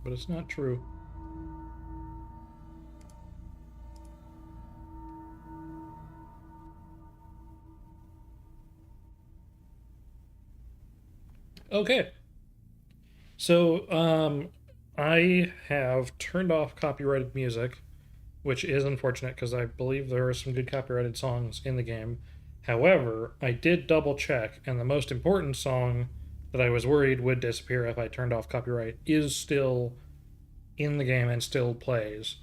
but it's not true. Okay. So, I have turned off copyrighted music, which is unfortunate because I believe there are some good copyrighted songs in the game. However, I did double check, and the most important song that I was worried would disappear if I turned off copyright is still in the game and still plays.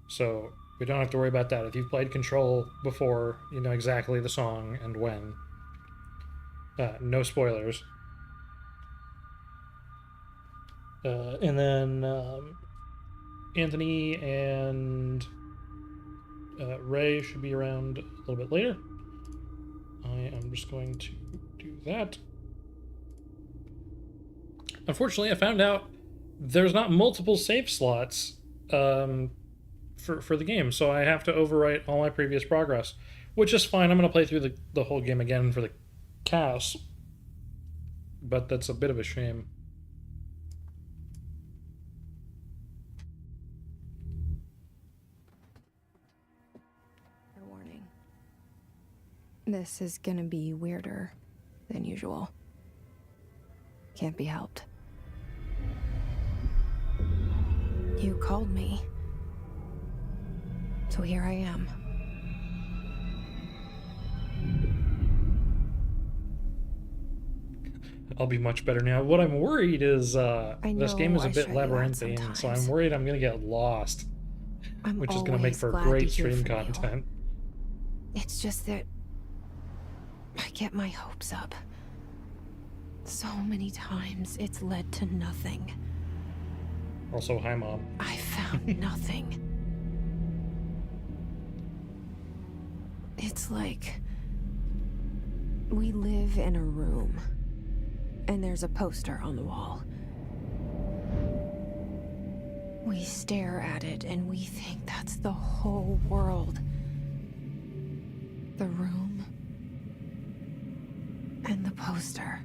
So we don't have to worry about that. If you've played Control before, you know exactly the song and when. No spoilers. And then Anthony and Ray should be around a little bit later. I am just going to do that. Unfortunately, I found out there's not multiple save slots for the game, so I have to overwrite all my previous progress, which is fine. I'm going to play through the whole game again for the chaos, but that's a bit of a shame. Warning. This is gonna be weirder than usual. Can't be helped. You called me. So here I am. I'll be much better now. What I'm worried is this game is a bit labyrinthine, so I'm worried I'm going to get lost, which is going to make for great stream content. It's just that I get my hopes up. So many times it's led to nothing. Also, hi, Mom. I found nothing. It's like we live in a room, and there's a poster on the wall. We stare at it, and we think that's the whole world. The room and the poster.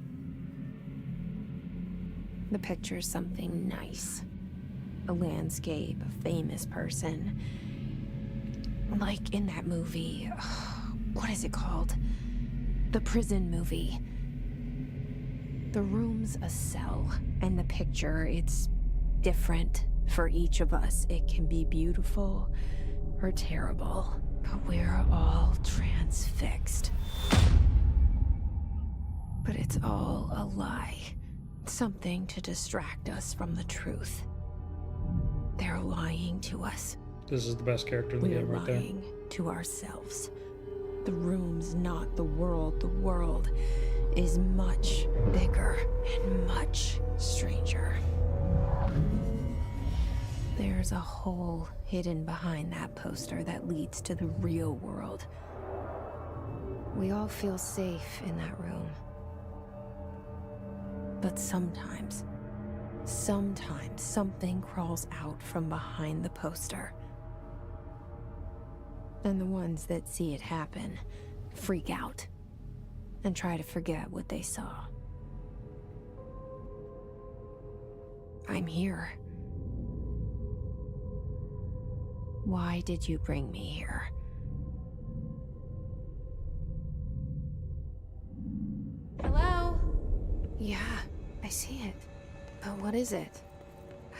The picture's something nice. A landscape, a famous person. Like in that movie, what is it called? The prison movie. The room's a cell, and the picture, it's different for each of us. It can be beautiful or terrible, but we're all transfixed. But it's all a lie. Something to distract us from the truth. They're lying to us. This is the best character in the game right there. We're lying to ourselves. The room's not the world. The world is much bigger and much stranger. There's a hole hidden behind that poster that leads to the real world. We all feel safe in that room. But sometimes something crawls out from behind the poster. And the ones that see it happen freak out and try to forget what they saw. I'm here. Why did you bring me here? Hello? Yeah, I see it. But what is it?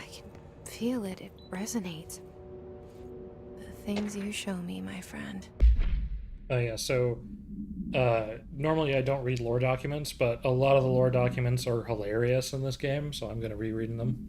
I can feel it. It resonates. The things you show me, my friend. Oh yeah, so normally I don't read lore documents, but a lot of the lore documents are hilarious in this game, so I'm going to reread them.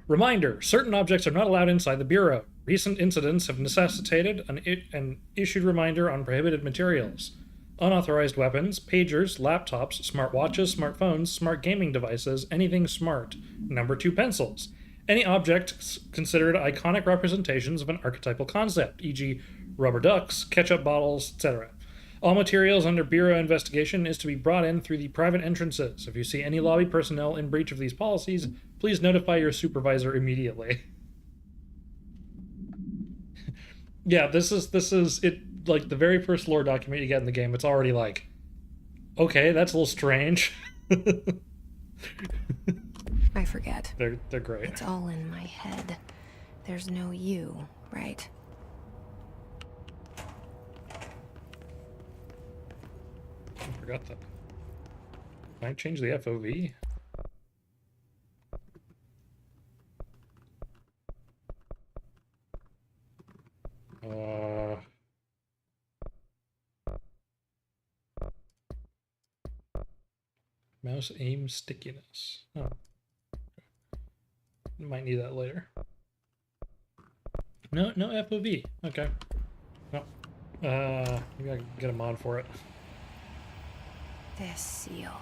Reminder, certain objects are not allowed inside the Bureau. Recent incidents have necessitated an issued reminder on prohibited materials. Unauthorized weapons, pagers, laptops, smartwatches, smartphones, smart gaming devices, anything smart. Number 2, pencils. Any objects considered iconic representations of an archetypal concept, e.g. rubber ducks, ketchup bottles, etc. All materials under Bureau investigation is to be brought in through the private entrances. If you see any lobby personnel in breach of these policies, please notify your supervisor immediately. Yeah, this is it. Like the very first lore document you get in the game, it's already like, okay, that's a little strange. I forget. They're great. It's all in my head. There's no you, right? I forgot that. Can I change the FOV? Mouse aim stickiness. Oh. Might need that later. No FOV. Okay. No. Maybe I can get a mod for it. This seal.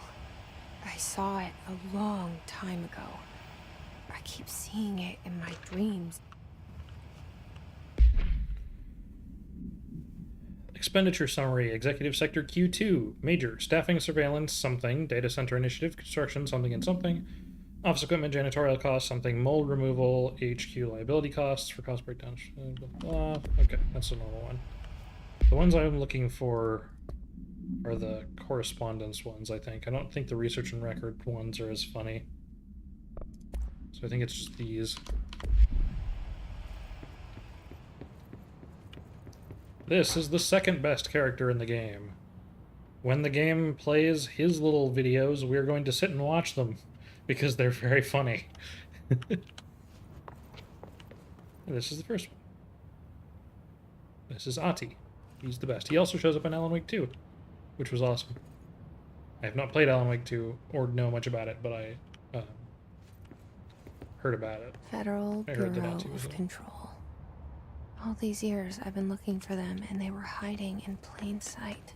I saw it a long time ago. I keep seeing it in my dreams. Expenditure summary, Executive Sector Q2, Major, Staffing Surveillance, something, Data Center Initiative, Construction, something and something, Office Equipment, Janitorial costs, something, Mold Removal, HQ Liability costs for cost breakdown, blah, blah, blah. Okay, that's a normal one. The ones I'm looking for are the correspondence ones, I think. I don't think the research and record ones are as funny. So I think it's just these. This is the second best character in the game. When the game plays his little videos, we're going to sit and watch them because they're very funny. This is the first one. This is Ati. He's the best. He also shows up in Alan Wake 2, which was awesome. I have not played Alan Wake 2 or know much about it, but I heard about it. Federal I heard that Bureau Ati was of in it. Control. All these years I've been looking for them, and they were hiding in plain sight.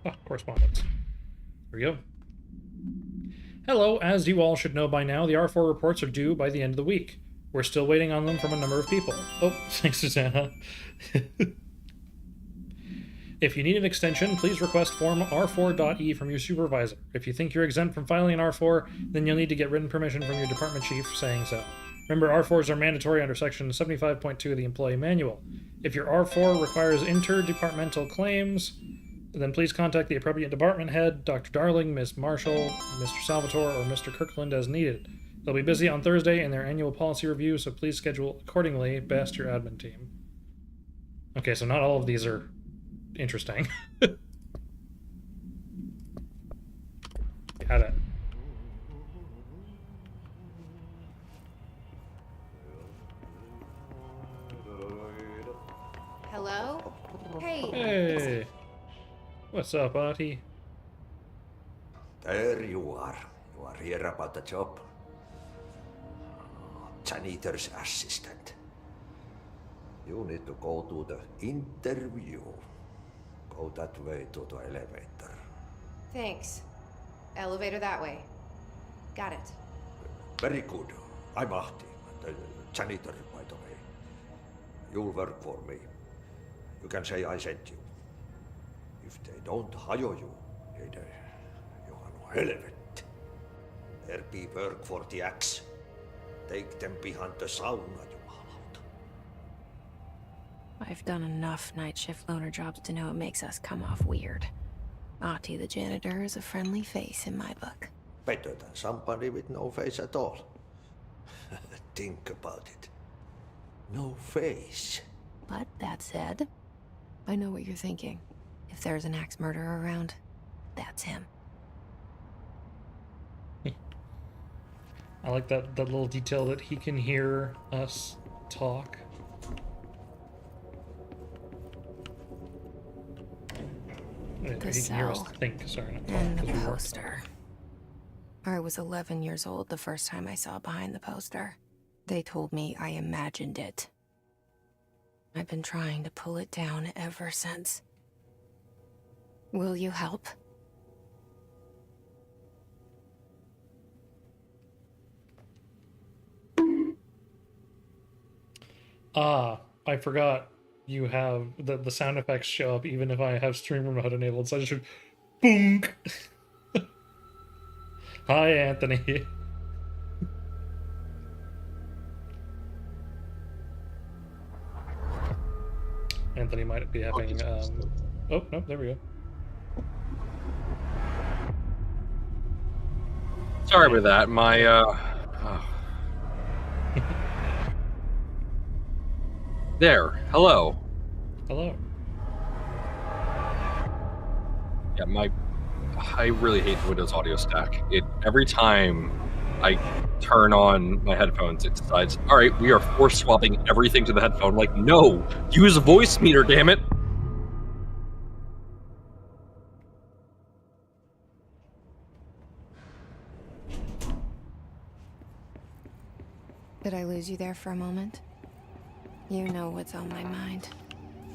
Ah, correspondence. Here we go. Hello, as you all should know by now, the R4 reports are due by the end of the week. We're still waiting on them from a number of people. Oh, thanks, Susanna. If you need an extension, please request form R4.E from your supervisor. If you think you're exempt from filing an R4, then you'll need to get written permission from your department chief saying so. Remember, R4s are mandatory under Section 75.2 of the Employee Manual. If your R4 requires interdepartmental claims, then please contact the appropriate department head, Dr. Darling, Ms. Marshall, Mr. Salvatore, or Mr. Kirkland as needed. They'll be busy on Thursday in their annual policy review, so please schedule accordingly. Best, your admin team. Okay, so not all of these are interesting. Got it. Hello? Hey. Hey. What's up, Artie? There you are. You are here about the job. Janitor's assistant. You need to go to the interview. Go that way to the elevator. Thanks. Elevator that way. Got it. Very good. I'm Ahti, the janitor, by the way. You'll work for me. You can say I sent you. If they don't hire you, then you are no helvet. There be work for the axe. Take them behind the sauna, jumalauta. I've done enough night shift loner jobs to know it makes us come off weird. Ati the janitor is a friendly face in my book. Better than somebody with no face at all. Think about it. No face. But that said, I know what you're thinking. If there's an axe murderer around, that's him. I like that little detail that he can hear us talk. He can hear us cell. think, sorry, not talk. And the 'cause we weren't poster. I was 11 years old the first time I saw behind the poster. They told me I imagined it. I've been trying to pull it down ever since. Will you help? Ah, I forgot you have the sound effects show up even if I have stream remote enabled, so I just should boom. Hi, Anthony. Anthony might be having oh no, there we go. Sorry about that. My There. Hello. Hello. Yeah, I really hate the Windows audio stack. Every time I turn on my headphones, it decides, all right, we are force swapping everything to the headphone. Like, no, use a voice meter, damn it. Did I lose you there for a moment? You know what's on my mind.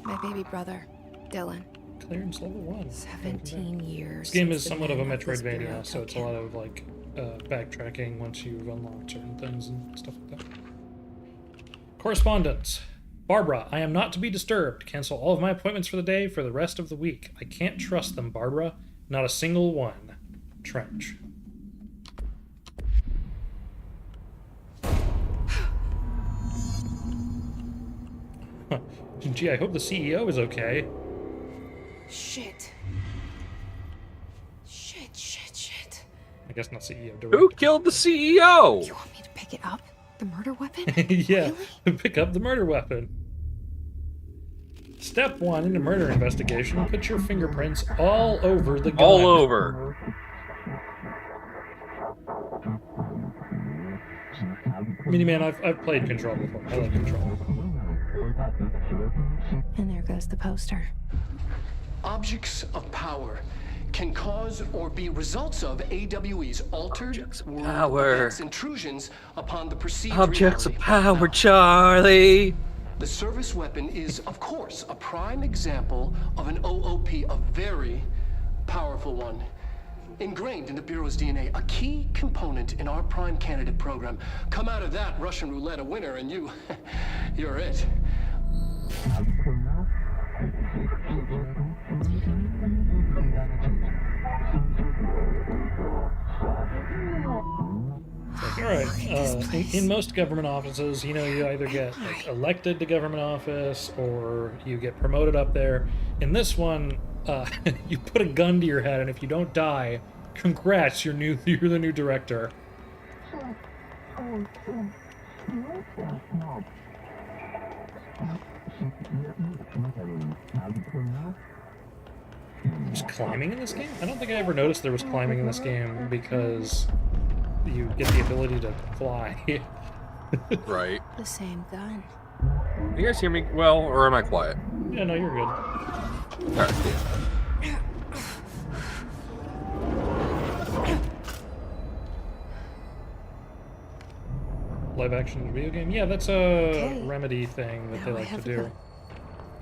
My baby brother, Dylan. Clearance level 1. 17 years. This game is since the somewhat of a man this bureau Metroidvania, so took it's a him. lot of like backtracking once you've unlocked certain things and stuff like that. Correspondence. Barbara, I am not to be disturbed. Cancel all of my appointments for the day for the rest of the week. I can't trust them, Barbara. Not a single one. Trench. Gee, I hope the CEO is okay. Shit. Shit. I guess not CEO, Who director. killed the CEO? You want me to pick it up? The murder weapon? Yeah, Really? pick up the murder weapon. Step 1 in a murder investigation, put your fingerprints all over the gun. All over. Miniman, I've played Control before. I like Control. And there goes the poster. Objects of power can cause or be results of AWE's altered Objects of world power. events, intrusions upon the perceived Objects of reality. power, Now, Charlie. the service weapon is, of course, a prime example of an OOP, a very powerful one. Ingrained in the Bureau's DNA, a key component in our prime candidate program. Come out of that Russian roulette a winner and you're it. All right. In most government offices, you either get elected to government office or you get promoted up there. In this one, you put a gun to your head, and if you don't die, congrats, you're the new director. There's climbing in this game? I don't think I ever noticed there was climbing in this game because you get the ability to fly. Right. The same gun. You guys hear me well, or am I quiet? Yeah, no, you're good. All right. Live action video game? Yeah, that's a Okay. Remedy thing that they Now I like to have a do. gun.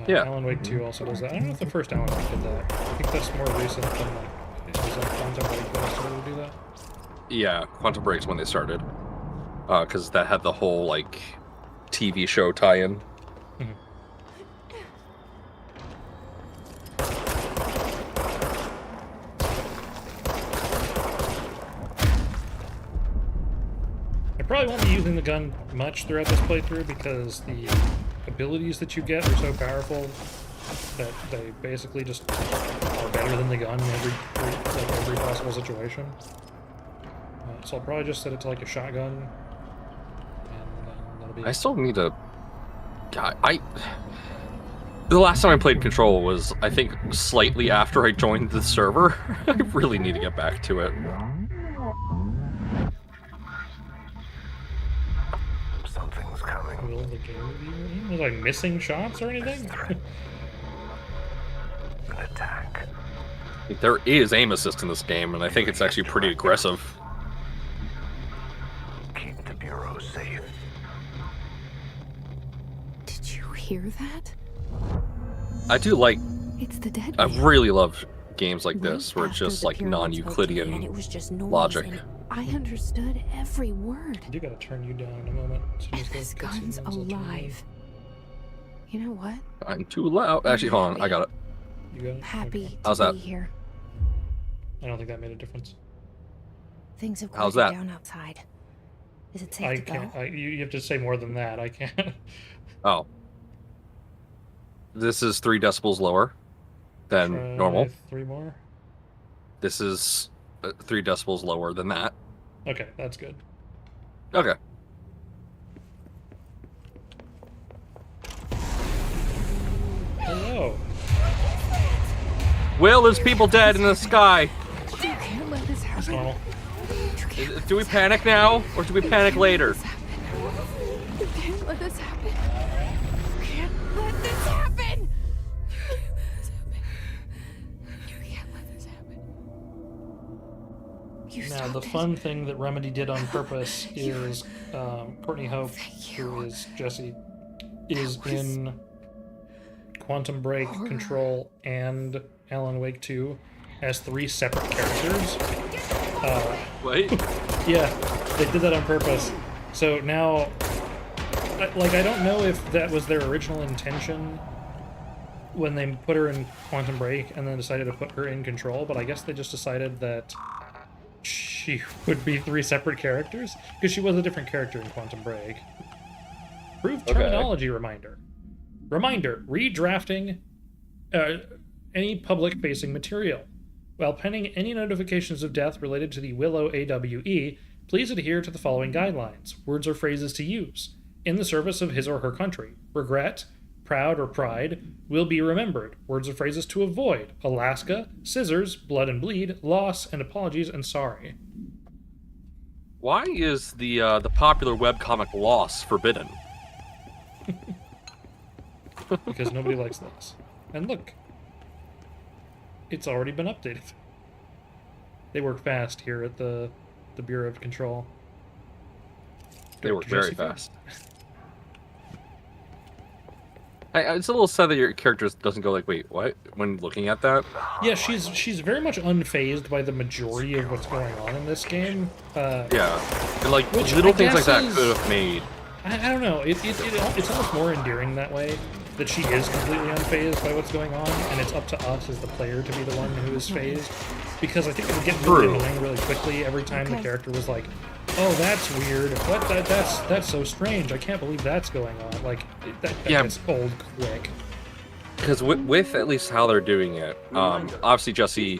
Yeah. Alan Wake 2 also does that. I don't know if the first Alan Wake did that. I think that's more recent than like it was like Quantum Break that started to do that. Yeah, Quantum Break's when they started. Because that had the whole, like, TV show tie-in. I probably won't be using the gun much throughout this playthrough because the abilities that you get are so powerful that they basically just are better than the gun in every possible situation. So I'll probably just set it to like a shotgun, and that'll be. I still need to... God, the last time I played Control was, I think, slightly after I joined the server. I really need to get back to it. Something's coming. Will the game be ready? Like missing shots or anything? An attack. There is aim assist in this game, and I think it's actually pretty aggressive. Keep the Bureau safe. Did you hear that? I do like... It's the dead I man. really love games like Right this, where it's after just the like Bureau took him, and non-Euclidean it was just noise, logic. and I understood every word. I do gotta turn you down in a moment. So And just this get some gun's ones I'll turn you. alive. You know what? I'm too loud. Actually, hold on, I got it. You got it? I'm happy Okay. How's to that? be here. I don't think that made a difference. Things have How's quieted that? down outside. Is it safe I to can't. go? You have to say more than that. I can't. Oh. This is 3 decibels lower than Try normal. 3 more. This is 3 decibels lower than that. Okay, that's good. Okay. Hello. Will, there's people dead in the sky. You can't let this That's happen. normal. Do we panic now, or do we panic later? You can't let this happen. You can't let this happen. You can't let this happen. You Now, stop the it. fun thing that Remedy did on purpose is Courtney Hope, who is Jesse, is in Quantum Break, Control, and Alan Wake 2 as 3 separate characters. Wait. Yeah, they did that on purpose. So now, I don't know if that was their original intention when they put her in Quantum Break and then decided to put her in Control, but I guess they just decided that she would be 3 separate characters, because she was a different character in Quantum Break. Proof terminology reminder. Reminder, redrafting any public-facing material. While pending any notifications of death related to the Willow AWE, please adhere to the following guidelines, words or phrases to use. In the service of his or her country. Regret, proud or pride, will be remembered. Words or phrases to avoid. Alaska, scissors, blood and bleed, loss, and apologies and sorry. Why is the popular webcomic Loss forbidden? Because nobody likes loss. And look, it's already been updated. They work fast here at the Bureau of Control. They work Jesse very fast. It's a little sad that your character doesn't go like, wait, what? When looking at that? Yeah, she's very much unfazed by the majority of what's going on in this game. Yeah. And like, Which little I things like guess that is- could have made. I don't know. It's almost more endearing that way, that she is completely unfazed by what's going on, and it's up to us as the player to be the one who is phased. Because I think it would get really True. annoying really quickly every time the character was like, "Oh, that's weird. What? That's so strange. I can't believe that's going on." Like that Yeah. gets old quick. Because with at least how they're doing it, obviously Jesse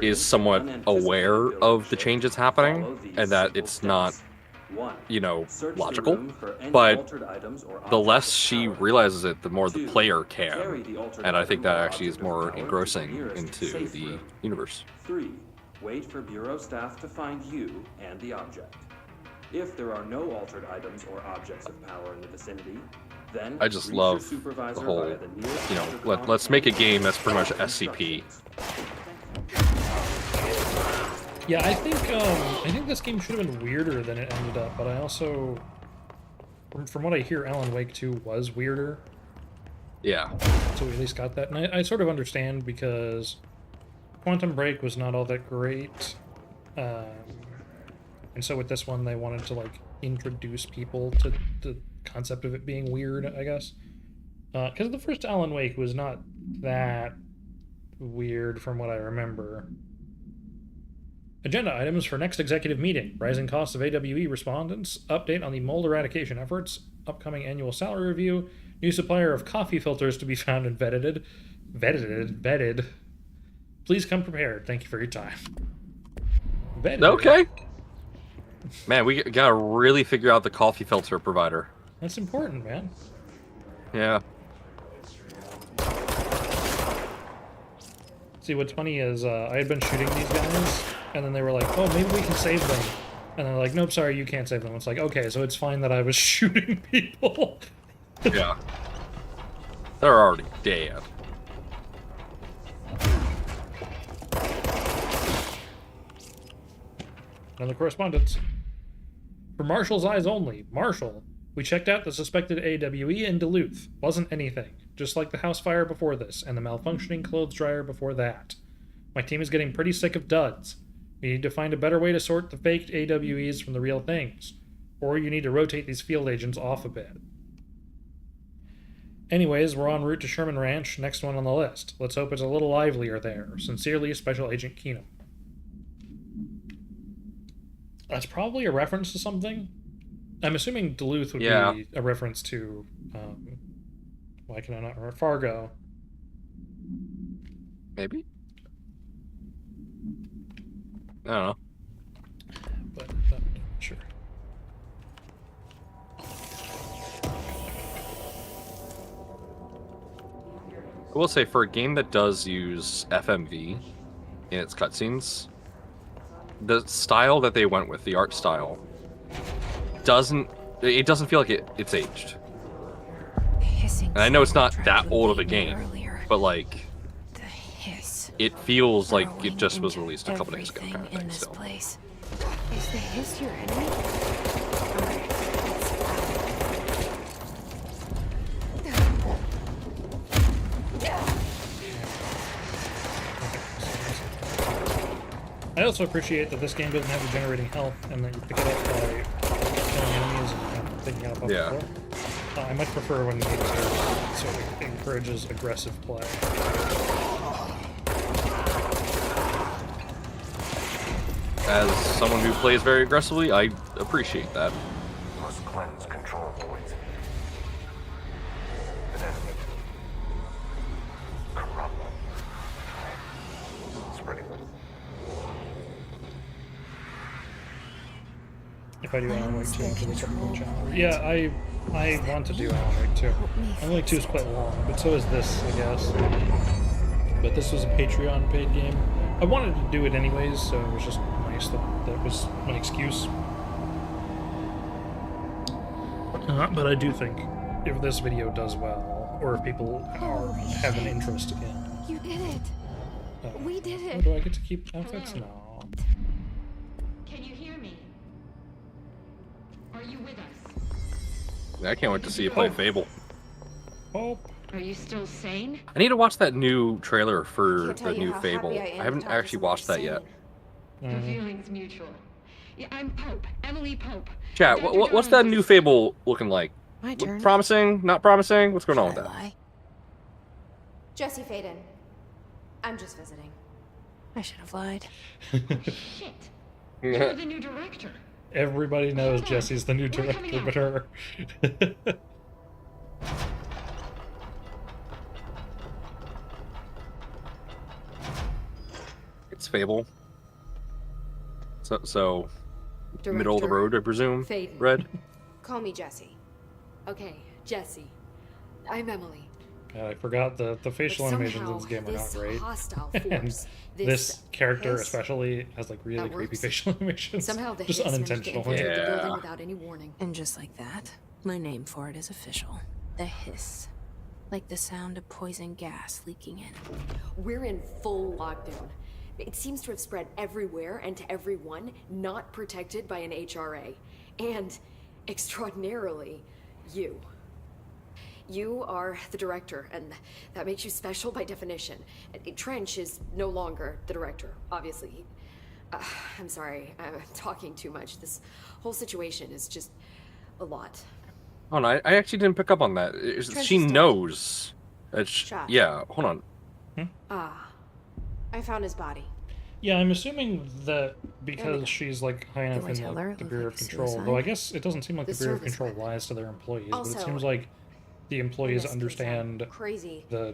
is somewhat aware of the changes happening, and that it's not, logical. But the less she realizes it, the more the player can. And I think that actually is more engrossing into the universe. 3. Wait for Bureau staff to find you and the object. If there are no altered items or objects of power in the vicinity, then I just reach love your supervisor the whole, via the nearest let's make a game that's pretty much SCP. Yeah, I think this game should have been weirder than it ended up, but I also, from what I hear, Alan Wake 2 was weirder. Yeah. So we at least got that, and I sort of understand, because Quantum Break was not all that great, and so with this one they wanted to like introduce people to the concept of it being weird, I guess. Because the first Alan Wake was not that weird from what I remember. Agenda items for next executive meeting. Rising costs of AWE respondents. Update on the mold eradication efforts. Upcoming annual salary review. New supplier of coffee filters to be found and vetted. Vetted. Please come prepared. Thank you for your time. Vetted. Okay. Man, we gotta really figure out the coffee filter provider. That's important, man. Yeah. See, what's funny is I had been shooting these guys, and then they were like, "Oh, maybe we can save them," and they're like, "Nope, sorry, you can't save them." It's like, okay, so it's fine that I was shooting people. Yeah. They're already dead. Another correspondence. For Marshall's eyes only. Marshall. We checked out the suspected AWE in Duluth. Wasn't anything. Just like the house fire before this, and the malfunctioning clothes dryer before that. My team is getting pretty sick of duds. We need to find a better way to sort the faked AWEs from the real things. Or you need to rotate these field agents off a bit. Anyways, we're en route to Sherman Ranch, next one on the list. Let's hope it's a little livelier there. Sincerely, Special Agent Keenum. That's probably a reference to something. I'm assuming Duluth would be a reference to, why can I not remember? Fargo. Maybe? I don't know. But I will say, for a game that does use FMV in its cutscenes, the style that they went with, the art style, doesn't feel like it's aged. And I know it's not that old of a game, but like, The hiss. it feels like it Growing just was into released a couple days ago, kind of everything in thing. this Still, place. Is the hiss your enemy? Alright, let's I also appreciate that this game doesn't have you generating health and that you pick it up by killing enemies and picking it up off Yeah. the floor. I much prefer when games are, so it encourages aggressive play. as someone who plays very aggressively, I appreciate that. Must cleanse control points. An enemy. Corrupt. Spreading. If I do Alan Wake 2, I'll do a separate channel. Yeah, I want to do Alan Wake 2. Alan Wake 2 is quite long, but so is this, I guess. But this was a Patreon paid game. I wanted to do it anyways, so it was just nice that was an excuse. But I do think if this video does well, or if people have an interest in... You did it! We did Oh, it! do I get to keep outfits? No. Can you hear me? Are you with us? I can't wait to see you play Fable. Oh. Are you still sane? I need to watch that new trailer for Can't tell the you new how Fable. happy I am I haven't to talk to actually someone watched that yet. The feeling's mutual. Yeah, I'm Pope. Emily Pope. Chat, Dr. what's that Jones. new Fable looking like? My turn. Promising? Not promising? What's going on with Should I that? lie? Jesse Faden. I'm just visiting. I should have lied. Shit. You're the new director. Everybody knows Hold on. Jesse's the new We're coming director, but her. It's Fable. So Director middle of the road, I presume. Faden. Red. Call me Jesse. Okay, Jesse. I'm Emily. God, I forgot the facial But animations in somehow this game are not this great. hostile And force, this character hiss, especially has like really that creepy works. facial animations. Somehow the just hiss managed to unintentional. infiltrate the Yeah. building without any warning. And just like that, my name for it is official. The hiss. Like the sound of poison gas leaking in. We're in full lockdown. It seems to have spread everywhere and to everyone not protected by an HRA. And, extraordinarily, you. You are the director, and that makes you special by definition. Trench is no longer the director, obviously. I'm sorry, I'm talking too much. This whole situation is just a lot. Oh no, I actually didn't pick up on that. Trench She is dead. knows. Shot. Yeah, hold on. I found his body. Yeah, I'm assuming that because she's like high enough I in tell her the it Bureau of looked like Control, suicide? though I guess it doesn't seem like the The Bureau of service Control weapon. lies to their employees, but it Also, seems like the employees This kid's understand crazy. how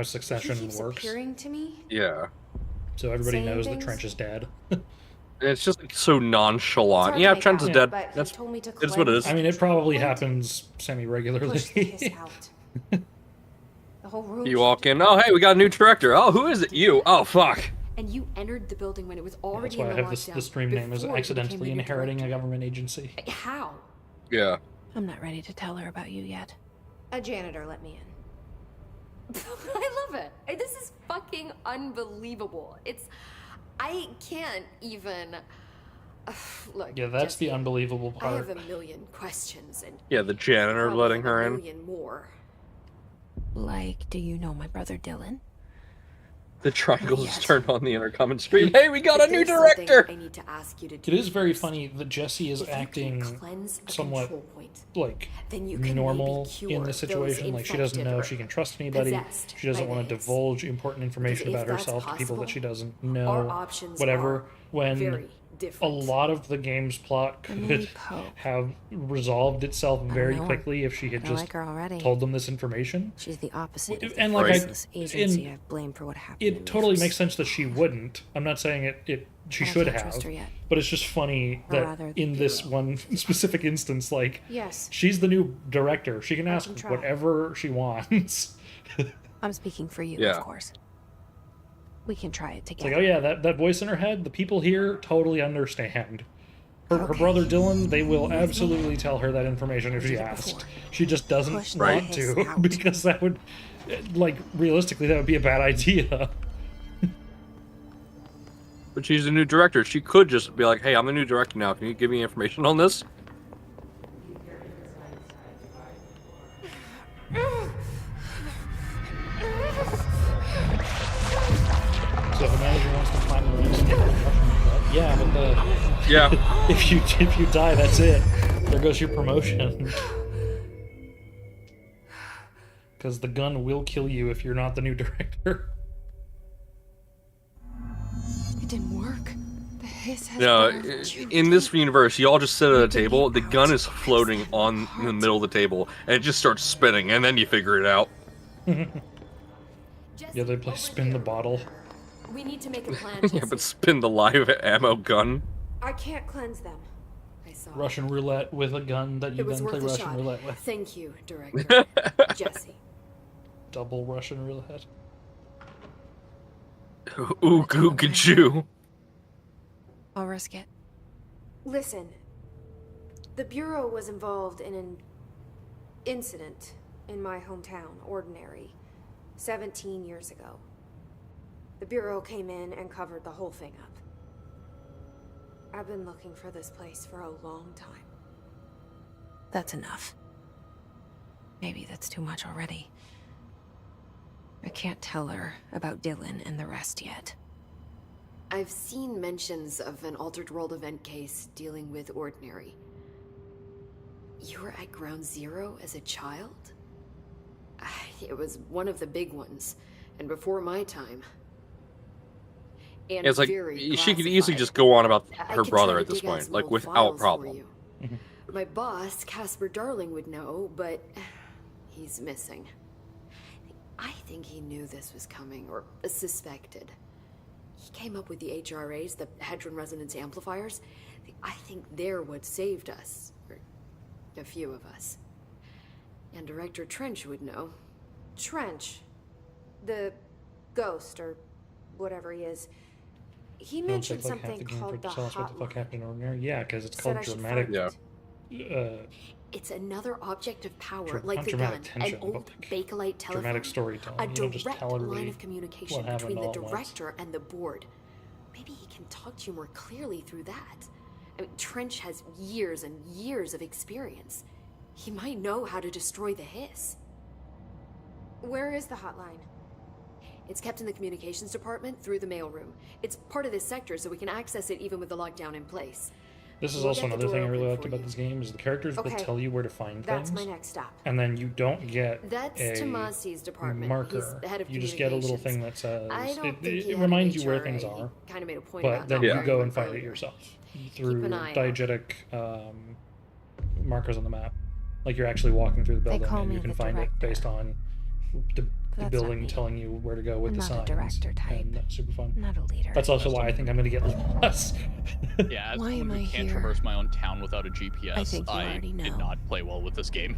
He succession keeps works, appearing to me. Yeah. so everybody saying knows that things. Trench is dead. And it's just like, so nonchalant. It's Yeah, hard to Trent's make is out, dead. but he That's told me to it's what it is. I mean, it probably What? happens Push the hiss semi-regularly. out. The whole room. You walk in. Oh, hey, we got a new director. Oh, who is it? You. Oh, fuck. And you entered the building when it was That's already why in I the have lockdown. the stream name is before you became accidentally the new inheriting a director. government agency. How? Yeah. I'm not ready to tell her about you yet. A janitor let me in. I love it. This is fucking unbelievable. I can't even. Look. Yeah, that's the Jesse, unbelievable I have part. a million questions and Yeah, the janitor probably letting have her a in. million more. Like, do you know my brother Dylan? The triangles Yes. turned on the intercom and screamed, "Hey, we got But a new there's something director!" I need to ask you to do. It is very next. funny that Jesse is If you can acting cleanse a somewhat control point, like then you can normal maybe cure in this those situation. Like she doesn't infected know or she can trust anybody. possessed She doesn't by want to this. divulge important information Because if about that's herself to people that possible, she doesn't our know. options Whatever. are When very a different. lot of the game's plot Emily could Pope. have resolved itself very know her. quickly if she had I just like her already. told them this information. She's the opposite of the And, like, I- faceless agency in- I blame for what happened. to me It totally for makes sense that she wouldn't. I'm not saying she I should can't have, trust her yet. but it's just funny Or that rather, in the this Bureau. one specific instance, like Yes. she's the new director. She can ask can try. whatever she wants. I'm speaking for you, Yeah. of course. We can try it It's together. like, oh yeah, that voice in her head, the people here totally understand. Her Okay. brother Dylan, they will With me. absolutely tell her that information if We she did it asked. before. She just doesn't Push the want hiss to, out. because that would, like, realistically, that would be a bad idea. But she's a new director. She could just be like, hey, I'm the new director now. Can you give me information on this? So if a manager wants to climb the ranks and get a Russian roulette, yeah, but Yeah. if you die, that's it. There goes your promotion. Because the gun will kill you if you're not the new director. It didn't work. The hiss has No, burned. in this universe, you all just sit at a table, the gun is floating on in the middle of the table, and it just starts spinning, and then you figure it out. Yeah, they play spin the bottle. We need to make a plan. Yeah, Jesse. but spin the live ammo gun. I can't cleanse them. I saw. Russian roulette with a gun that you It was then play worth a Russian shot. roulette with. Thank you, director. Jesse. Double Russian roulette. Ooh, goo, gajoo. I'll risk it. Listen, the Bureau was involved in an incident in my hometown, Ordinary, 17 years ago. The Bureau came in and covered the whole thing up. I've been looking for this place for a long time. That's enough. Maybe that's too much already. I can't tell her about Dylan and the rest yet. I've seen mentions of an Altered World event case dealing with Ordinary. You were at Ground Zero as a child? It was one of the big ones, and before my time. And It's like, very she could easily classified. just go on about I her could brother try to at this dig out point, some like, old without files for problem. you. My boss, Casper Darling, would know, but he's missing. I think he knew this was coming, or suspected. He came up with the HRAs, the Hadron Resonance Amplifiers. I think they're what saved us, or a few of us. And Director Trench would know. Trench, the ghost, or whatever he is, he It'll mentioned take like half something the game for it called the to tell us what the fuck Hotline. happened in Ordinary. Yeah, because it's Said called I should dramatic. find it. It's another object of power, Not like the gun, dramatic tension, an but old like Bakelite telephone. dramatic storytelling. A You don't just direct tell everybody line of communication what happened between the all at once. director and the board. Maybe he can talk to you more clearly through that. I mean, Trench has years and years of experience. He might know how to destroy the hiss. Where is the hotline? It's kept in the communications department through the mailroom. It's part of this sector, so we can access it even with the lockdown in place. This is We'll also get the another door thing I really open liked for about you. this game is the characters will Okay. tell you where to find That's things, my next stop. and then you don't get That's a Tomasi's department. marker. He's the head of You just get a little thing communications. that says I don't think he it had reminds an you where HRA. things He are, kind of made a point but about then not you wearing go one and find it earlier. yourself through an eye out. diegetic markers on the map. Like you're actually walking through the They building call and me you can the find it director. based on the That's building not me. telling you where to go with I'm the not a signs. director type. And that's super fun. Not a leader. That's also why I think I'm going to get lost. Yeah, as Why am someone I who can't here? traverse my own town without a GPS, I think you already know. did not play well with this game.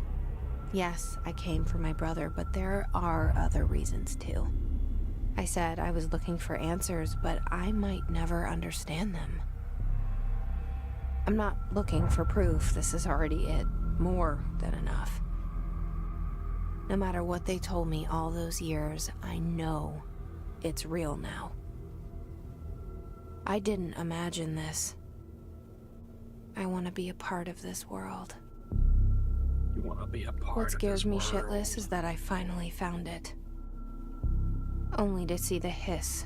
Yes, I came for my brother, but there are other reasons too. I said I was looking for answers, but I might never understand them. I'm not looking for proof. This is already it. More than enough. No matter what they told me all those years, I know it's real now. I didn't imagine this. I want to be a part of this world. You want to be a part What of scares this me world. shitless is that I finally found it. Only to see the hiss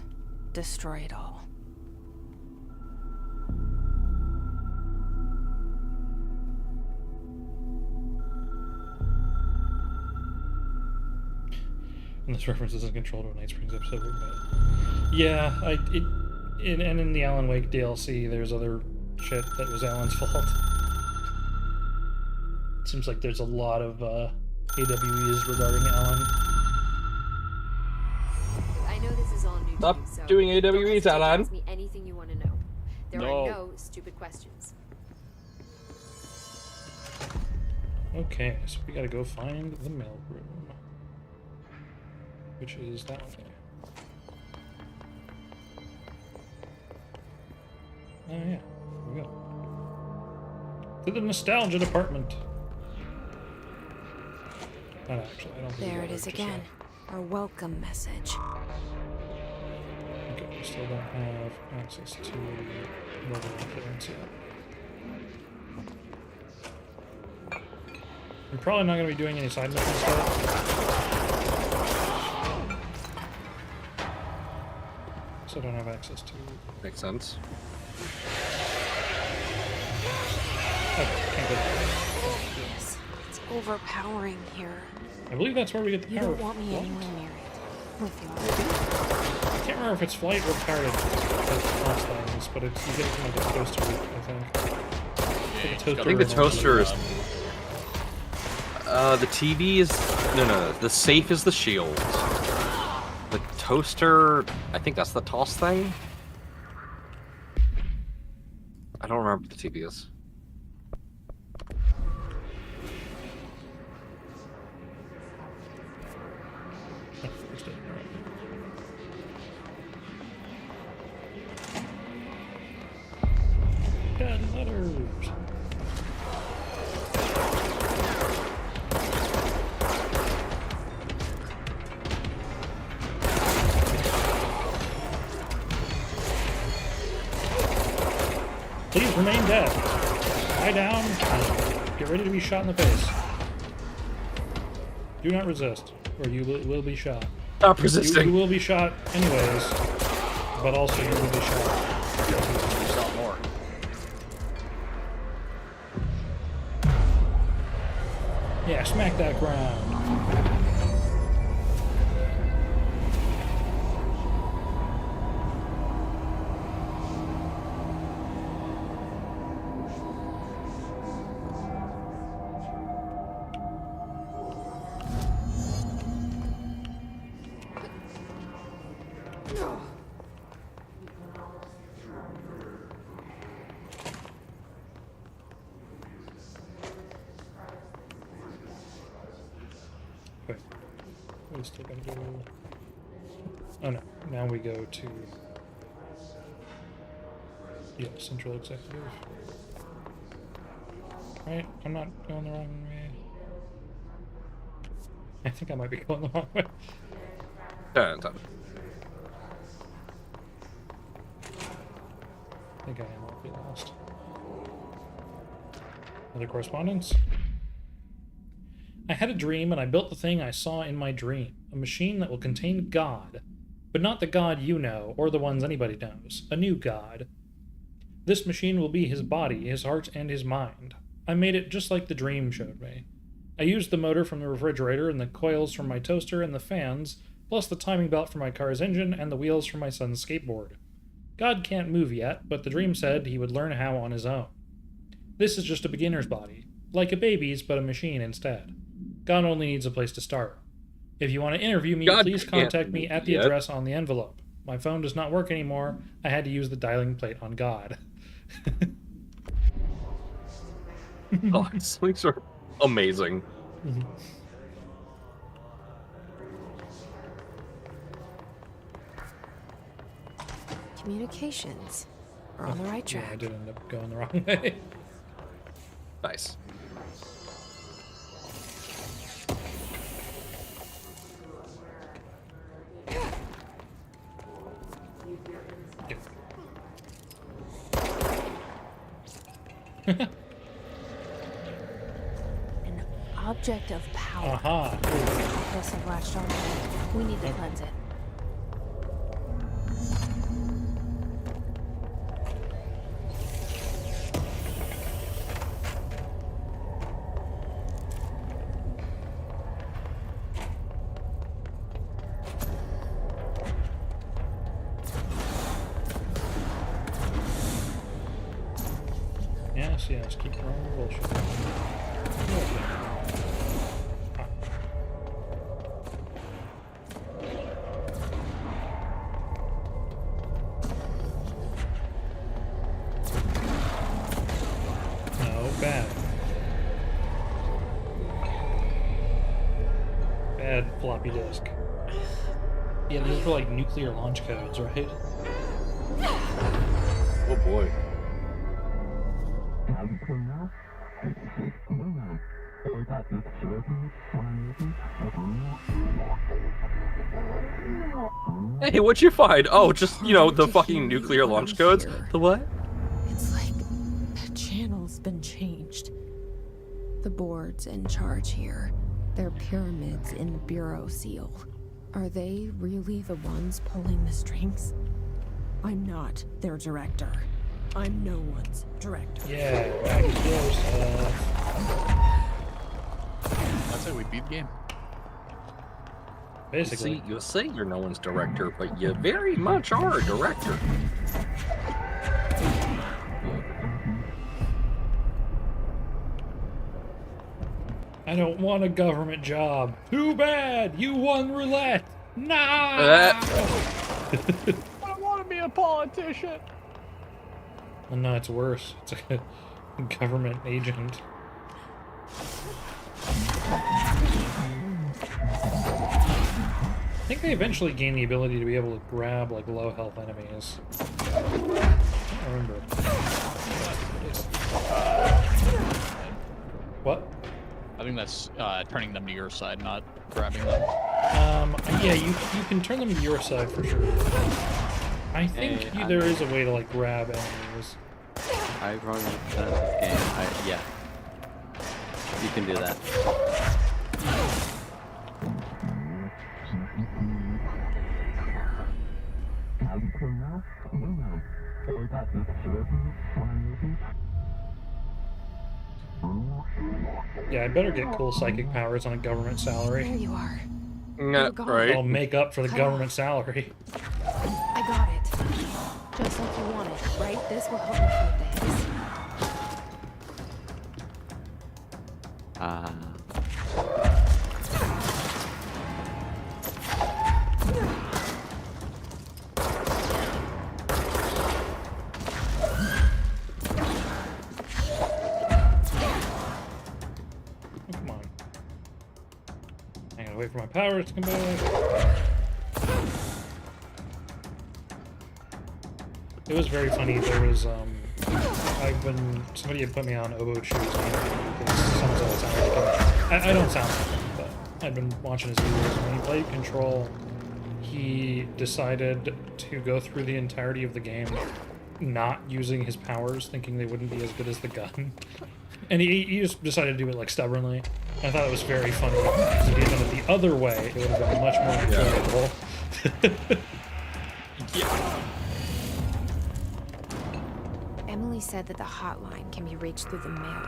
destroy it all. And this reference isn't controlled to a Night Springs episode, but yeah, and in the Alan Wake DLC, there's other shit that was Alan's fault. It seems like there's a lot of AWEs regarding Alan. I know this is all new Stop to you, so doing don't AWEs, hesitate to Alan. ask me anything you want to know. There No. are no stupid questions. Okay, so we gotta go find the mailroom. which is that way. Oh yeah, here we go. To the nostalgia department. Oh, no, actually, I don't think There we it got is just again. Our welcome message. yet. Okay, we still don't have access to mobile clearance yet. We're probably not going to be doing any side missions stuff. So I don't have access to... Makes sense. Okay, can't go there. Yes, it's overpowering here. I believe that's where we get the You power. don't want me What? anywhere near it. With you. I can't remember if it's flight or retarded cross things, but it's, you get it from like a toaster, I think. I think the toaster is... the TV is... No, the safe is the shield. The toaster... I think that's the toss thing? I don't remember what the TV is. Dead letters. Please remain dead. Lie down and get ready to be shot in the face. Do not resist, or you will be shot. Stop resisting. You will be shot anyways, but also you will be shot. Shot more. Yeah, smack that ground. Wait, we still gotta go. Oh no, now we go to. Yeah, Central Executive. Right? I'm not going the wrong way. I think I might be going the wrong way. Yeah, I think I am awfully lost. Other correspondence? I had a dream and I built the thing I saw in my dream. A machine that will contain God. But not the God you know, or the ones anybody knows. A new God. This machine will be his body, his heart, and his mind. I made it just like the dream showed me. I used the motor from the refrigerator and the coils from my toaster and the fans, plus the timing belt for my car's engine and the wheels for my son's skateboard. God can't move yet, but the dream said he would learn how on his own. This is just a beginner's body, like a baby's, but a machine instead. God only needs a place to start. If you want to interview me, please contact me at the address on the envelope. My phone does not work anymore. I had to use the dialing plate on God. Oh, these links are amazing. Communications. We're on the right track. Yeah, I did end up going the wrong way. Nice. An object of power. Aha. This have latched on to it. We need to cleanse it. Yes, keep throwing the bullshit. No, bad. Bad floppy disk. Yeah, these were like nuclear launch codes, right? Oh boy. Hey, what'd you find? Oh, just, you know, the fucking nuclear launch codes. The what? It's like the channel's been changed. The board's in charge here. They're pyramids in the Bureau seal. Are they really the ones pulling the strings? I'm not their director. I'm no one's director. Yeah, back to your stuff. That's how we beat the game. Basically. See, you say you're no one's director, but you very much are a director. I don't want a government job. Too bad! You won roulette! Nah! I don't want to be a politician. Oh, no, it's worse. It's a government agent. I think they eventually gain the ability to be able to grab, like, low health enemies. I don't remember. What? I think that's turning them to your side, not grabbing them. Yeah, you can turn them to your side for sure. I think there is a way to, like, grab enemies. I run the game. Yeah. You can do that. Yeah, I better get cool psychic powers on a government salary. There you are. Right. I'll make up for the government salary. I got it. Just like you wanted, right? This will help me through this. Come on. I gotta wait for my powers to come back. It was very funny. There was, somebody had put me on Oboe Chew's game because someone's always sound like him. I don't sound like him, but I'd been watching his videos. When he played Control, he decided to go through the entirety of the game not using his powers, thinking they wouldn't be as good as the gun. And he just decided to do it, like, stubbornly. And I thought it was very funny. If he had done it the other way, it would have been much more enjoyable. Yeah. Emily said that the hotline can be reached through the mail. I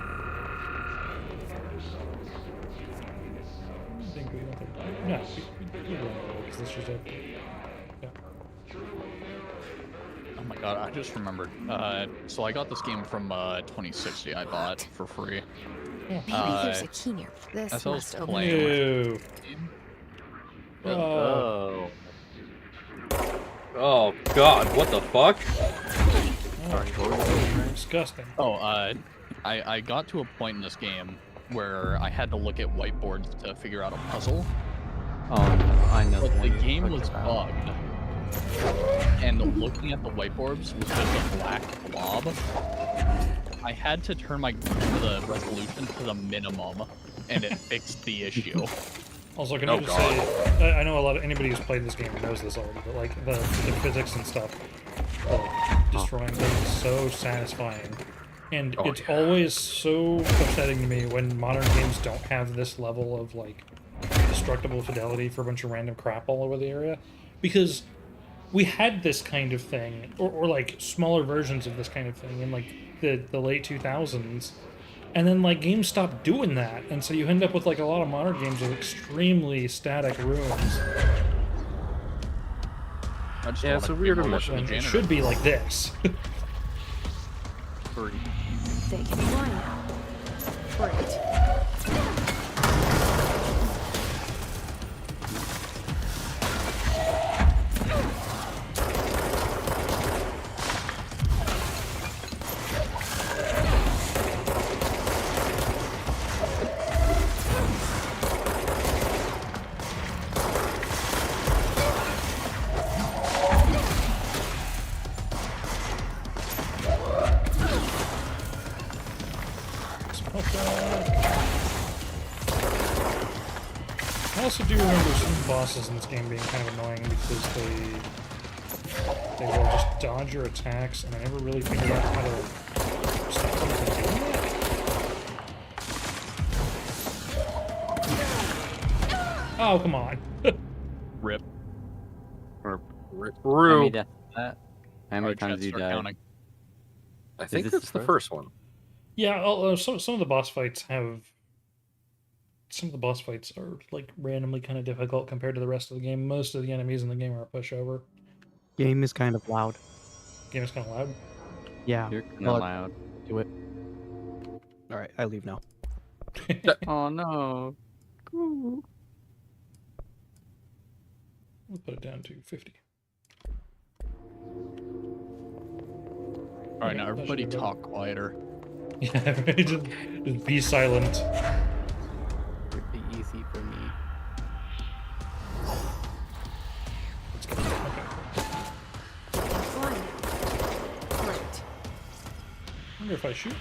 think we don't think... No, we don't know, because this is a... Yeah. Oh my god, I just remembered. So I got this game from 2060. I bought for free. Maybe there's a key near this. As I was Must open playing. Ew. Oh. Oh god, what the fuck? Disgusting. Oh, I got to a point in this game where I had to look at whiteboards to figure out a puzzle. Oh, no, I know. But the game was bugged. And looking at the whiteboards was just a black blob. I had to turn the resolution to the minimum, and it fixed the issue. Also, can I just say, I know anybody who's played this game knows this already, but like the physics and stuff, like destroying things is so satisfying. And it's always so upsetting to me when modern games don't have this level of like destructible fidelity for a bunch of random crap all over the area. Because we had this kind of thing, or like smaller versions of this kind of thing in like the late 2000s. And then, like, games stopped doing that, and so you end up with, like, a lot of modern games with extremely static rooms. Yeah, it's a weird omission. It should be like this. They can fly now. Great. also do remember some bosses in this game being kind of annoying because they will just dodge your attacks, and I never really figured out how to stop them from doing that. Oh, come on. Rip. Or how Rue. many deaths is that? How many Alright, times chat, you start died? counting. I think this that's the the first one. Yeah, although some of the boss fights have... Some of the boss fights are, like, randomly kind of difficult compared to the rest of the game. Most of the enemies in the game are a pushover. Game is kind of loud. Game is kind of loud. Yeah. You're kind well, of loud. Do it. All right, I leave now. Oh no. We'll put it down to 50. Alright, Okay, now that everybody should be good. talk quieter. Yeah, everybody just be silent. Pretty easy for me. Let's go. Okay. Fine. Great. I wonder if I shoot.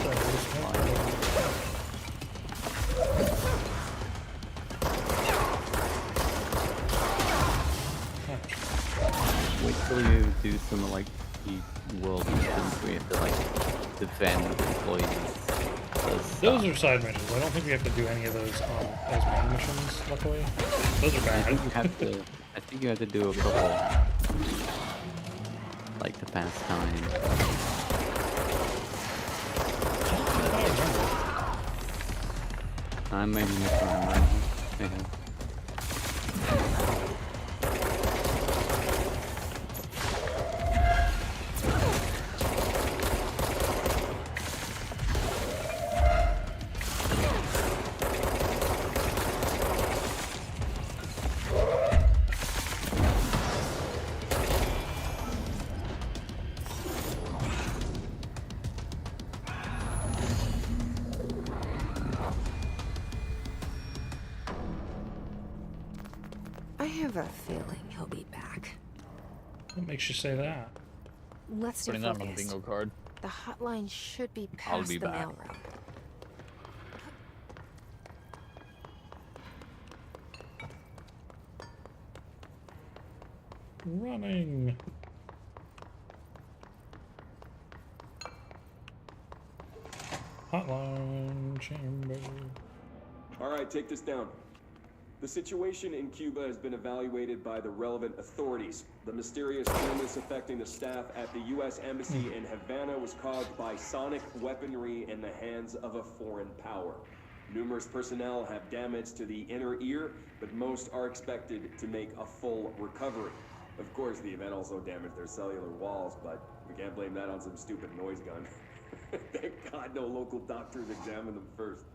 Sorry, Wait till you do some like the world missions where you have to like defend employees. Those are side missions. I don't think we have to do any of those as main missions, luckily. Those are I bad. think you have to. I think you have to do a couple, like to pass time. I maybe misremembering. Yeah. I have a feeling he'll be back. What makes you say that? Let's stay Putting that on a focused. bingo card. The hotline should be I'll past be the back. mail room. Running. Hotline chamber. All right, take this down. The situation in Cuba has been evaluated by the relevant authorities. The mysterious illness affecting the staff at the U.S. Embassy in Havana was caused by sonic weaponry in the hands of a foreign power. Numerous personnel have damage to the inner ear, but most are expected to make a full recovery. Of course, the event also damaged their cellular walls, but we can't blame that on some stupid noise gun. Thank God no local doctors examined them first.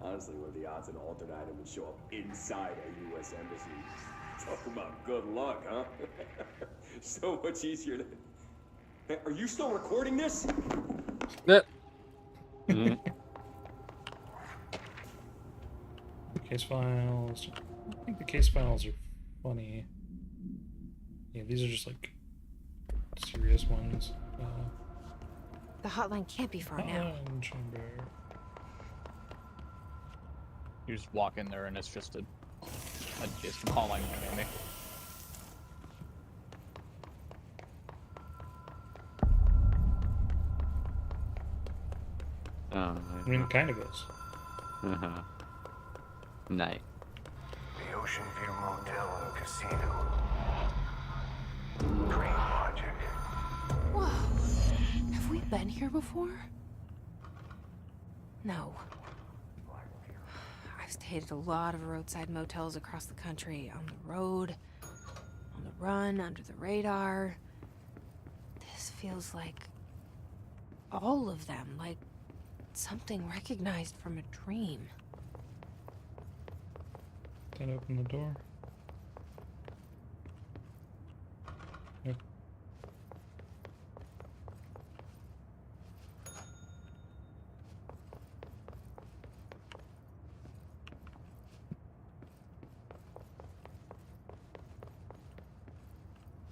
Honestly, what are the odds an altered item would show up inside a U.S. embassy? Talk about good luck, huh? So much easier to... Hey, are you still recording this? Case files. I think the case files are funny. Yeah, these are just like serious ones. The hotline can't be far now. Hotline chamber. You just walk in there and it's just a Jason Hotline enemy. Oh, I mean, it kind of is. uh-huh. Night. The Ocean View Motel and Casino. Dream logic. Whoa. Have we been here before? No. I've stayed at a lot of roadside motels across the country, on the road, on the run, under the radar. This feels like all of them, like something recognized from a dream. Then open the door. Yep.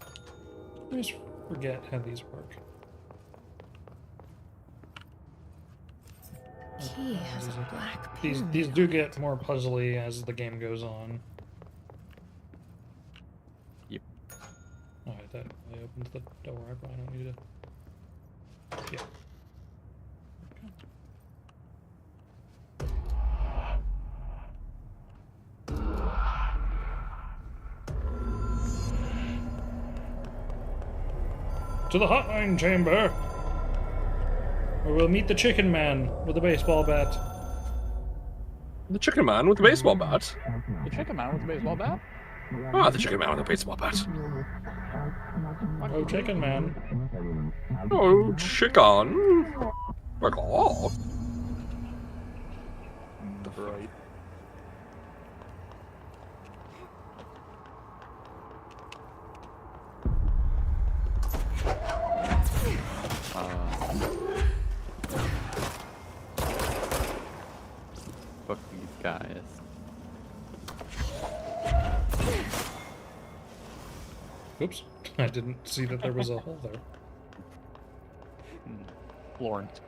I always forget how these work. Key has a black These do get more puzzly as the game goes on. Yep. Alright, that I opened the door. I probably don't need to. Yeah. To the hotline chamber, where we'll meet the chicken man with a baseball bat. The chicken man with the baseball bat. The chicken man with the baseball bat? Ah, the chicken man with the baseball bat. Oh, chicken man. Oh, chicken. Like, oh. Right. Fuck these guys. Oops. I didn't see that there was a hole there. Florence.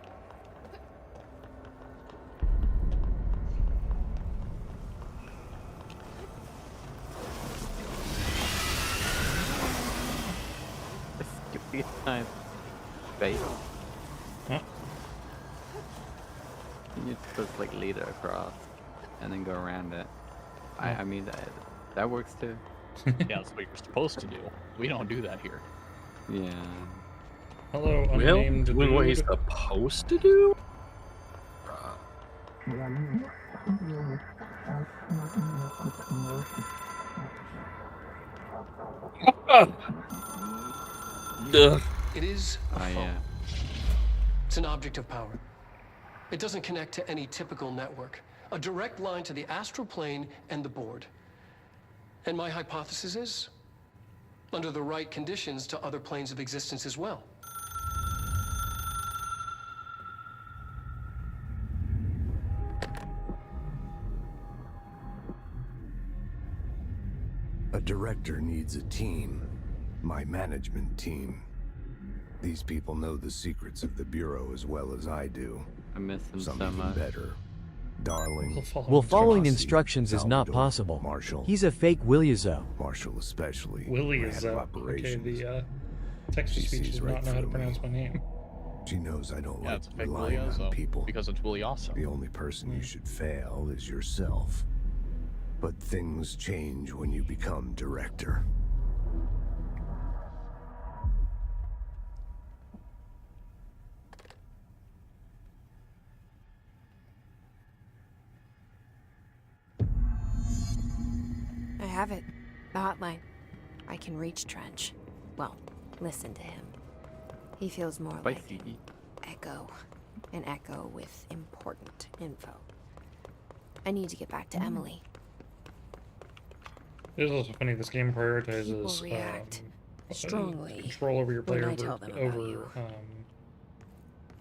Stupid time. Bait. Huh? You're supposed to like lead it across and then go around it. I mean that works too. Yeah, that's what you're supposed to do. We don't do that here. Yeah. Hello, Well, unnamed doing what he's dude. supposed to do? Ugh. It is a phone. Yeah. It's an object of power. It doesn't connect to any typical network. A direct line to the astral plane and the board. And my hypothesis is, under the right conditions, to other planes of existence as well. A director needs a team. My management team. These people know the secrets of the Bureau as well as I do. I miss them Some so even much. better. Darling. Well, following Tomasi, instructions is not Salvador, possible. Marshall. He's a fake Williazo. Marshall especially. Willie ran is of okay, operations. the text-to-speech She does sees not right know how to through pronounce me. my name. She knows I don't Yeah, like it's a fake relying on Williazo, people. because it's Willie awesome. The only person you should fail is yourself. But things change when you become director. I have it. The hotline. I can reach Trench. Well, listen to him. He feels more like Spicy. Echo. An Echo with important info. I need to get back to Emily. It is also funny, this game prioritizes People react strongly control over your when player I tell them about over you.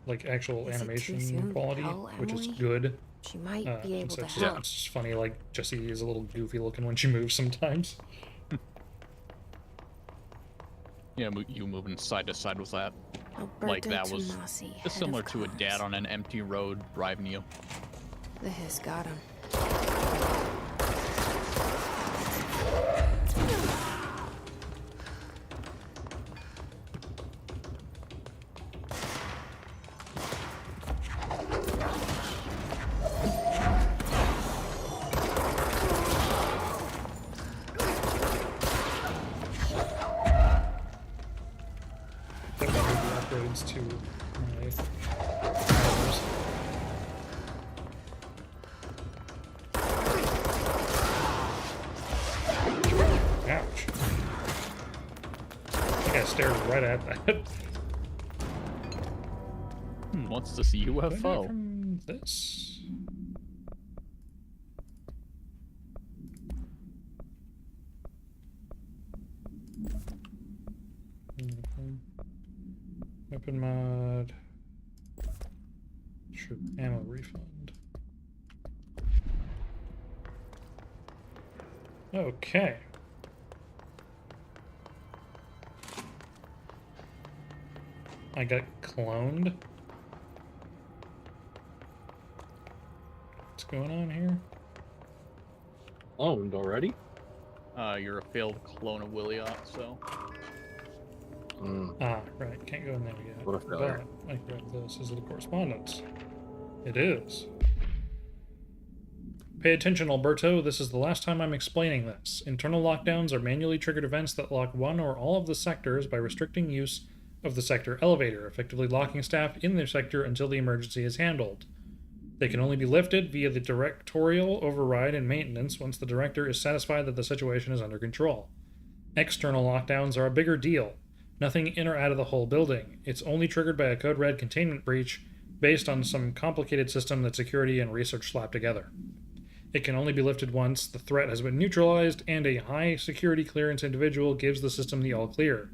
like actual Is it too animation soon to quality, tell which is Emily? good. She might be able So to it's help. it's just funny, like Jessie is a little goofy looking when she moves sometimes. Yeah, you moving side to side with that. Alberto Like that was Tomasi, head it's similar of to a comms. dad on an empty road driving you. The hiss got him. That would be upgrades to my drivers. Ouch. I think I stared right at that. What's this Did I do it UFO? from this? Weapon mod. Sure, ammo refund. Okay. I got cloned. What's going on here? Owned already? You're a failed clone of Williot, so. Ah, right. Can't go in there yet. What a failure. But I grab this. Is it a correspondence? It is. Pay attention, Alberto. This is the last time I'm explaining this. Internal lockdowns are manually triggered events that lock one or all of the sectors by restricting use of the sector elevator, effectively locking staff in their sector until the emergency is handled. They can only be lifted via the directorial override and maintenance once the director is satisfied that the situation is under control. External lockdowns are a bigger deal. Nothing in or out of the whole building. It's only triggered by a code red containment breach based on some complicated system that security and research slapped together. It can only be lifted once the threat has been neutralized and a high security clearance individual gives the system the all clear.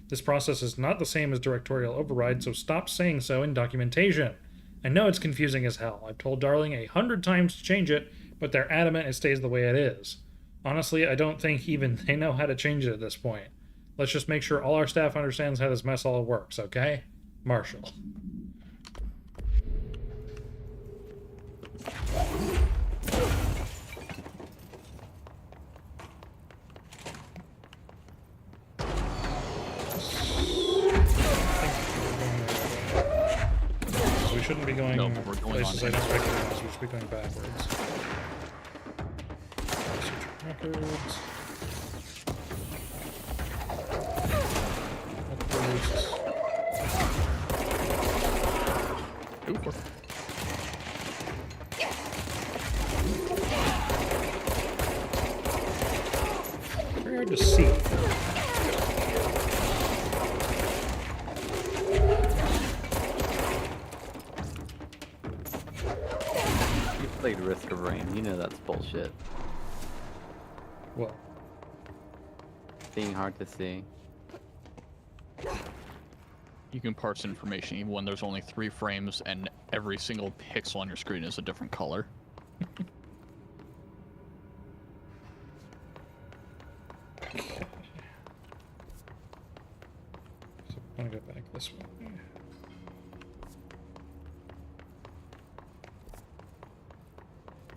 This process is not the same as directorial override, so stop saying so in documentation. I know it's confusing as hell. I've told Darling 100 times to change it, but they're adamant it stays the way it is. Honestly, I don't think even they know how to change it at this point. Let's just make sure all our staff understands how this mess all works, okay? Marshall. We shouldn't be going places I don't recognize. We should be going backwards. Search records. Very hard to see. You played Risk of Rain, you know that's bullshit. What? Being hard to see. You can parse information even when there's only 3 frames and every single pixel on your screen is a different color. So I'm gonna go back this way.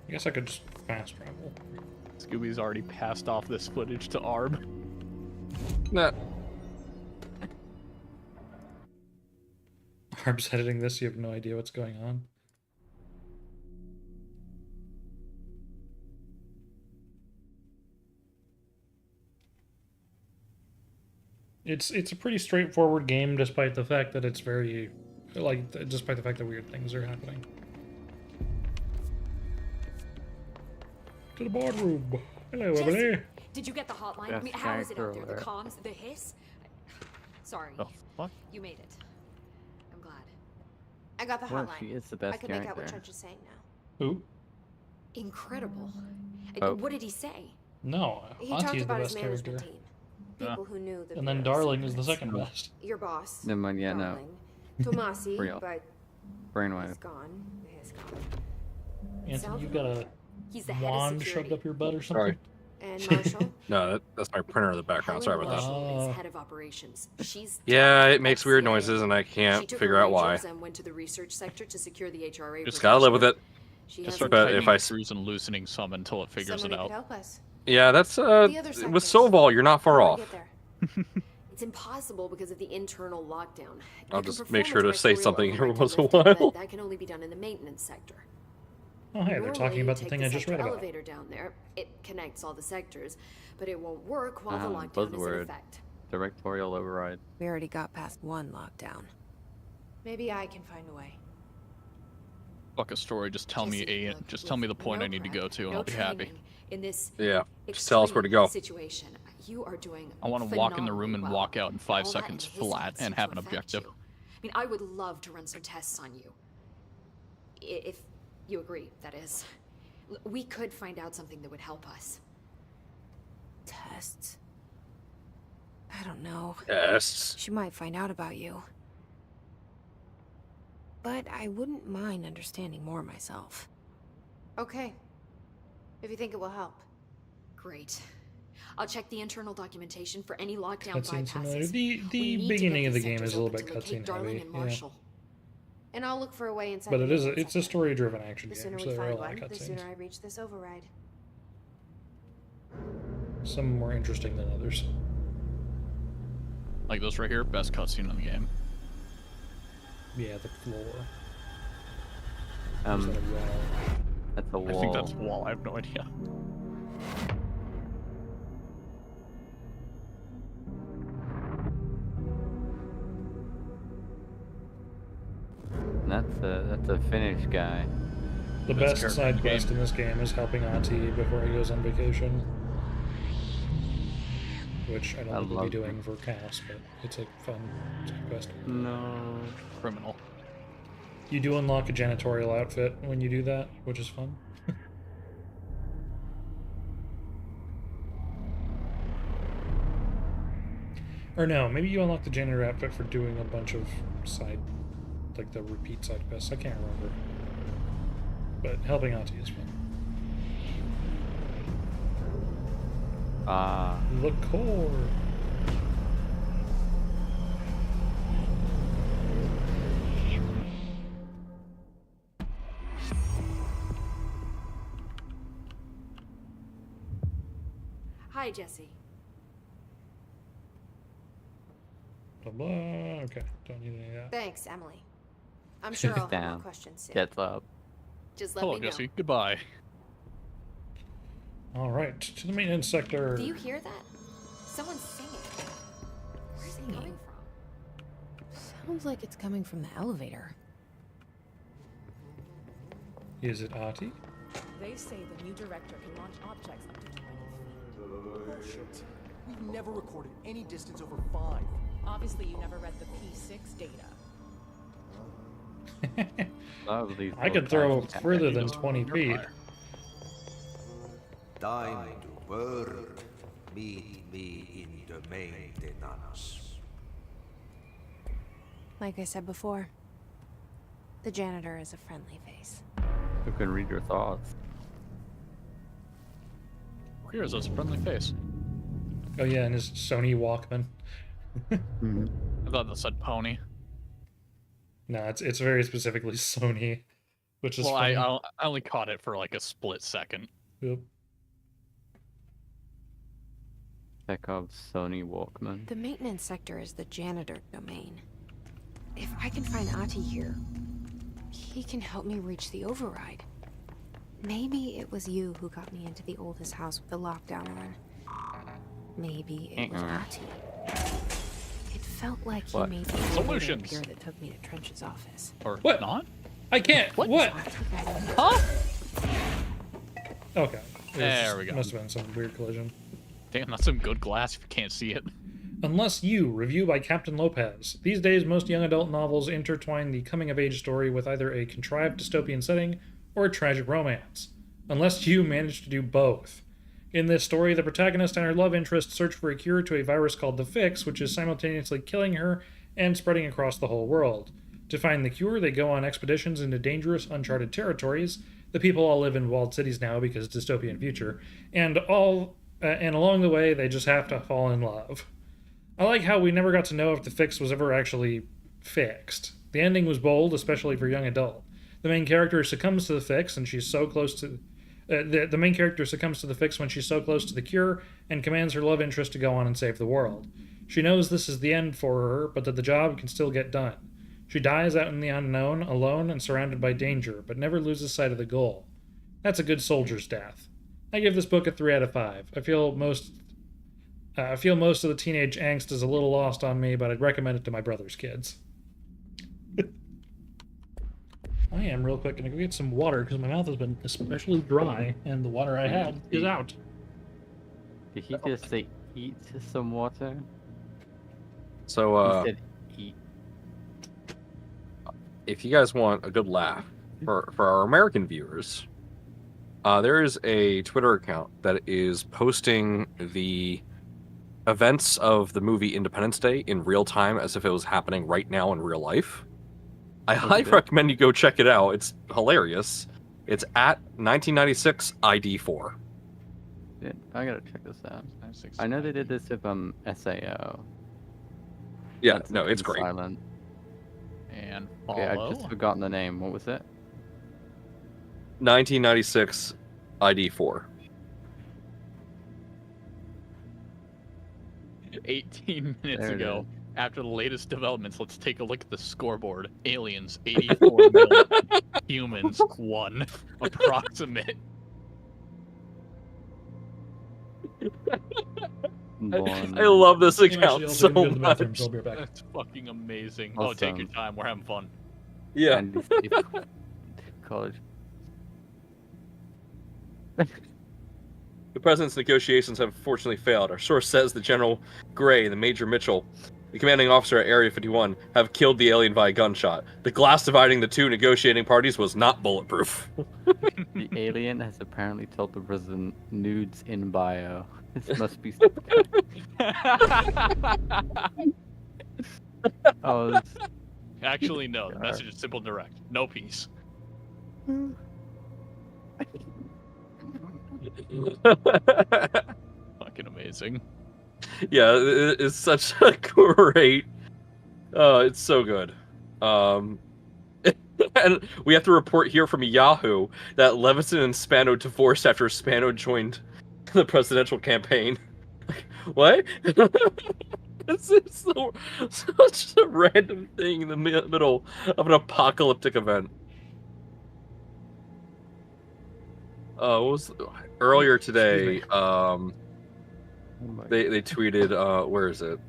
I guess I could just fast travel. Scooby's already passed off this footage to Arb. Nah. Arb's editing this, you have no idea what's going on. It's a pretty straightforward game, despite the fact that it's very, despite the fact that weird things are happening. To the boardroom. Hello, Emily. Did you get the hotline? Best I mean, how is it out there? The character comms, the hiss? Sorry. The fuck? You made it. I'm glad. I got the Well, hotline. she is the best I can make out what character. Trench is saying now. Who? Incredible. Oh. What did he say? No, He Auntie talked is the about his best management character. team. People who knew the And then Bureau's Darling is the secrets. second best. Your boss. Never mind, yeah, no. Darling. Tomasi, Real. but Brainwave. he's gone. He's gone. Anthony, you got a He's the head of wand security. shoved up your butt or something? Sorry. And Marshall. No, that's my printer in the background. Sorry about that. Marshall is head of operations. She's Yeah, it makes weird ex-CIA. noises and I She can't took figure her out why. rangers and went to the research sector to secure the HRA. Just gotta live with it. She Just has start But tightening if I screws and loosening some until it figures Someone it who could out. help us. Yeah, that's The other with sectors. Soval, you're not far How do off. we get there? It's impossible because of the internal lockdown. I'll You can just perform make a sure to say directorial something every override once in a to lift it, while. but that can only be done in the maintenance sector. Oh, hey, they're Normally, talking you about the take thing I just read central about. elevator down there. It connects all the sectors, but it won't work while the lockdown is in Buzzword. effect. Directorial override. We already got past one lockdown. Maybe I can find a way. Fuck a story, just tell me Jesse, look, just tell me the with point no I need to prep, go to and no I'll be happy. training in this Yeah, just tell us where to go. situation. You are doing I want to walk in the room and phenomenally walk out in well. 5 All that seconds in his flat text and seemed have to an affect objective. you. I mean, I would love to run some tests on you. If you agree, that is. We could find out something that would help us. Tests? I don't know. Yes. She might find out about you. But I wouldn't mind understanding more myself. Okay. If you think it will help. Great. I'll check the internal documentation for any lockdown Cutscene simulator. bypasses. The We need to beginning get of the these game is sectors a little open bit to locate cutscene Darling heavy. and Yeah. Marshall. And I'll look for a way inside. But the it's maintenance a sector. story-driven action The game, sooner so we there are a find lot of one, the cutscenes. sooner I reach this override. Some more interesting than others. Like this right here, best cutscene in the game. Yeah, the floor. Um, Is that a wall? That's a wall. I think that's a wall. I have no idea. That's a Finnish guy. The Best best character in side the quest game. in this game is helping Ati before he goes on vacation. Which I don't think we'll be love doing for Cass, but it's a fun side quest. No. Criminal. You do unlock a janitorial outfit when you do that, which is fun. Or no, maybe you unlock the janitor outfit for doing a bunch of side, like the repeat side quests. I can't remember. But helping Ati is fun. Ah. The core. Hi, Jesse. Blah blah. Okay, don't need any of that. Thanks, Emily. I'm sure I'll have more Down. questions soon. Gets up. Just let Hello, me know. Jesse. Goodbye. All right, to the maintenance sector. Do you hear that? Someone's singing. Where's it coming from? Sounds like it's coming from the elevator. Is it Ati? They say the new director can launch objects up to 20 feet. Bullshit. We've never recorded any distance over 5. Obviously, you never read the P6 data. I could throw further than 20 feet. Time to work. Meet me in the maintenance. Like I said before, the janitor is a friendly face. Who can read your thoughts? Here's a friendly face. Oh yeah, and his Sony Walkman. I thought that said pony. No, it's very specifically Sony, which is Well, funny. I only caught it for like a split second. Yep. Chekhov's Sony Walkman. The maintenance sector is the janitor domain. If I can find Ati here, he can help me reach the override. Maybe it was you who got me into the oldest house with the lockdown on. Maybe it was Ati. It felt like he What? made the Solutions. appear that took me to Trench's office. Or What? not? I can't. What? Huh? Okay. There we go. Must have been some weird collision. Damn, that's some good glass if you can't see it. Unless You, review by Captain Lopez. These days, most young adult novels intertwine the coming-of-age story with either a contrived dystopian setting or a tragic romance. Unless You managed to do both. In this story, the protagonist and her love interest search for a cure to a virus called the Fix, which is simultaneously killing her and spreading across the whole world. To find the cure, they go on expeditions into dangerous, uncharted territories. The people all live in walled cities now because it's a dystopian future, and along the way, they just have to fall in love. I like how we never got to know if the Fix was ever actually fixed. The ending was bold, especially for young adult. The main character succumbs to the Fix, and she's so close to... the main character succumbs to the Fix when she's so close to the cure, and commands her love interest to go on and save the world. She knows this is the end for her, but that the job can still get done. She dies out in the unknown, alone and surrounded by danger, but never loses sight of the goal. That's a good soldier's death. I give this book a 3 out of 5. I feel most of the teenage angst is a little lost on me, but I'd recommend it to my brother's kids. I am real quick gonna go get some water because my mouth has been especially dry, and the water I had is out. Did he just say eat some water? So, He said eat. if you guys want a good laugh for our American viewers, there is a Twitter account that is posting the events of the movie Independence Day in real time as if it was happening right now in real life. I highly recommend you go check it out. It's hilarious. It's at 1996 ID4. Yeah, I gotta check this out. I know they did this with SAO. Yeah, no, it's great. Silent. And Okay, I've follow. just forgotten the name. What was it? 1996 ID4. 18 minutes There it ago, is. after the latest developments, let's take a look at the scoreboard. Aliens, 84 million. Humans, 1. Approximate. One. I love this I'm actually account also so gonna go to the bathroom, much. so I'll be right back. That's fucking amazing. Oh, take your Awesome. time. We're having fun. Yeah. And college. The president's negotiations have fortunately failed. Our source says that General Gray and Major Mitchell, the commanding officer at Area 51, have killed the alien via gunshot. The glass dividing the two negotiating parties was not bulletproof. The alien has apparently told the president nudes in bio. This must be. Oh, this... Actually, no. The message is simple and direct. No peace. Fucking amazing. Yeah, it's such a great. It's so good. And we have to report here from Yahoo that Levinson and Spano divorced after Spano joined the presidential campaign. What? It's so, such a random thing in the middle of an apocalyptic event. What was earlier today? They tweeted. Where is it?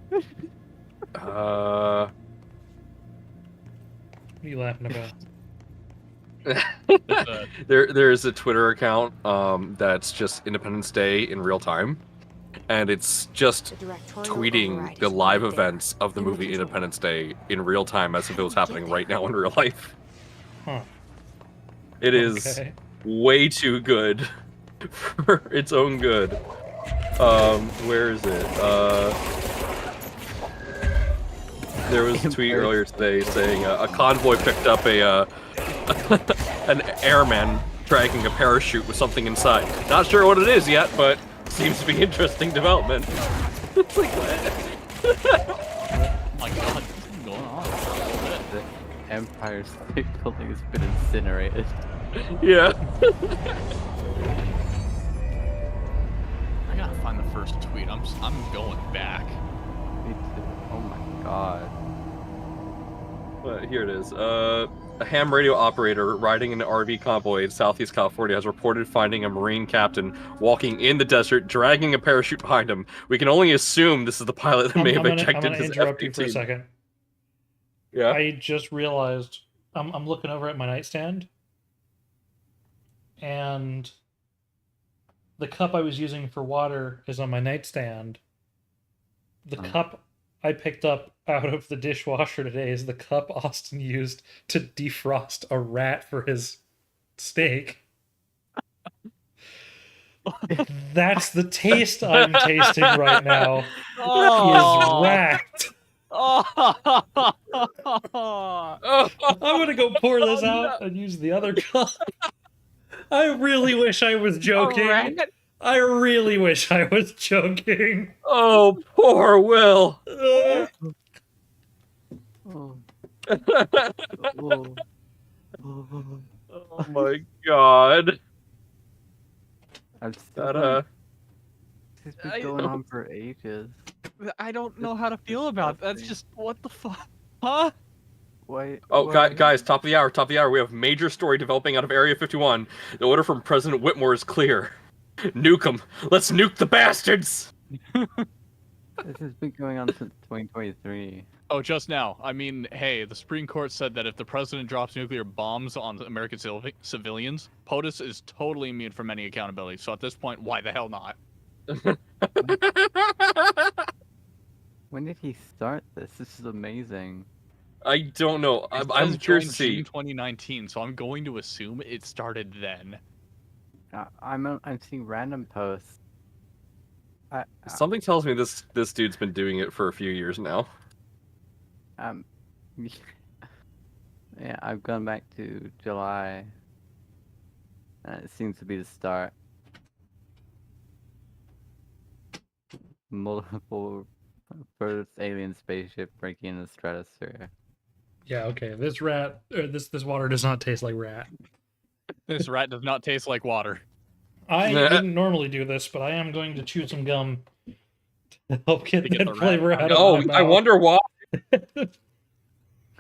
What are you laughing about? There's a Twitter account that's just Independence Day in real time, and it's just tweeting the live events of the movie Independence Day in real time as if it was happening right now in real life. Huh. It is way too good for its own good. Where is it? There was a tweet earlier today saying a convoy picked up an airman dragging a parachute with something inside. Not sure what it is yet, but seems to be interesting development. It's like, what? Oh my god, what's going on? The Empire State Building has been incinerated. Yeah. I gotta find the first tweet. I'm going back. Me too. Oh my god. Here it is. A ham radio operator riding in an RV convoy in Southeast California has reported finding a Marine captain walking in the desert, dragging a parachute behind him. We can only assume this is the pilot that may have ejected I'm gonna his interrupt you for a F-18. second. Yeah. I just realized I'm looking over at my nightstand, and the cup I was using for water is on my nightstand. The cup I picked up out of the dishwasher today is the cup Austin used to defrost a rat for his steak. That's the taste I'm tasting right now. Is rat. I'm gonna go pour this out and use the other cup. I really wish I was joking. I really wish I was joking. Oh, poor Will. Oh my god. I've That, It's been going on for ages. I don't know how to feel about that. That's just, what the fuck? Huh? Wait. Oh, guys, top of the hour. We have major story developing out of Area 51. The order from President Whitmore is clear. Nuke them. Let's nuke the bastards. This has been going on since 2023. Oh, just now. I mean, hey, the Supreme Court said that if the president drops nuclear bombs on American civilians, POTUS is totally immune from any accountability. So at this point, why the hell not? When did he start this? This is amazing. I don't know. I'm curious to see. June 2019, so I'm going to assume it started then. I'm seeing random posts. Something tells me this dude's been doing it for a few years now. Yeah, I've gone back to July. It seems to be the start. Multiple first alien spaceship breaking in the stratosphere. Yeah, okay. This water does not taste like rat. This rat does not taste like water. I Nah. wouldn't normally do this, but I am going to chew some gum to help get To get the that rat flavor out. out of Oh, my mouth. I wonder why.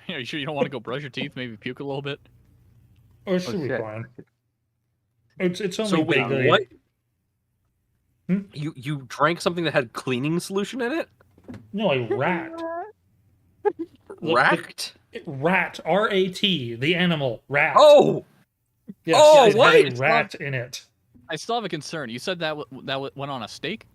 Are you sure you don't want to go brush your teeth, maybe puke a little bit? Oh, it should be shit. fine. It's only So wait, vaguely. what? Hmm? You drank something that had cleaning solution in it? No, a rat. Racked? Rat. R-A-T. The animal. Rat. Oh! Yes, Oh, it what? had a rat in it. I still have a concern. You said that went on a steak?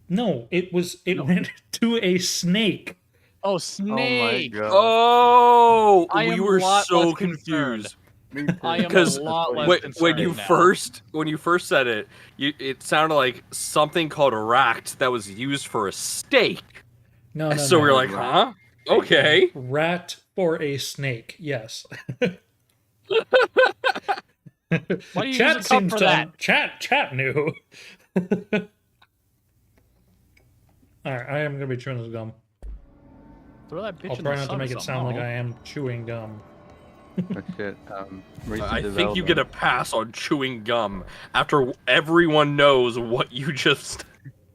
No, it went to a snake. Oh, snake! god. Oh! I am we were a lot so less concerned. confused. I am a Because lot less when concerned you now. first said it, it sounded like something called racked that was used for a steak. No, So no. we're like, huh? Okay. Rat for a snake. Yes. Why do you Chat use a cup seems for to that? Chat knew. All right, I am gonna be chewing this gum. Throw that bitch I'll in try the not to sun or make it something, sound like don't I am chewing gum. Oh shit. Recent I think you get a development. pass on chewing gum after everyone knows what you just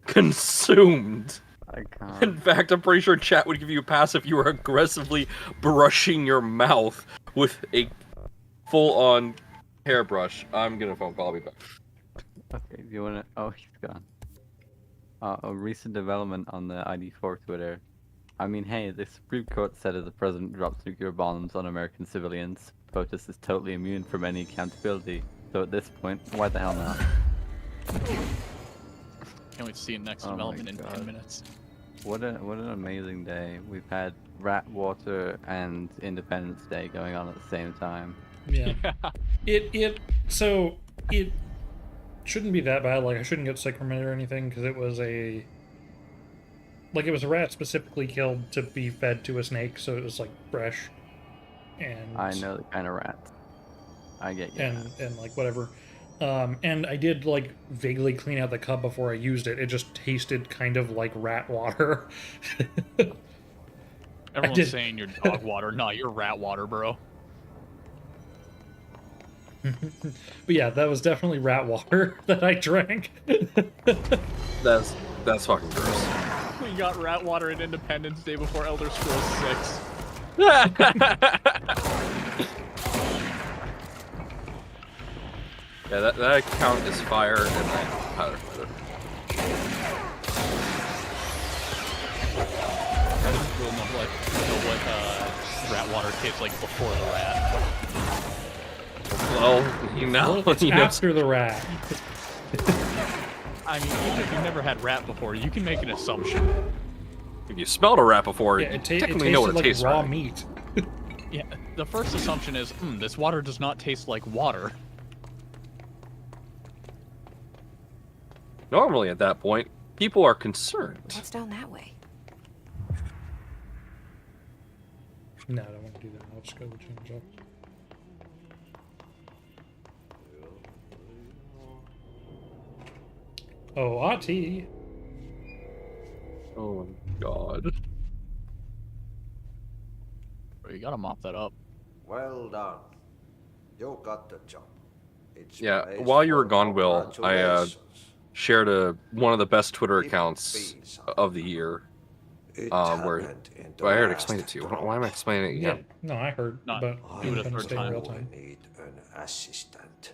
consumed. I can't. In fact, I'm pretty sure chat would give you a pass if you were aggressively brushing your mouth with a full-on hairbrush. I'm gonna phone call. I'll be back. Okay, do you wanna? Oh, he's gone. A recent development on the ID4 Twitter. I mean, hey, the Supreme Court said if the president drops nuclear bombs on American civilians, POTUS is totally immune from any accountability. So at this point, why the hell not? Can't wait to see it next Oh my development in God. 10 minutes. What an amazing day. We've had Rat Water and Independence Day going on at the same time. Yeah. It shouldn't be that bad. Like, I shouldn't get sick from it or anything, because it was a rat specifically killed to be fed to a snake, so it was like fresh. And I know the kind of rats. I get you. and like whatever. And I did like vaguely clean out the cup before I used it. It just tasted kind of like rat water. Everyone's saying you're dog water. No, you're rat water, bro. But yeah, that was definitely rat water that I drank. That's fucking gross. We got rat water in Independence Day before Elder Scrolls 6. Yeah, that account is fire and then powder feather. I just will know what rat water tastes like before the rat. Well, you know, It's you know. after the rat. I mean, even if you've never had rat before, you can make an assumption. If you smelled a rat before, Yeah, you it technically know what it tasted like tastes raw like. meat. Yeah, the first assumption is, this water does not taste like water. Normally, at that point, people are concerned. What's down that way? No, I don't want to do that. I'll just go change up. Oh, Ati. Oh my god. Bro, you gotta mop that up. Well done. You got the job. It's Yeah, place while you were for gone, Will, I congratulations. shared one of the best Twitter accounts of the year. It Where happened in the I already last explained it to you. drop. Why am I explaining it Yeah, again? no, I heard Not about do it a Independence third Day in time. real I time. need an assistant.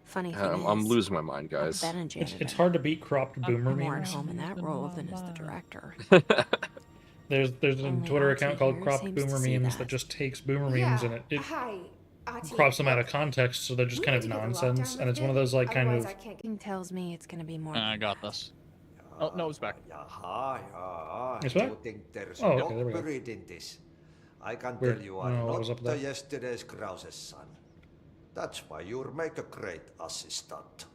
Funny thing I'm is, losing my mind, guys. Ben and Janet It's hard to beat cropped boomer are more at memes. home in that role than as the director. There's a Only Twitter Ati account called here Cropped seems to Boomer see Memes that. that just takes boomer Yeah, memes and it hi, Ati. crops them out of context, so they're just We kind need of to get the nonsense. lockdown And it's one of those like kind Otherwise of I can't get... King tells me it's gonna be more. I got this. Oh, no, it's back. It's back? You think there's Oh, no okay, there we go. buried in this? I can Weird. tell you I don't know I'm what was up not with that. yesterday's Krause's son. That's why you'll make a great assistant.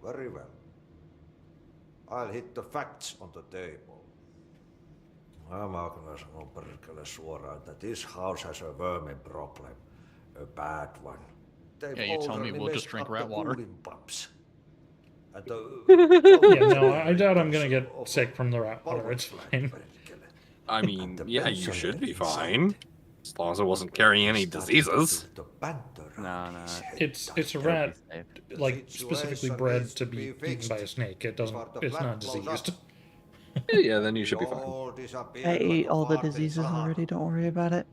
Very well. I'll hit the facts on the table. Mä kyllä sanon perkele suoraan, that this house has a vermin problem. A bad one. They've Yeah, you tell me, already we'll just messed drink up rat the water. cooling pumps. And the Yeah, no, I doubt I'm gonna get sick from the rat water. It's fine. I mean, the yeah, you person should be inside. fine. As long as it wasn't carrying any diseases. The banter No, no. It's a It'll rat, be safe. like specifically Situation bred needs to to be be eaten by a fixed snake. It doesn't. before the It's plant not blows diseased. up. Yeah, then you should be fine. All disappear I like ate a all the fart in diseases Sahara. already. Don't worry about it.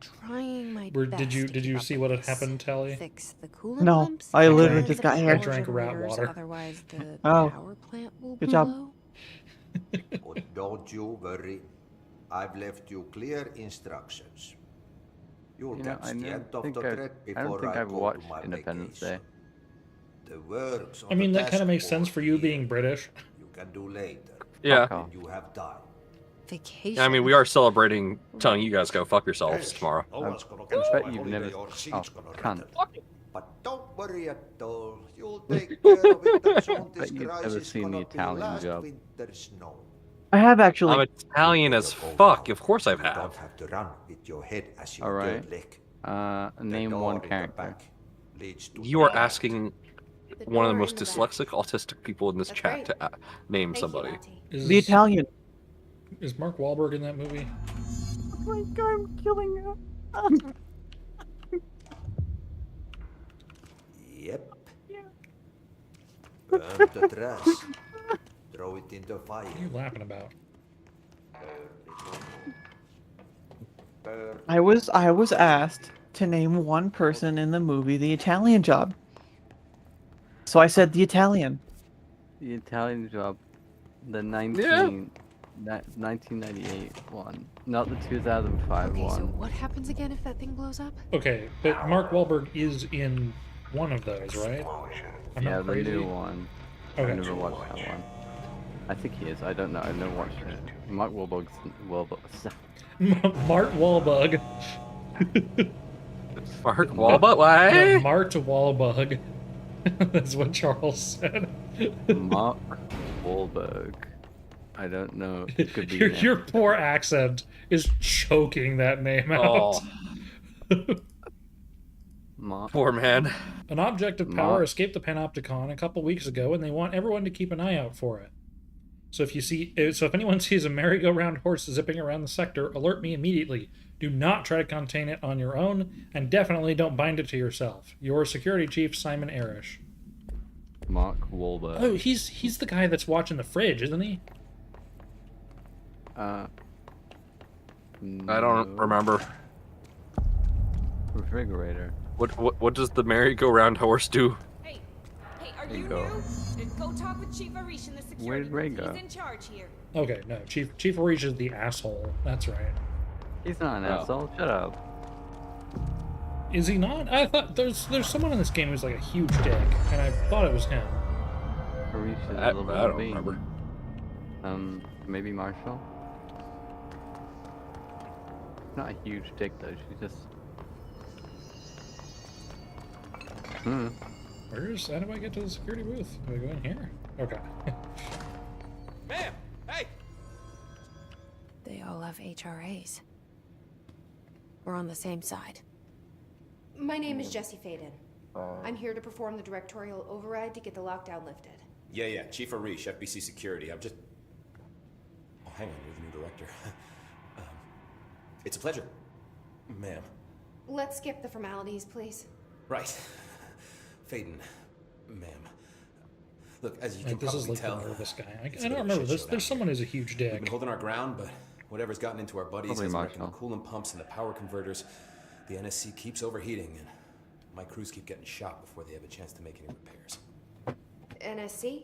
Trying my Where best did you to did keep you up see with what had this. happened, Tally? Fix the coolant No, pumps I literally and just the got here. I drank rat generators, water. Otherwise, the Oh. power plant will Good job. blow. Oh, don't you worry. I've left you clear instructions. You'll You know, catch I the don't end of think the I've- thread I don't before think I I've go watched to my Independence vacation. Day. The works on I mean, the that kind of task makes sense board for you here being British. You can do later. Yeah. When you have time. Vacation. Yeah, I mean, we are celebrating telling you guys go fuck yourselves tomorrow. No one's gonna I cancel bet my you've holiday never- or oh, seat's gonna cunt. rattle. But don't worry at all. You'll take care of it as soon Bet this you've never crisis seen the gonna be Italian last Job. winter snow. I have actually. I'm Italian as fuck. Of course I've You don't had. have to run with your head as your Alright. third leg. Name door one in the character. back leads to You are the asking The one of the door most in the back. dyslexic, autistic people in this That's chat right. to name Thank somebody. You, Auntie. The Italian. Is Mark Wahlberg in that movie? Oh my god, I'm killing you. Yep. Burn the trash. Throw it in the fire. What are you laughing about? I was asked to name one person in the movie The Italian Job. So I said the Italian. The Italian Job. The 1998 one. Not the 2005 Okay, one. so what happens again if that thing blows up? Okay, but Mark Wahlberg is in one of those, right? I'm Yeah, not the crazy. new one. Okay. I've never watched that one. I think he is. I don't know. I've never watched it. Mark Wahlberg's Mark Wahlberg. Mark Wahlberg? Why? No, Mart Wahlberg. That's what Charles said. Mark Wahlberg. I don't know. It could be. Your poor accent is choking that name out. Mark. Poor man. An object of power Mark. escaped the Panopticon a couple weeks ago, and they want everyone to keep an eye out for it. So if anyone sees a merry-go-round horse zipping around the sector, alert me immediately. Do not try to contain it on your own, and definitely don't bind it to yourself. Your security chief, Simon Arish. Mark Wahlberg. Oh, he's the guy that's watching the fridge, isn't he? I don't remember. Refrigerator. What does the merry-go-round horse do? Hey, are There you you go. new? Then go talk with Chief Arish in the security. Where'd Ray booth. go? He's in charge here. Okay, no, Chief Arish is the asshole. That's right. He's not an Oh. asshole. Shut up. Is he not? I thought there's someone in this game who's like a huge dick, and I thought it was him. Arish is I a little don't bean. remember. Maybe Marshall? Not a huge dick though, she's just... How do I get to the security booth? Do I go in here? Okay. Ma'am! Hey! They all have HRAs. We're on the same side. My name is Jesse Faden. I'm here to perform the directorial override to get the lockdown lifted. Yeah, Chief Arish, FBC Security. I'm just... Oh, hang on, you're the new director. It's a pleasure, ma'am. Let's skip the formalities, please. Right. Faden, ma'am. Look, as you can Like, this is probably like tell... the nervous guy. it's I a bit don't of a remember shit this. show There's down someone here. who's a huge We've dick. been holding our ground, but whatever's gotten into our buddies Probably has wrecked the Marshall. coolant pumps and the power converters. The NSC keeps overheating, and my crews keep getting shot before they have a chance to make any repairs. NSC?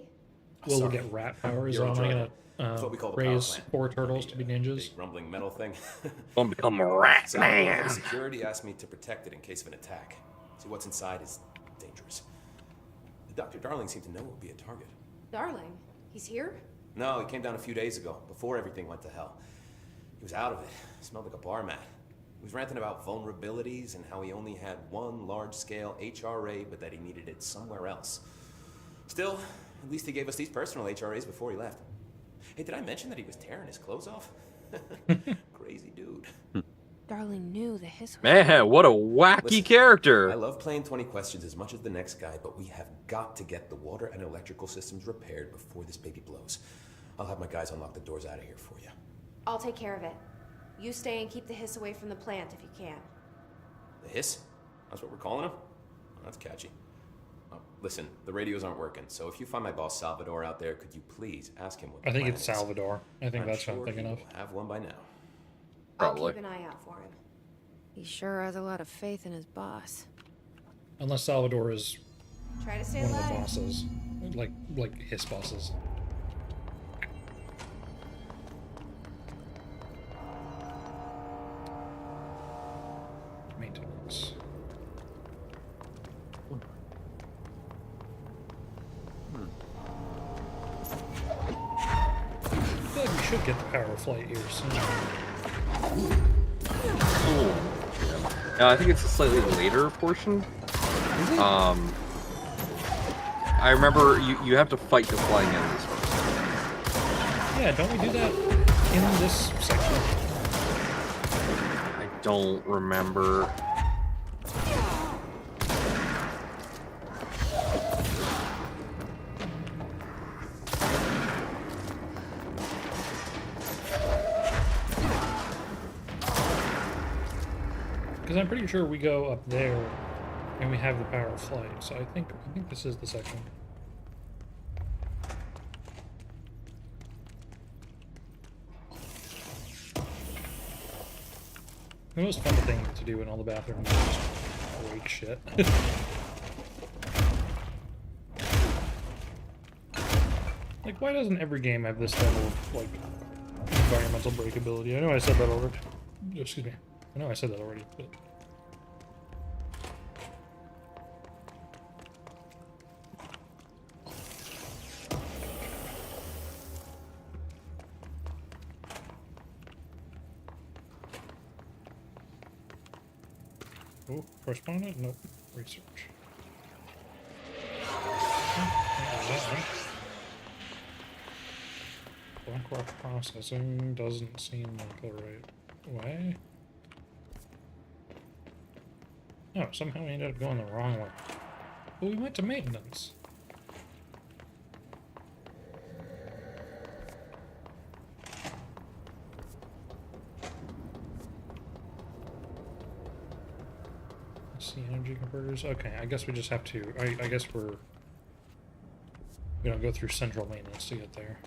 Will we Sorry. get rat powers? You're Am I on gonna That's what we call the power raise plant. 4 turtles to be The, ninjas? big rumbling metal thing. Gonna become a rat So, man. the security asked me to protect it in case of an attack. See, what's inside is dangerous. Dr. Darling seemed to know it would be a target. Darling, he's here? No, he came down a few days ago, before everything went to hell. He was out of it. Smelled like a bar mat. He was ranting about vulnerabilities and how he only had one large-scale HRA, but that he needed it somewhere else. Still, at least he gave us these personal HRAs before he left. Hey, did I mention that he was tearing his clothes off? Crazy dude. Darling knew the hiss was... Man, what a wacky Listen, character. I love playing 20 questions as much as the next guy, but we have got to get the water and electrical systems repaired before this baby blows. I'll have my guys unlock the doors out of here for you. I'll take care of it. You stay and keep the hiss away from the plant if you can. The hiss? That's what we're calling him? Oh, that's catchy. Oh, listen, the radios aren't working, so if you find my boss Salvador out there, could you please ask him what the I think plan it's is? Salvador. I think I'm that's what sure I'm thinking he of. will have one by now. I'll Probably. keep an eye out for him. He sure has a lot of faith in his boss. Unless Salvador is Try to stay one of the alive. bosses. Like his bosses. Maintenance. I feel like we should get the power of flight here soon. Yeah, I think it's a slightly later portion. I remember you have to fight the flying enemies first. Yeah, don't we do that in this section? I don't remember. Because I'm pretty sure we go up there and we have the power of flight. So I think this is the section. The most fun thing to do in all the bathrooms is just break shit. Like, why doesn't every game have this level of, like, environmental breakability? I know I said that already. Excuse me. I know I said that already, but... Oh, correspondent? Nope. Research. Blank rock processing doesn't seem like the right way. No, somehow we ended up going the wrong way. But we went to maintenance. Let's see, energy converters. Okay, I guess we just have to. I guess we're gonna go through central maintenance to get there.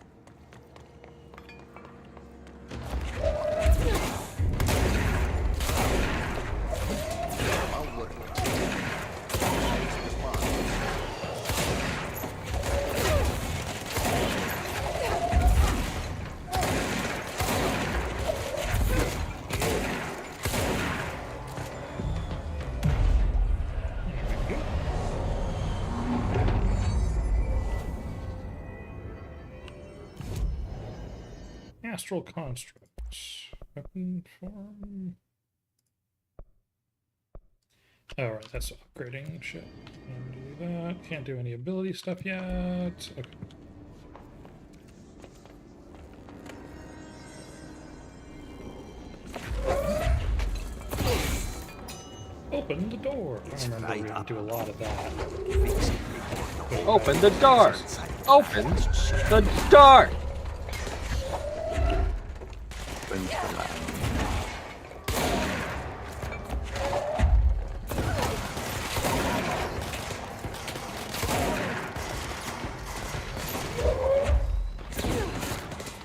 Astral constructs. Weapon form. Alright, that's upgrading shit. Can't do that. Can't do any ability stuff yet. Okay. Open the door. I remember we didn't do a lot of that. Open the door! Open the door!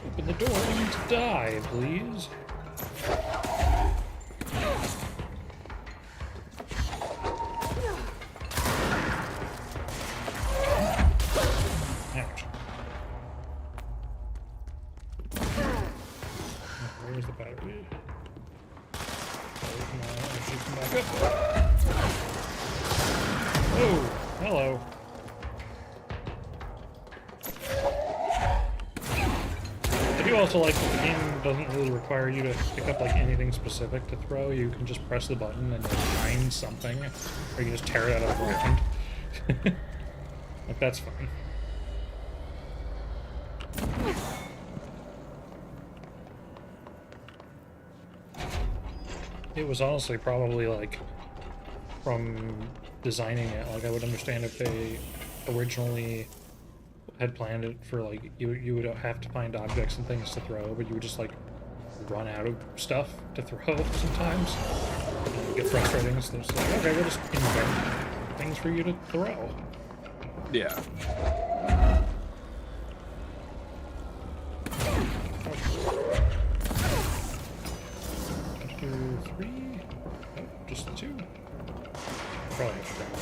Open the door and die, please. Ouch. Where's the battery? Come back up. Oh, hello. I do also like that the game doesn't really require you to pick up like anything specific to throw. You can just press the button and find something, or you can just tear it out of the ground. Like, that's fun. It was honestly probably like, from designing it, like I would understand if they originally had planned it for like, you would have to find objects and things to throw, but you would just like run out of stuff to throw sometimes. And it get frustrating, so it's like, okay, we'll just invent things for you to throw. Yeah. 3? Oh, just the 2. Probably have to grab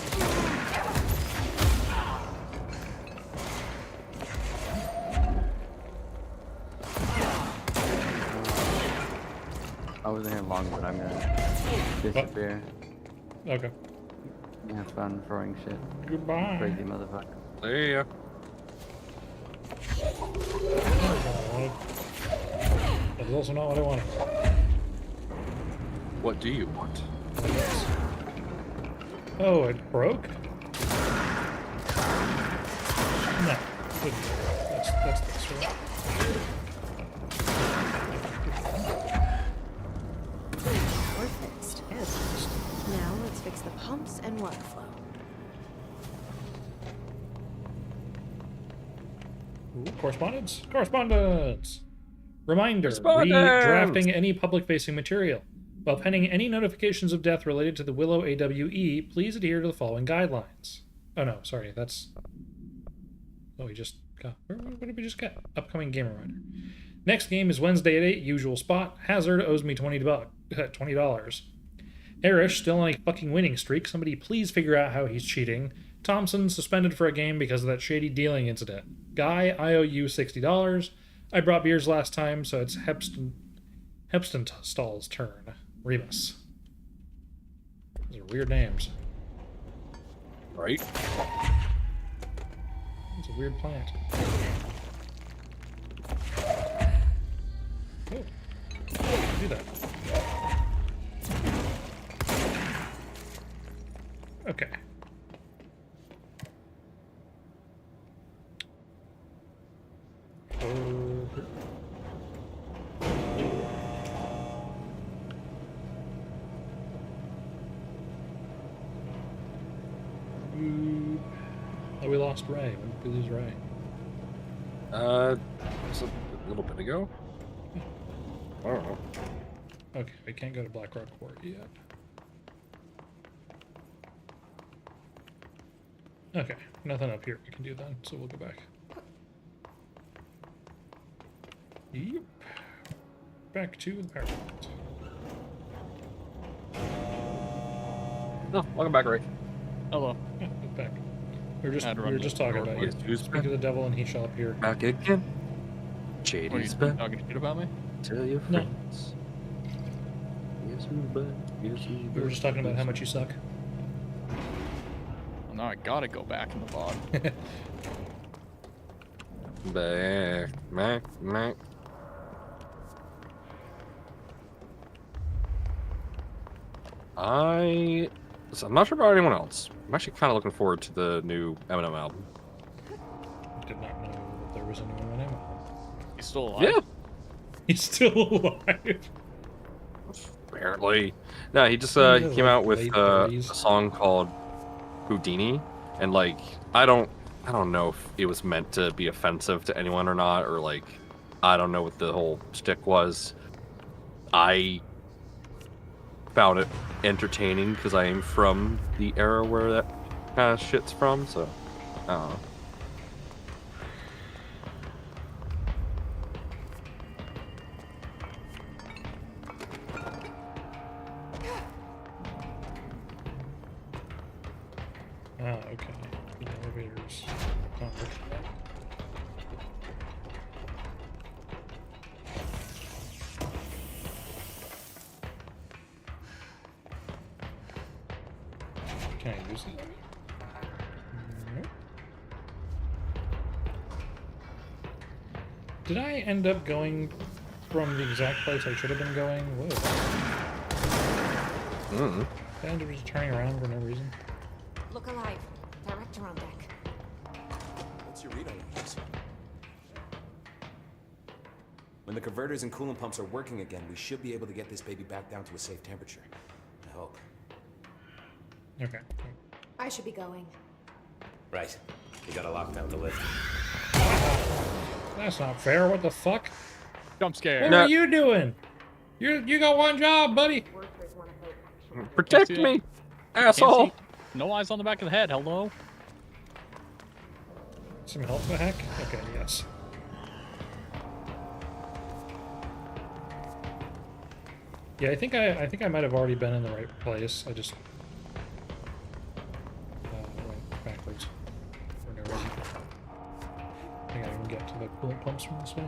I wasn't here long, but I'm gonna disappear. Okay. Have fun throwing shit. Goodbye. Crazy motherfucker. See ya. That is also not what I wanted. What do you want? Oh, it broke? No. That's this, right? We're fixed. Now let's fix the pumps and workflow. Ooh, correspondence? Correspondence! Reminder, Correspondence! redrafting any public-facing material. While pending any notifications of death related to the Willow AWE, please adhere to the following guidelines. Oh no, sorry, that's... Oh, we just got... What did we just get? Upcoming game reminder. Next game is Wednesday at 8, usual spot. Hazard owes me $20. Arish, still on a fucking winning streak. Somebody please figure out how he's cheating. Thompson, suspended for a game because of that shady dealing incident. Guy, I owe you $60. I brought beers last time, so it's Hepstenstall's turn. Remus. Those are weird names. Right? It's a weird plant. Oh. Do that. Okay. Oh, we lost Ray. When did we lose Ray? Just a little bit ago. I don't know. Okay, we can't go to Blackrock Quarry yet. Okay, nothing up here we can do then, so we'll go back. Yep. Back to the power plant. Oh, welcome back, Ray. Hello. Yeah, back. We were just talking about you. Speak of the devil and he shall appear. Back again. What, are you JD's back. talking shit about me? Tell your No. friends. Yes, we're back. Yes, We were just talking about how much you suck. Well, now I gotta go back in the VOD. Back. I'm not sure about anyone else. I'm actually kind of looking forward to the new Eminem album. Did not know that there was anyone in him. He's still alive? Yeah. He's still alive. Apparently. No, he just He came out with late a 30s. song called Houdini, and like I don't know if it was meant to be offensive to anyone or not, or like I don't know what the whole shtick was. I found it entertaining because I am from the era where that kind of shit's from, so I don't know. Okay. The elevators not working yet. Can I use it? Nope. Did I end up going from the exact place I should have been going? Whoa. I ended up just turning around for no reason. Look alive. Director on deck. What's your read on this? When the converters and coolant pumps are working again, we should be able to get this baby back down to a safe temperature. I hope. Okay. I should be going. Right. We got a lockdown to lift. That's not fair. What the fuck? Jump scare. What are you doing? You got one job, buddy. Protect me, asshole. See. No eyes on the back of the head. Hello. Some health in the heck? Okay, yes. Yeah, I think I might have already been in the right place. I just went backwards for no reason. I think I can get to the coolant pumps from this way.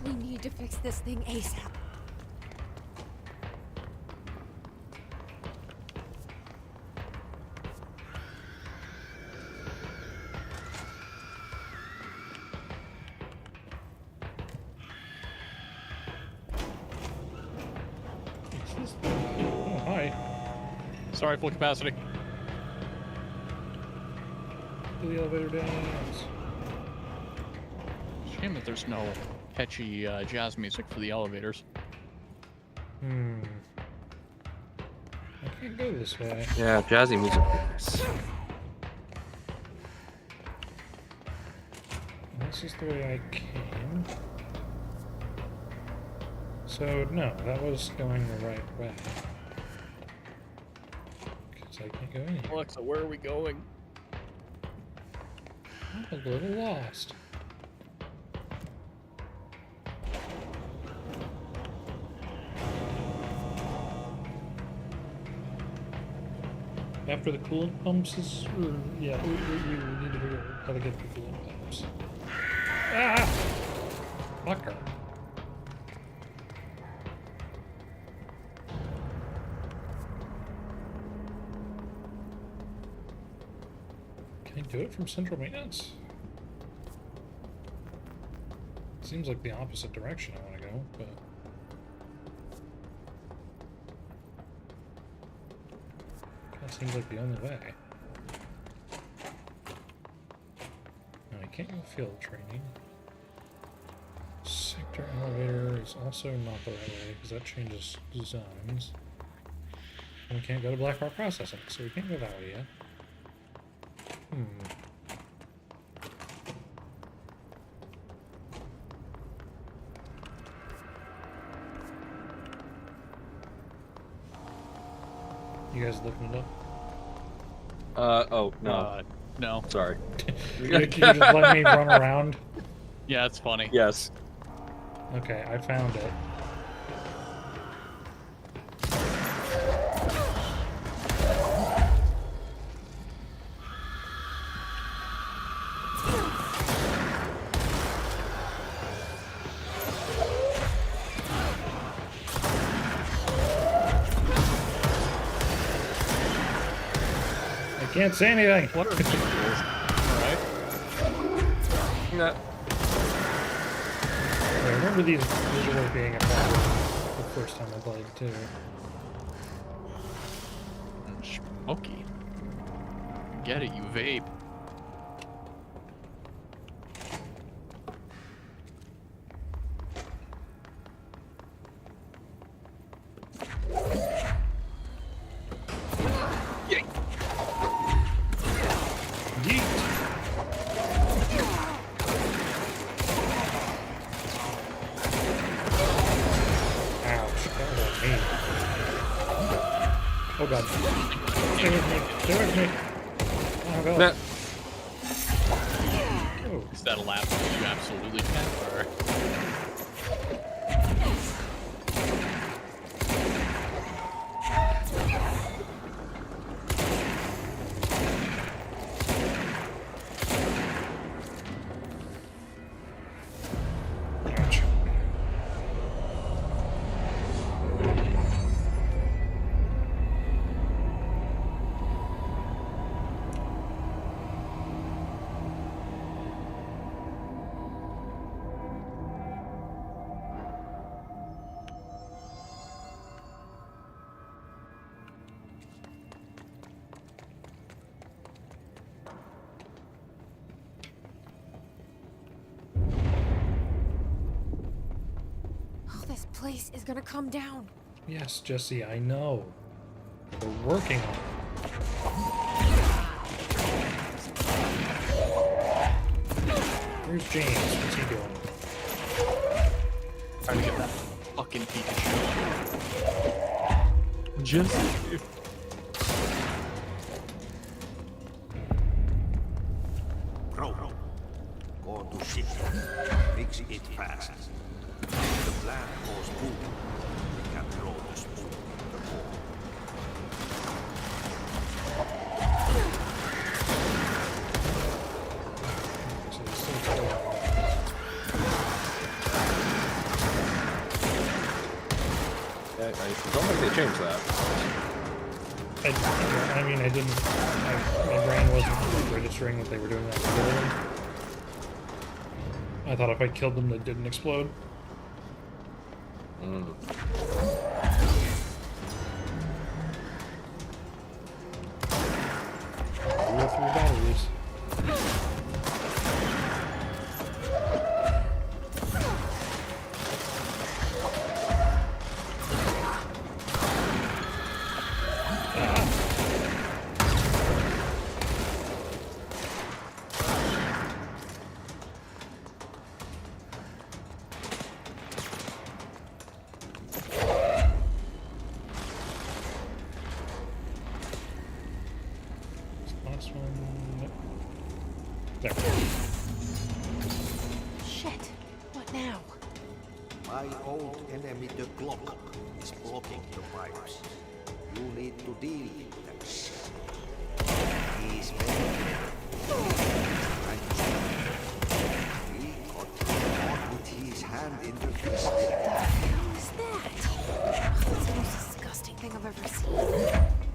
We need to fix this thing ASAP. Oh, hi. Sorry, full capacity. Do the elevator dance. Shame that there's no catchy jazz music for the elevators. I can't go this way. Yeah, jazzy music. Yes. This is the way I came. So, no, that was going the right way. Because I can't go anywhere. Alexa, where are we going? I'm a little lost. After the coolant pumps is... yeah, we need to figure out how to get the coolant pumps. Ah! Fucker. Can I do it from central maintenance? Seems like the opposite direction I want to go, but... that seems like the only way. No, I can't go field training. Sector elevator is also not the right way, because that changes zones. And we can't go to Blackrock Processing, so we can't go that way yet. You guys looking it up? Oh, no. No. Sorry. You just let me run around? Yeah, it's funny. Yes. Okay, I found it. I can't say anything. What are these rules? Alright. No. I remember these visually being a problem the first time I played too. Smoky. Get it, you vape. Oh god. Stay with me. Stay with me. Oh god. No. Oh. Is that a lap that you absolutely can, or... This place is gonna come down. Yes, Jesse, I know. We're working on it. Where's James? What's he doing? Trying to get that fucking Pikachu. Just Crow, go to ship. Fix it fast. The plant goes boom. We can throw the spoon in the ball. So he's still going. I don't think they changed that. I mean, I didn't. My brain wasn't registering that they were doing that for Dylan. I thought if I killed them, they didn't explode. Mm. Rule 3 batteries. Last one. There. Shit. What now? My old enemy, the clock, is blocking the pipes. You need to deal with them. He's very He got caught with his hand in the fist. What the hell is that? That's the most disgusting thing I've ever seen.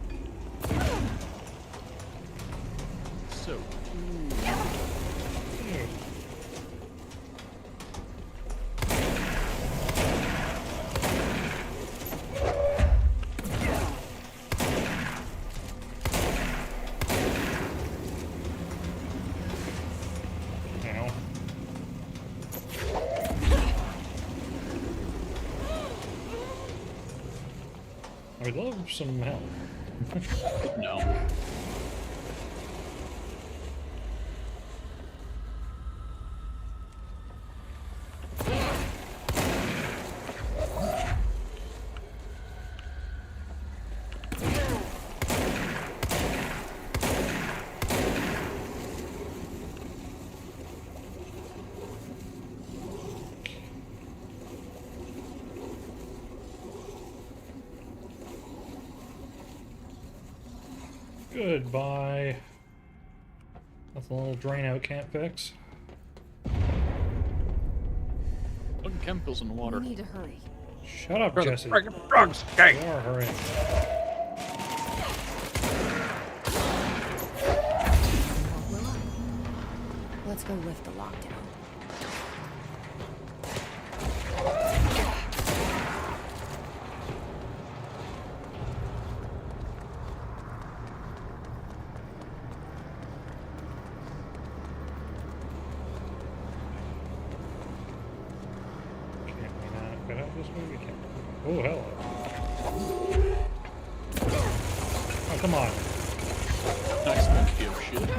so. Ow. I would love some help. No. Goodbye. That's a little drain out can't fix. Putting chemicals in the water. We need to hurry. Shut up, Brother, Jesse. drugs, gang. You are hurrying. Let's go lift the lockdown. Can't we not get out this way? We can. Oh, hello. Oh, come on. Nice monkey of shit.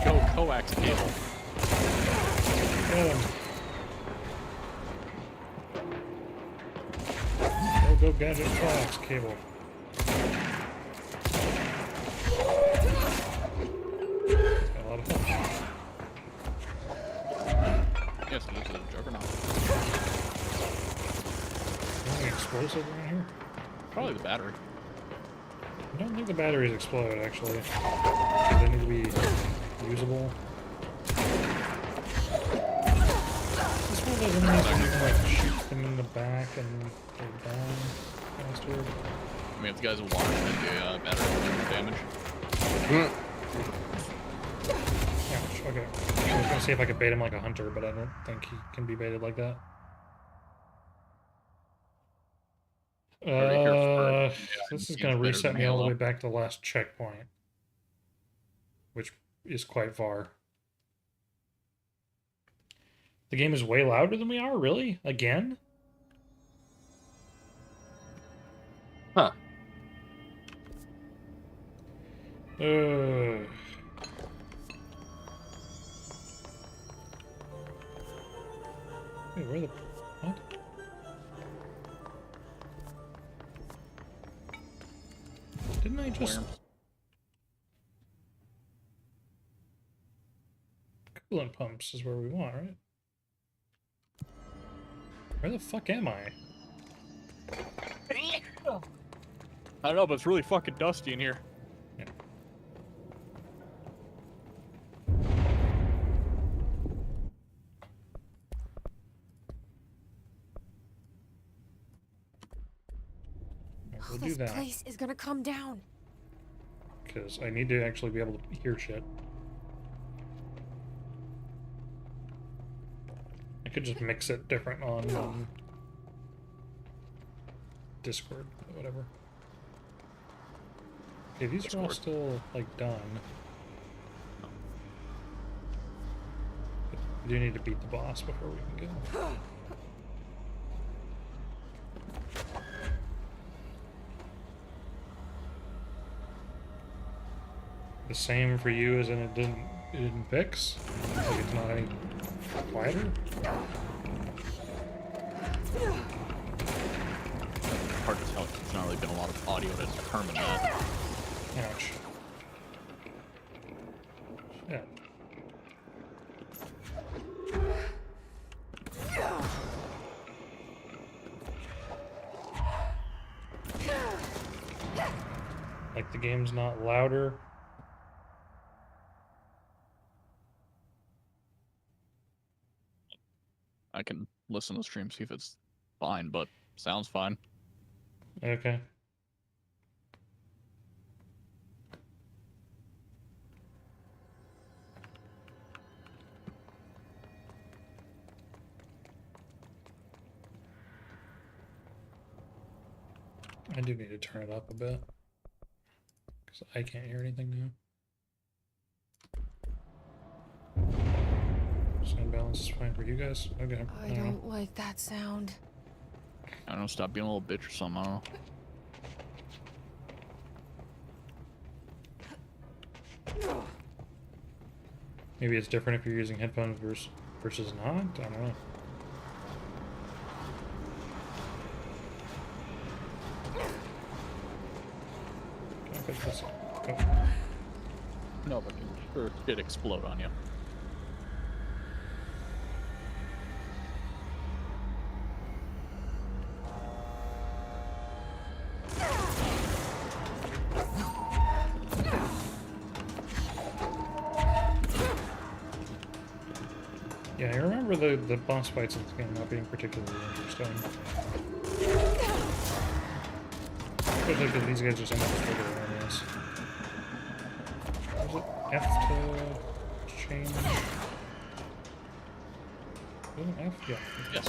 Go coax cable. Get him. Go gadget coax cable. Got a lot of help. Yes, this is a juggernaut. Anything explosive around here? Probably the battery. I don't think the batteries explode, actually. They need to be usable. This one of those enemies where you can, like, shoot them in the back and they're down faster. I mean, if the guy's a water, then the battery will do more damage. Ouch, okay. I was gonna see if I could bait him like a hunter, but I don't think he can be baited like that. This is gonna reset me all the way back to the last checkpoint, which is quite far. The game is way louder than we are, really? Again? Huh. Wait, where the... What? Didn't I just... Coolant pumps is where we want, right? Where the fuck am I? I don't know, but it's really fucking dusty in here. Yeah. We'll do This that. place is gonna come down. Because I need to actually be able to hear shit. I could just mix it different on Discord, whatever. Okay, these are all still, like, done. But we do need to beat the boss before we can go. The same for you as in it didn't fix? Like it's not any quieter? Hard to tell. There's not really been a lot of audio to determine that. Ouch. Yeah. Like the game's not louder. I can listen to the stream, see if it's fine, but sounds fine. Okay. I do need to turn it up a bit. Because I can't hear anything now. Sound balance is fine for you guys? Okay. I don't like that sound. I don't know, stop being a little bitch or something, I don't know. Maybe it's different if you're using headphones versus not? I don't know. Can I fix this? Oh. No, but sure did explode on you. Yeah, I remember the boss fights in this game not being particularly interesting. Especially because these guys are so much bigger than us. Was it F to change? Was it F? Yeah. Yes.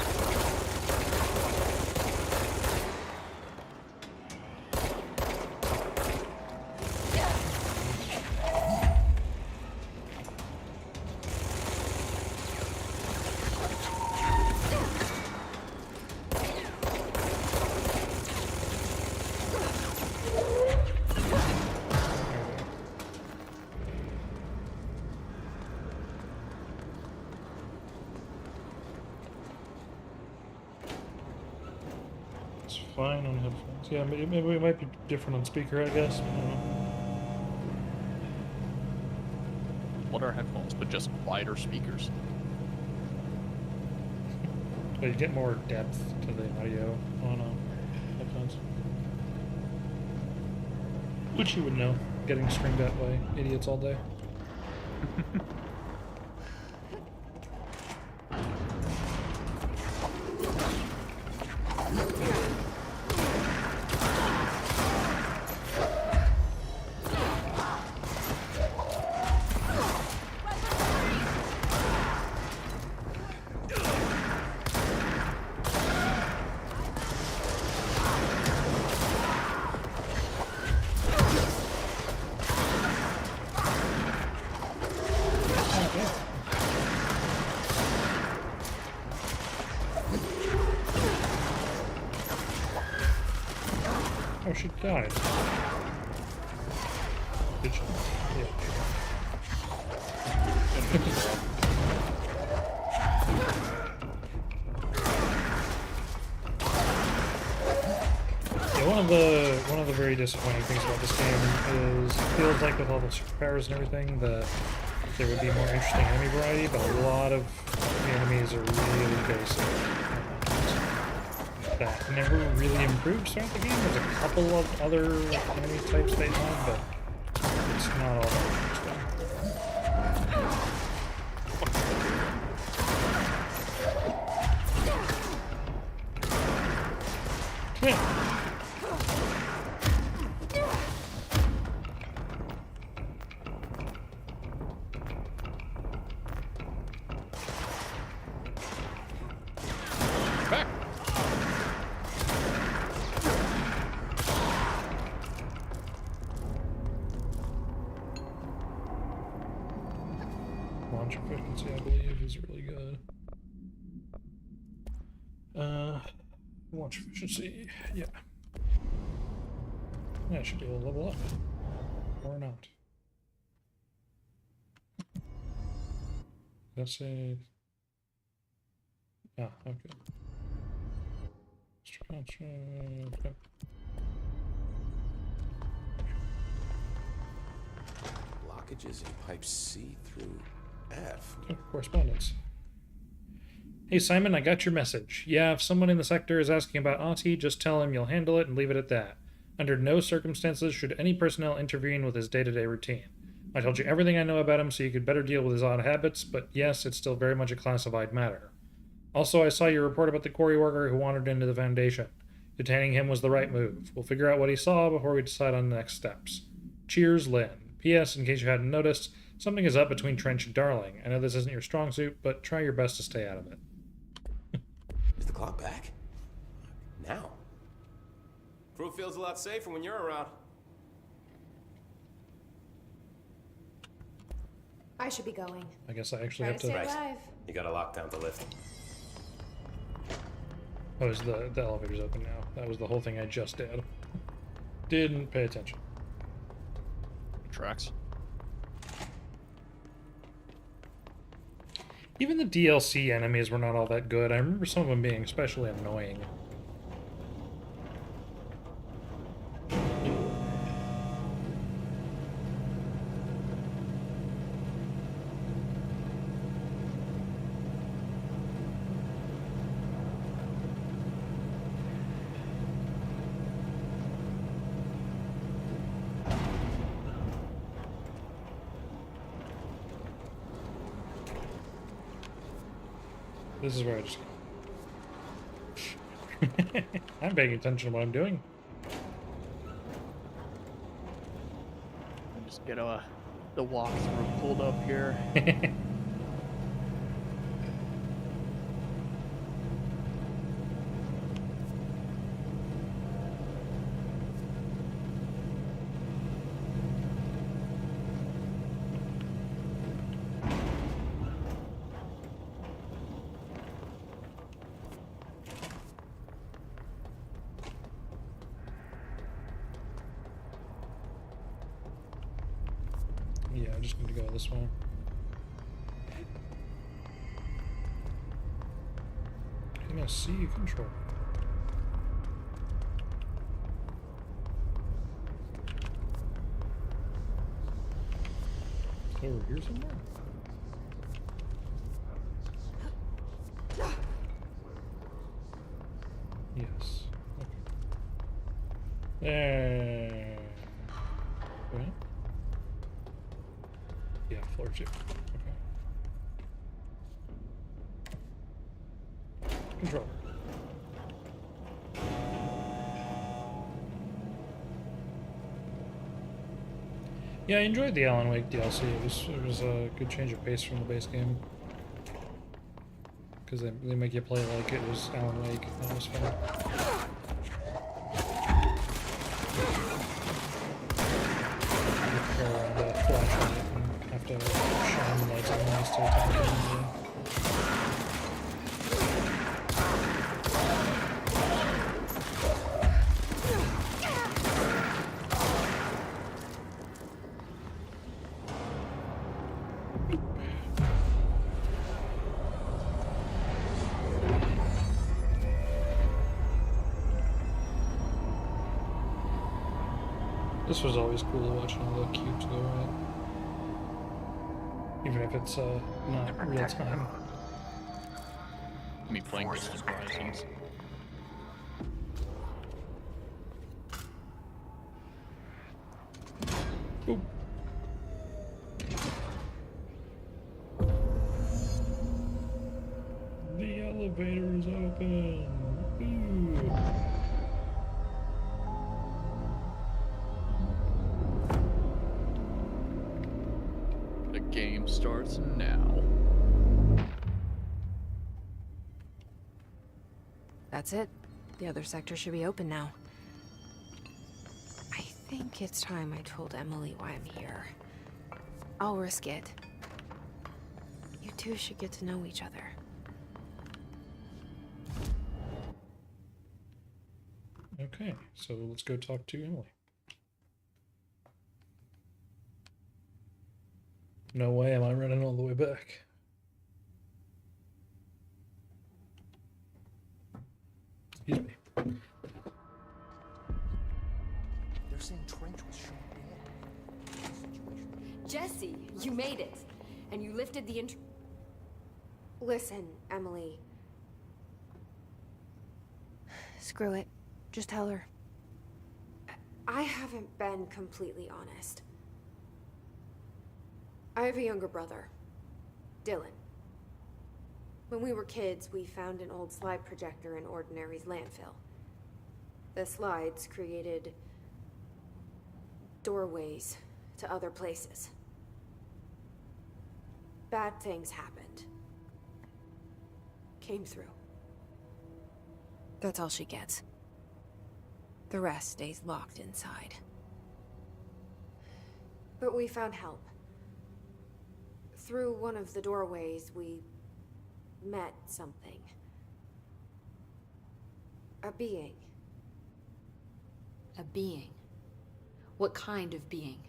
Fine on headphones. Yeah, maybe it might be different on speaker, I guess. I don't know. What are headphones, but just quieter speakers? But you get more depth to the audio on headphones. Which you would know, getting streamed that way. Idiots all day. Oh, she died. One of the very disappointing things about this game is it feels like with all the superpowers and everything that there would be more interesting enemy variety, but a lot of the enemies are really basic. That never really improved throughout the game. There's a couple of other enemy types they have, but it's not all that interesting. Yeah. Launch efficiency, I believe, is really good. Launch efficiency, yeah. I should be able to level up. Or not. That's a... Ah, okay. Okay. Blockages in pipe C through F. Correspondence. Hey Simon, I got your message. Yeah, if someone in the sector is asking about Auntie, just tell him you'll handle it and leave it at that. Under no circumstances should any personnel intervene with his day-to-day routine. I told you everything I know about him so you could better deal with his odd habits, but yes, it's still very much a classified matter. Also, I saw your report about the quarry worker who wandered into the Foundation. Detaining him was the right move. We'll figure out what he saw before we decide on the next steps. Cheers, Lynn. P.S. In case you hadn't noticed, something is up between Trench and Darling. I know this isn't your strong suit, but try your best to stay out of it. Is the clock back? Now? Crew feels a lot safer when you're around. I should be going. I guess I actually have to... Stay alive. You gotta lock down the lift. Oh, is the elevator's open now. That was the whole thing I just did. Didn't pay attention. Tracks. Even the DLC enemies were not all that good. I remember some of them being especially annoying. This is where I just... I'm paying attention to what I'm doing. Just get the walkthrough pulled up here. Yeah, I just need to go this way. MSC control. Is it over here somewhere? Yes. Okay. There. Right? Yeah, floor 2. Okay. Control. Yeah, I enjoyed the Alan Wake DLC. It was a good change of pace from the base game. Because they make you play like it was Alan Wake. That was fun. Go around the flashlight and have to shine the lights on these to attack them. This was always cool watching all the cubes go right. Even if it's not real time. I mean, playing Distant Horizons. Boop. The elevator is open. Ooh. The game starts now. That's it. The other sector should be open now. I think it's time I told Emily why I'm here. I'll risk it. You two should get to know each other. Okay, so let's go talk to Emily. No way am I running all the way back. Excuse me. They're saying Trench was shot dead. Jesse, you made it. And you lifted the Listen, Emily. Screw it. Just tell her. I haven't been completely honest. I have a younger brother, Dylan. When we were kids, we found an old slide projector in Ordinary's landfill. The slides created doorways to other places. Bad things happened. Came through. That's all she gets. The rest stays locked inside. But we found help. Through one of the doorways, we met something. A being. A being? What kind of being?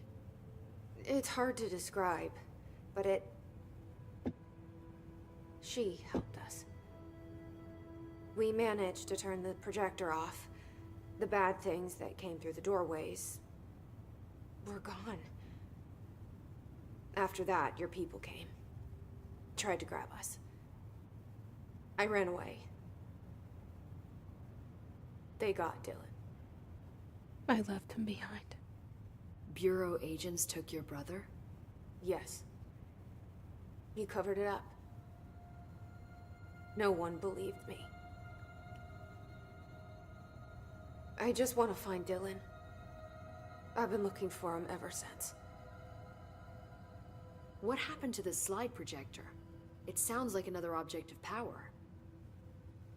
It's hard to describe, but she helped us. We managed to turn the projector off. The bad things that came through the doorways were gone. After that, your people came. Tried to grab us. I ran away. They got Dylan. I left him behind. Bureau agents took your brother? Yes. You covered it up. No one believed me. I just want to find Dylan. I've been looking for him ever since. What happened to the slide projector? It sounds like another object of power.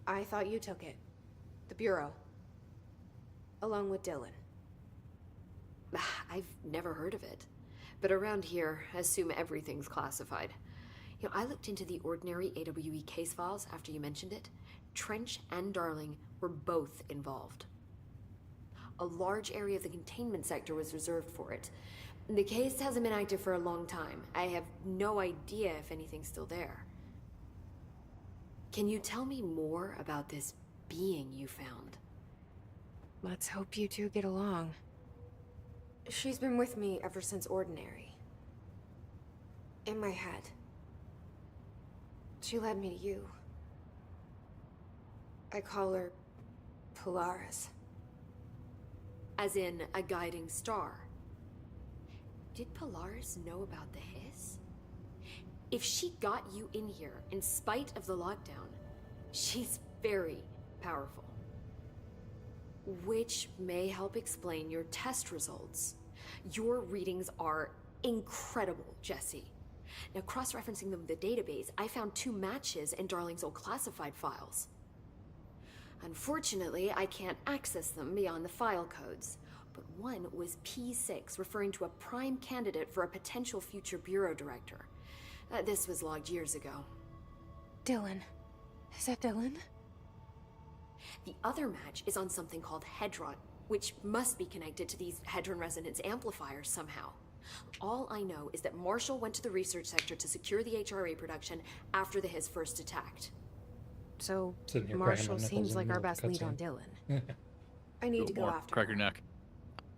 I thought you took it. The Bureau. Along with Dylan. I've never heard of it. But around here, I assume everything's classified. You know, I looked into the Ordinary AWE case files after you mentioned it. Trench and Darling were both involved. A large area of the containment sector was reserved for it. The case hasn't been active for a long time. I have no idea if anything's still there. Can you tell me more about this being you found? Let's hope you two get along. She's been with me ever since Ordinary. In my head. She led me to you. I call her Polaris. As in a guiding star. Did Polaris know about the hiss? If she got you in here in spite of the lockdown, she's very powerful. Which may help explain your test results. Your readings are incredible, Jesse. Now, cross-referencing them with the database, I found 2 matches in Darling's old classified files. Unfortunately, I can't access them beyond the file codes. But one was P6, referring to a prime candidate for a potential future bureau director. This was logged years ago. Dylan. Is that Dylan? The other match is on something called Hedron, which must be connected to these Hedron resonance amplifiers somehow. All I know is that Marshall went to the research sector to secure the HRA production after the Hiss first attacked. So, Marshall seems like our best lead on Dylan. I need to go after Crack her. your neck.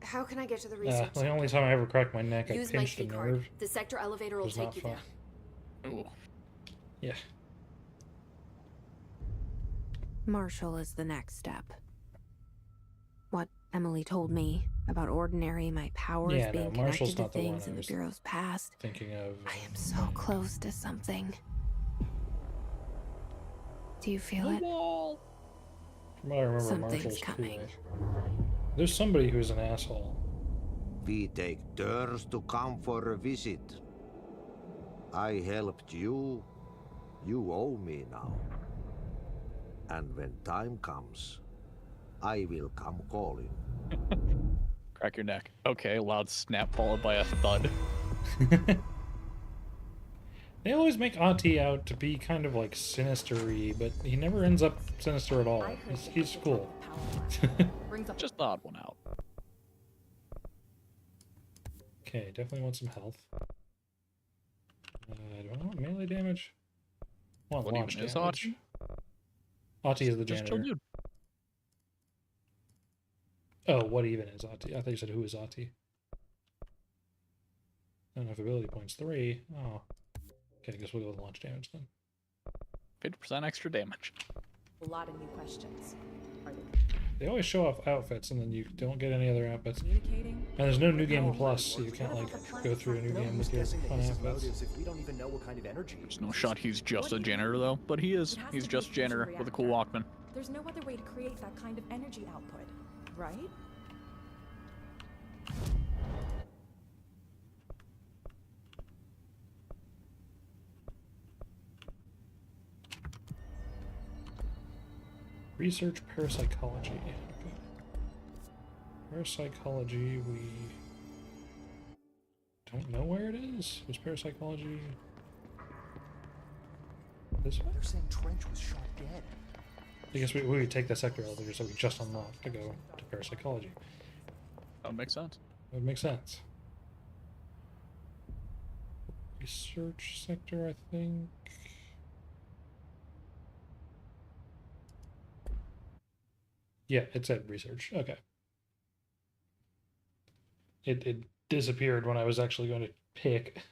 How can I get to the research? The only time I ever cracked my neck, I Use my pinched a key card. nerve. The sector elevator will Was not take you fun. there. Ooh. Yeah. Marshall is the next step. What Emily told me about Ordinary, my powers Yeah, no, being Marshall's connected to not the one things I in the was Bureau's past. Thinking of. I am so close to something. Do you feel it? From what I remember, Something's Marshall's coming. cool. There's somebody who's an asshole. We take turns to come for a visit. I helped you. You owe me now. And when time comes, I will come calling. Crack your neck. Okay, loud snap followed by a thud. They always make Ati out to be kind of like sinister-y, but he never ends up sinister at all. He's cool. Just the odd one out. Okay, definitely want some health. I don't know, melee damage? Want What launch even is damage. Ati? Ati is the Just janitor. chill dude. Oh, what even is Ati? I thought you said who is Ati. Not enough ability points. 3. Oh. Okay, I guess we'll go with launch damage then. 50% extra damage. A lot of new questions. Are They always show off outfits and then you don't get any other outfits. And communicating? there's no new game plus, so you can't like go through a new game with your fun outfits. If we don't even know what kind of energy. There's no shot he's just a janitor though, but he is. He's just a janitor with a cool Walkman. There's no other way to create that kind of energy output, right? Research parapsychology. Okay. Parapsychology, we don't know where it is. Was parapsychology this way? They're saying Trench was shot dead. I guess we would take the sector elevator, so we just unlocked to go to parapsychology. That would make sense. That would make sense. Research sector, I think. Yeah, it said research. Okay. It disappeared when I was actually going to pick.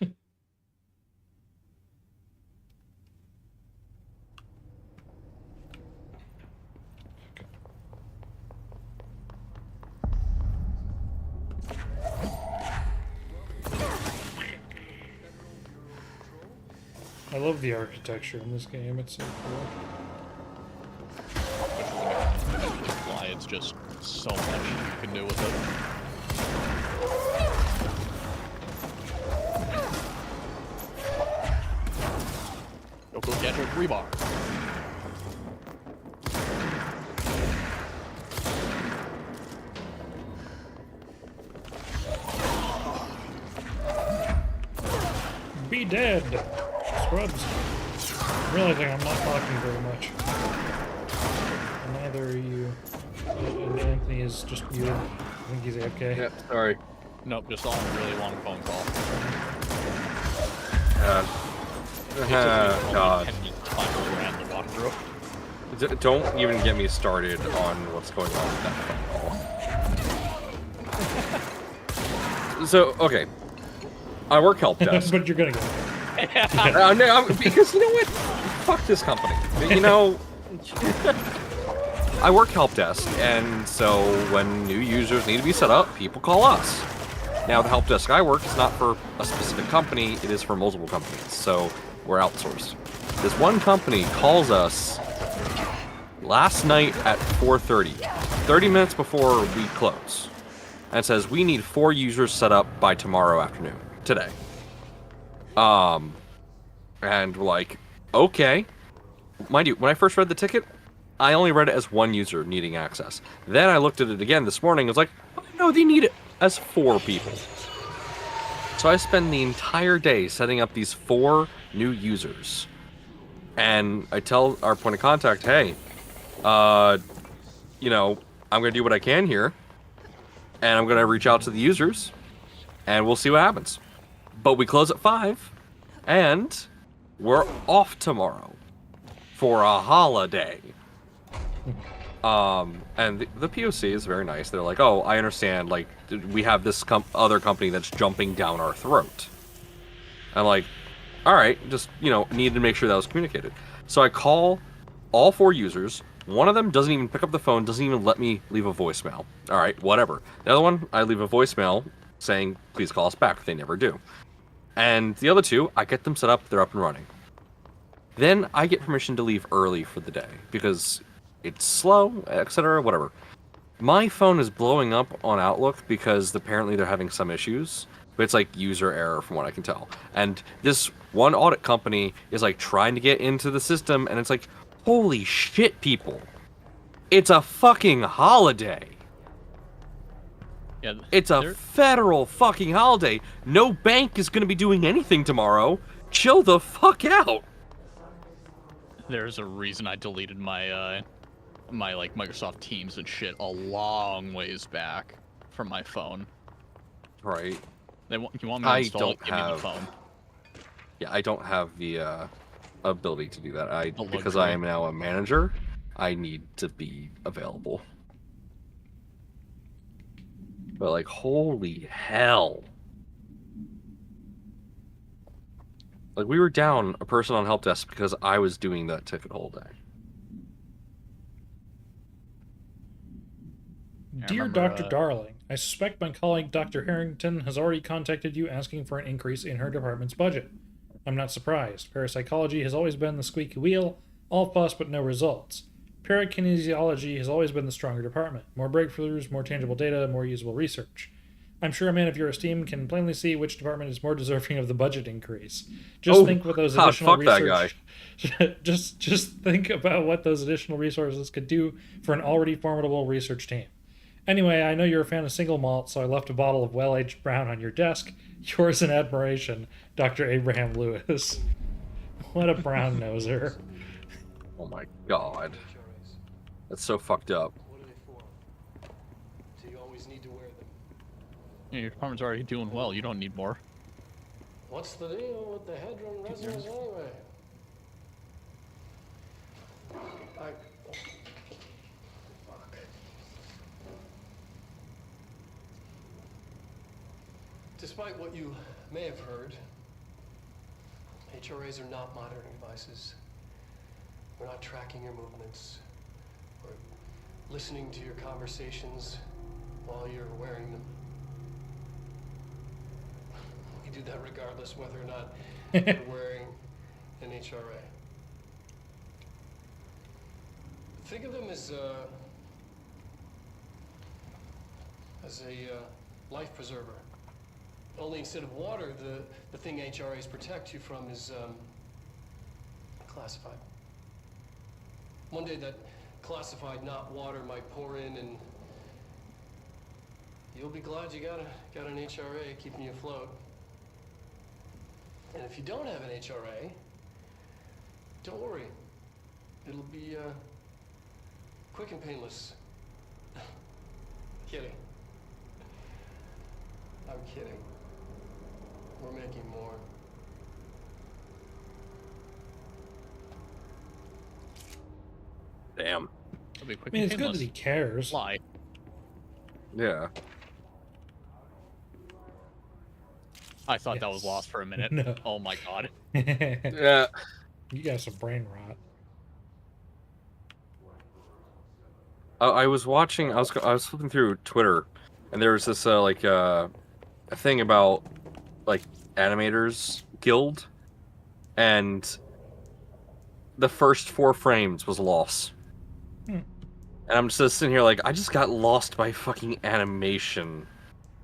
I love the architecture in this game. It's so cool. Fly, it's just so much you can do with it. Go get your rebar. Be dead, scrubs. I'm realizing I'm not talking very much. And neither are you. And Anthony is just muted. I think he's AFK. Yep, sorry. Nope, just on a really long phone call. God. 10 minutes to find where we're at and walk through. Don't even get me started on what's going on with that phone call. So, okay. I work help desk. But you're gonna go. No, because you know what? Fuck this company. You know, I work help desk, and so when new users need to be set up, people call us. Now, the help desk I work is not for a specific company, it is for multiple companies, so we're outsourced. This one company calls us last night at 4:30, 30 minutes before we close, and says we need 4 users set up by tomorrow afternoon, today. And we're like, okay. Mind you, when I first read the ticket, I only read it as 1 user needing access. Then I looked at it again this morning, and was like, oh, no, they need it as 4 people. So I spend the entire day setting up these 4 new users. And I tell our point of contact, hey, you know, I'm going to do what I can here. And I'm going to reach out to the users. And we'll see what happens. But we close at 5. And we're off tomorrow. For a holiday. And the POC is very nice. They're like, oh, I understand. Like, we have this other company that's jumping down our throat. I'm like, all right, just, needed to make sure that was communicated. So I call all 4 users. One of them doesn't even pick up the phone, doesn't even let me leave a voicemail. All right, whatever. The other one, I leave a voicemail saying, please call us back. They never do. And the other 2, I get them set up, they're up and running. Then I get permission to leave early for the day because it's slow, etc., whatever. My phone is blowing up on Outlook because apparently they're having some issues. But it's like user error from what I can tell. And this one audit company is like trying to get into the system, and it's like, holy shit, people. It's a fucking holiday. Yeah, it's a federal fucking holiday. No bank is going to be doing anything tomorrow. Chill the fuck out. There's a reason I deleted my my like Microsoft Teams and shit a long ways back from my phone. Right. You want me to install it? Give me the phone. Yeah, I don't have the ability to do that. Because luxury. I am now a manager, I need to be available. But like, holy hell. Like, we were down a person on help desk because I was doing that ticket whole day. Dear Dr. Darling, I suspect my colleague Dr. Harrington has already contacted you asking for an increase in her department's budget. I'm not surprised. Parapsychology has always been the squeaky wheel, all fuss but no results. Parakinesiology has always been the stronger department. More breakthroughs, more tangible data, more usable research. I'm sure a man of your esteem can plainly see which department is more deserving of the budget increase. Just think what those additional research. Just think about what those additional resources could do for an already formidable research team. Anyway, I know you're a fan of single malt, so I left a bottle of well-aged brown on your desk. Yours in admiration, Dr. Abraham Lewis. What a brown noser. Oh my god. That's so fucked up. What are they for? Do you always need to wear them? Yeah, your department's already doing well. You don't need more. What's the deal with the headroom resonance anyway? Fuck. Despite what you may have heard, HRAs are not monitoring devices. We're not tracking your movements or listening to your conversations while you're wearing them. We do that regardless whether or not you're wearing an HRA. Think of them as a life preserver. Only instead of water, the thing HRAs protect you from is classified. One day that classified, not water, might pour in, and you'll be glad you got an HRA keeping you afloat. And if you don't have an HRA, don't worry. It'll be quick and painless. Kidding. I'm kidding. We're making more. Damn. It'll be quick I mean, and it's good that he cares. Lie. Yeah. I thought that was lost for a minute. No. Oh my god. Yeah. You got some brain rot. I was watching. I was flipping through Twitter, and there was this a thing about like animators guild, and the first 4 frames was loss. And I'm just sitting here like, I just got lost by fucking animation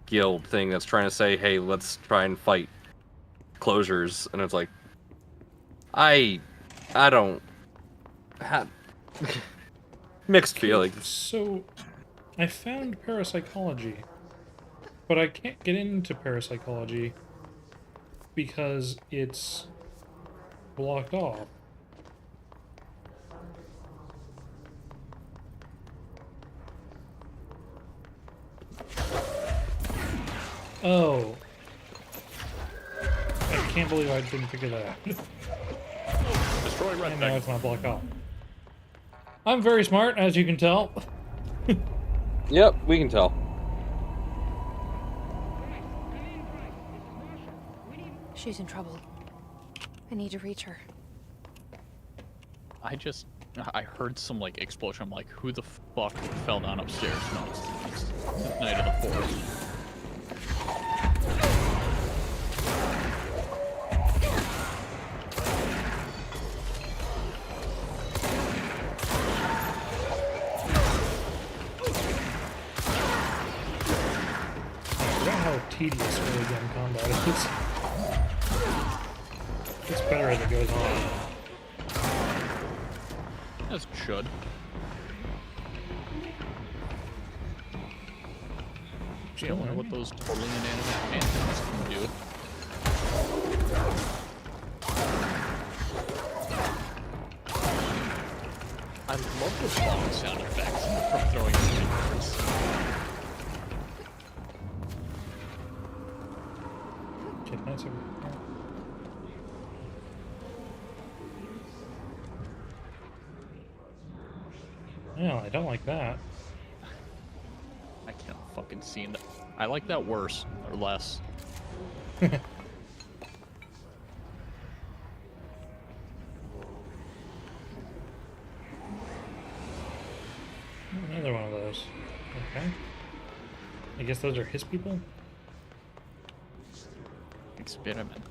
guild thing that's trying to say, hey, let's try and fight closures, and it's like, I don't have mixed feelings. So, I found parapsychology, but I can't get into parapsychology because it's blocked off. Oh. I can't believe I didn't figure that out. Destroy red And now it's not blocked off. I'm very smart, as you can tell. Yep, we can tell. She's in trouble. I need to reach her. I heard some like explosion. I'm like, who the fuck fell down upstairs? No, it's Night of the Forest. I forgot how tedious early game combat is. It's better as it goes on. As it should. Gee, I wonder what those totally inanimate antennas can do. I love the bomb sound effects from throwing things. Okay, nice. No, I don't like that. I can't fucking see it. I like that worse or less. Another one of those. Okay. I guess those are his people? Experiment.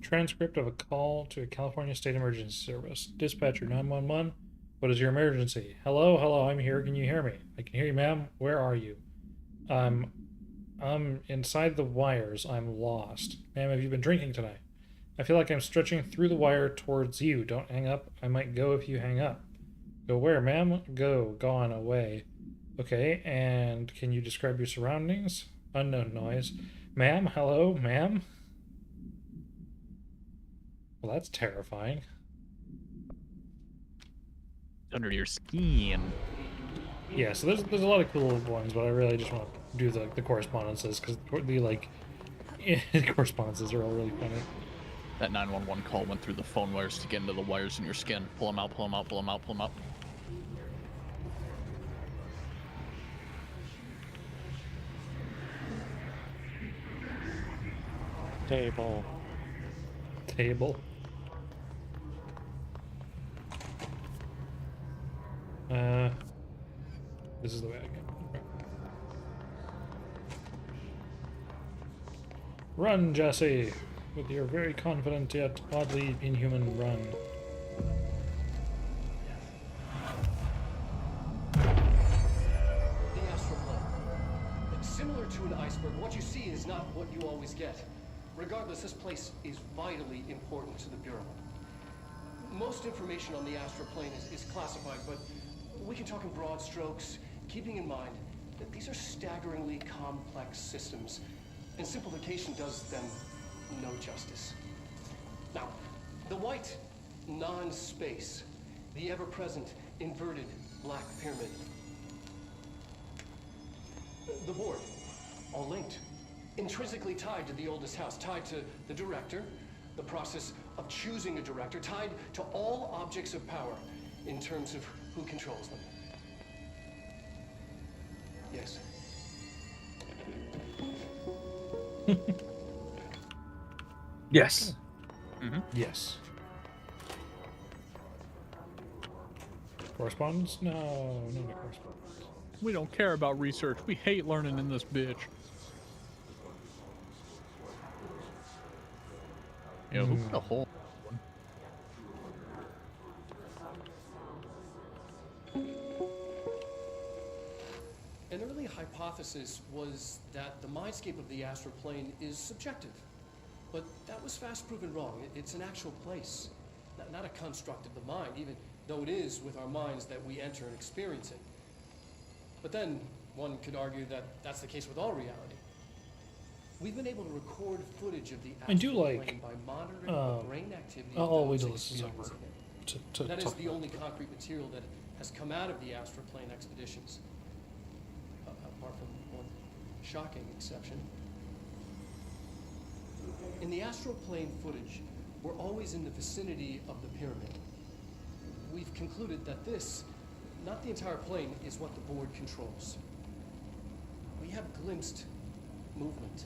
Transcript of a call to a California State Emergency Service. Dispatcher 911. What is your emergency? Hello, hello, I'm here. Can you hear me? I can hear you, ma'am. Where are you? I'm inside the wires. I'm lost. Ma'am, have you been drinking tonight? I feel like I'm stretching through the wire towards you. Don't hang up. I might go if you hang up. Go where, ma'am? Go. Gone. Away. Okay, and can you describe your surroundings? Unknown noise. Ma'am? Hello? Ma'am? Well, that's terrifying. Under your skin. Yeah, so there's a lot of cool ones, but I really just want to do the correspondences, because the, like, correspondences are all really funny. That 911 call went through the phone wires to get into the wires in your skin. Pull them out, pull them out, pull them out, pull them out. Table. This is the way I go. Run, Jesse, with your very confident yet oddly inhuman run. The astral plane. Similar to an iceberg, what you see is not what you always get. Regardless, this place is vitally important to the Bureau. Most information on the astral plane is classified, but we can talk in broad strokes, keeping in mind that these are staggeringly complex systems, and simplification does them no justice. Now, the white non-space, the ever-present inverted black pyramid. The board, all linked, intrinsically tied to the oldest house, tied to the director, the process of choosing a director, tied to all objects of power in terms of who controls them. Yes. Yes. Mm-hmm. Yes. Correspondence? No, no correspondence. We don't care about research. We hate learning in this bitch. Yo, who put a hole? An early hypothesis was that the mindscape of the astral plane is subjective. But that was fast proven wrong. It's an actual place, not a construct of the mind, even though it is with our minds that we enter and experience it. But then one could argue that that's the case with all reality. We've been able to record footage of the astral plane by monitoring the brain activity I'll of always those listen over experiencing it. That is the only concrete material that has come out of the astral plane expeditions. Apart from one shocking exception. In the astral plane footage, were always in the vicinity of the pyramid. We've concluded that this, not the entire plane, is what the board controls. We have glimpsed movement,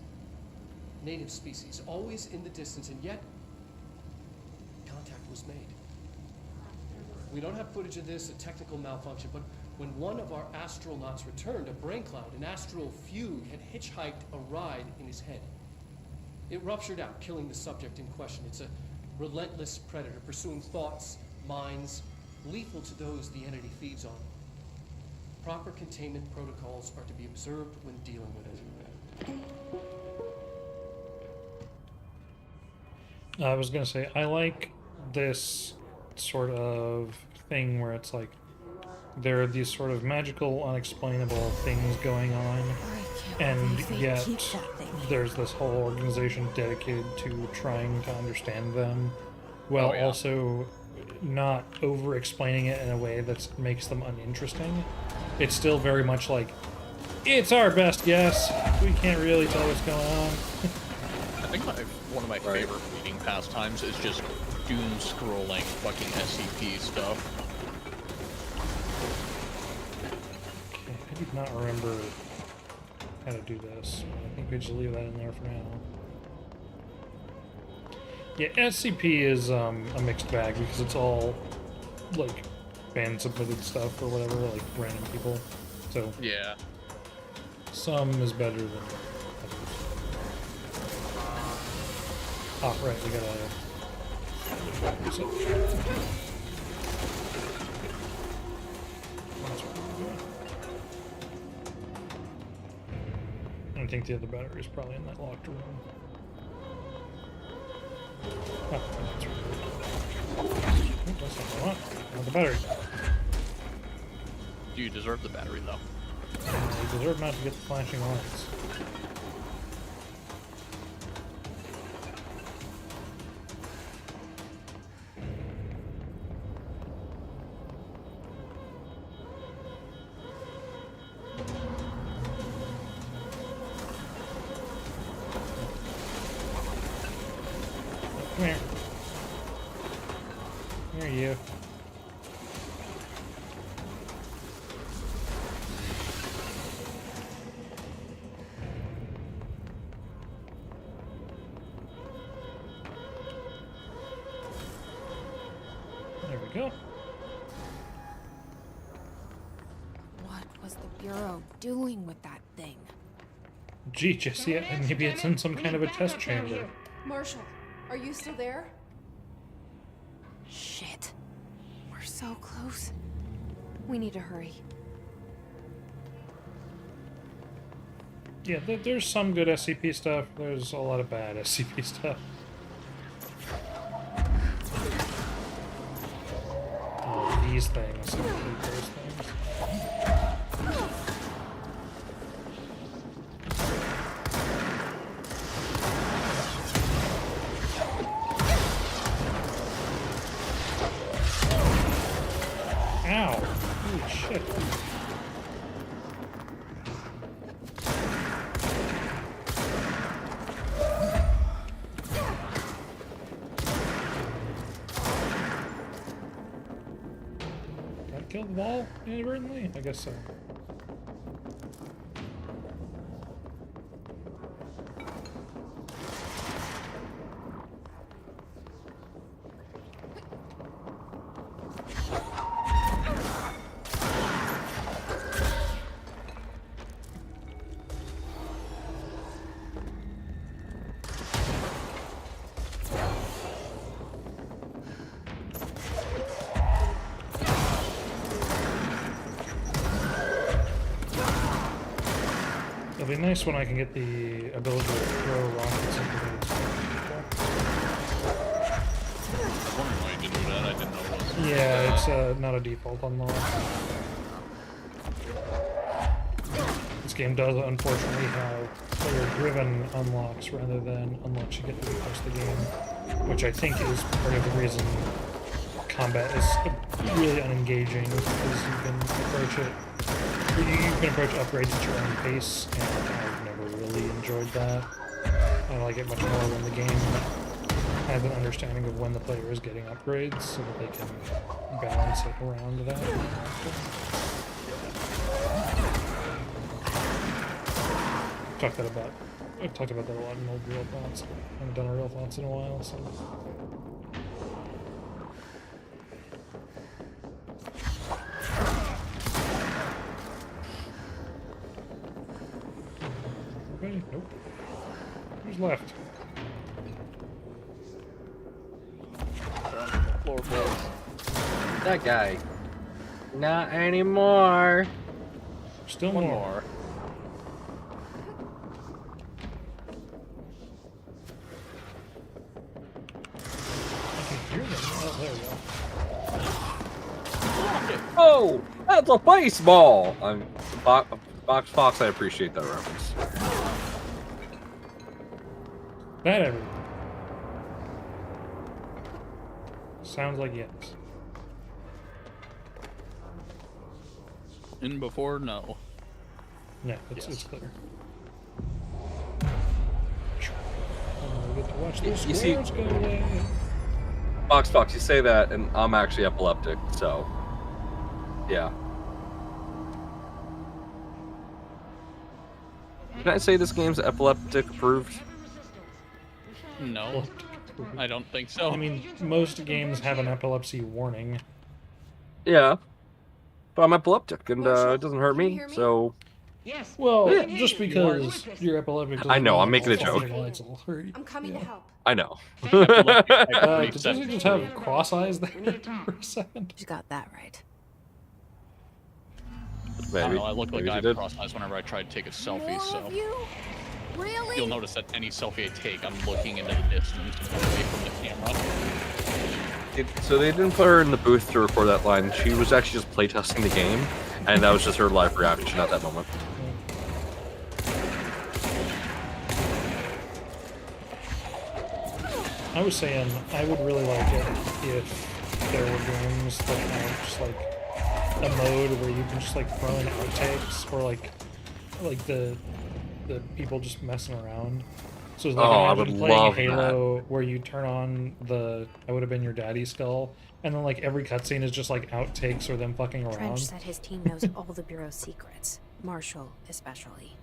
native species, always in the distance, and yet contact was made. We don't have footage of this, a technical malfunction, but when one of our astronauts returned, a brain cloud, an astral fugue, had hitchhiked a ride in his head. It ruptured out, killing the subject in question. It's a relentless predator, pursuing thoughts, minds, lethal to those the entity feeds on. Proper containment protocols are to be observed when dealing with it. I was gonna say, I like this sort of thing where it's like there are these sort of magical, unexplainable things going on, and yet there's this whole organization dedicated to trying to understand them, while also not over-explaining it in a way that makes them uninteresting. It's still very much like, it's our best guess, we can't really tell what's going on. I think one of my favorite reading pastimes is just doom scrolling fucking SCP stuff. Okay, I did not remember how to do this. I think we just leave that in there for now. Yeah, SCP is a mixed bag because it's all like fan submitted stuff or whatever, like random people. So yeah, some is better than others. Oh, right, we gotta. I think the other battery is probably in that locked room. Oh, that's right. That's not what I want. I want the battery. Do you deserve the battery, though? You deserve not to get the flashing lights. Come here. Here you. There we go. What was the Bureau doing with that thing? Gee, Jesse, maybe it's in some kind of a test chamber. Marshall, are you still there? Shit. We're so close. We need to hurry. Yeah, there's some good SCP stuff. There's a lot of bad SCP stuff. Oh, these things. I hate those things. Ow! Holy shit. Did I kill the wall inadvertently? I guess so. It'll be nice when I can get the ability to throw rockets into those people. I was wondering why you didn't do that. I didn't know it was. Yeah, it's not a default unlock. This game does unfortunately have player-driven unlocks rather than unlocks you get through the course of the game, which I think is part of the reason combat is really unengaging, because you can approach it. You can approach upgrades at your own pace, and I've never really enjoyed that. I like it much more when the game have an understanding of when the player is getting upgrades so that they can balance it around that. I've talked about that a lot in old Real Thoughts. I haven't done a Real Thoughts in a while, so. Okay, nope. Who's left? Floorboards. That guy. Not anymore. Still One more. more. Oh, there we go. Oh, that's a baseball. Box Fox. I appreciate that reference. That everything. Sounds like yes. In before, no. Yeah, it's clear. We get to watch these You see- squares go away. Box Fox, you say that, and I'm actually epileptic, so yeah. Can I say this game's epileptic approved? No, I don't think so. I mean, most games have an epilepsy warning. Yeah, but I'm epileptic, and it doesn't hurt me, so. Yes. Well, Yeah. just because you're epileptic doesn't I know, mean I'm making a all joke. fucking lights will hurt you. I'm coming to help. I know. Does he just have cross eyes there for a second? You got that right. I don't Maybe. know, I look like Maybe I she have did. crossed eyes whenever I try to take a selfie, More so of you? Really? you'll notice that any selfie I take, I'm looking into the distance away from the camera. So they didn't put her in the booth to record that line. She was actually just playtesting the game, and that was just her live reaction at that moment. I was saying I would really like it if there were games that had just like a mode where you can just like throw in outtakes or like the people just messing around. So it's like I imagine would playing love Halo where you turn on the I would have been your daddy skull, and then like every cutscene is just like outtakes or them fucking Trench around. said his team knows all the Bureau's secrets. Marshall, especially.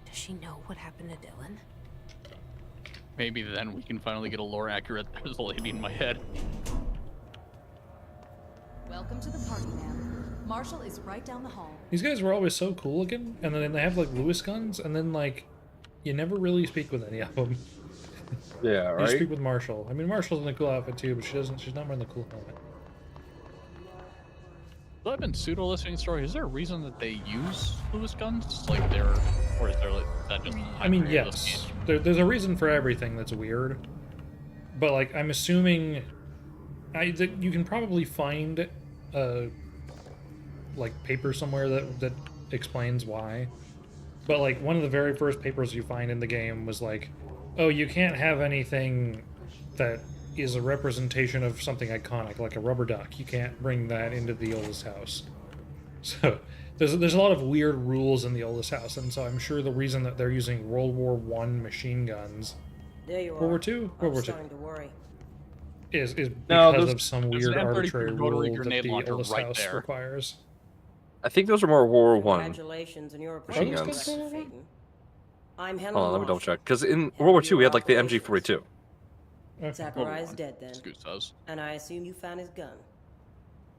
Does she know what happened to Dylan? Maybe then we can finally get a lore accurate. There's a lady in my head. Welcome to the party, ma'am. Marshall is right down the hall. These guys were always so cool looking, and then they have like Lewis guns, and then like you never really speak with any of them. Yeah, You right? speak with Marshall. I mean, Marshall's in a cool outfit too, but she's not wearing the cool helmet. So I've been pseudo listening story. Is there a reason that they use Lewis guns? Like or is there like that just? I mean, hyper realistic? yes. There's a reason for everything that's weird. But, like, I'm assuming... that you can probably find, like, paper somewhere that explains why. But, like, one of the very first papers you find in the game was, like, oh, you can't have anything that is a representation of something iconic, like a rubber duck. You can't bring that into the oldest house. So... There's a lot of weird rules in the oldest house, and so I'm sure the reason that they're using World War I machine guns, There you World War are. II, I'm World War II, starting to worry. is No, because those- of some there's weird an M33 arbitrary rotary rule that grenade the launcher oldest right house there. requires. I think those are more World War One. Congratulations on your Machine appointment, guns. Director Phaeton. I'm Helen Hold on, let me double Marshall. check. Because in World War II, we had like the MG42. Zachariah's dead then. Goose does. And I assume you found his gun.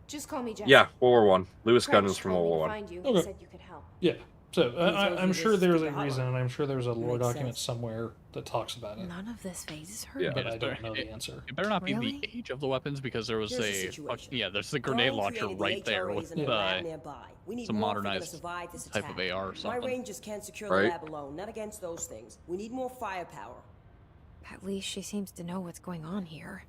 Just call me Jess. Yeah, World War One. Lewis gun Trench is from told World me War to One. find you. Okay. He said you could help. Yeah. So tells I'm you sure this there's to a the reason, hotline. and I'm sure there's a lore Makes document sense. somewhere that talks about it. None of this phases her. Yeah, But I it's don't better- know the answer. It better not be Really? the age of the weapons because there was Here's the a situation. yeah, there's the grenade Drone launcher created the right there HRAs with in a lab nearby. We need some more if we're gonna modernized survive this type of attack. AR or My something. rangers can't secure Right. the lab alone, not against those things. We need more firepower. At least she seems to know what's going on here.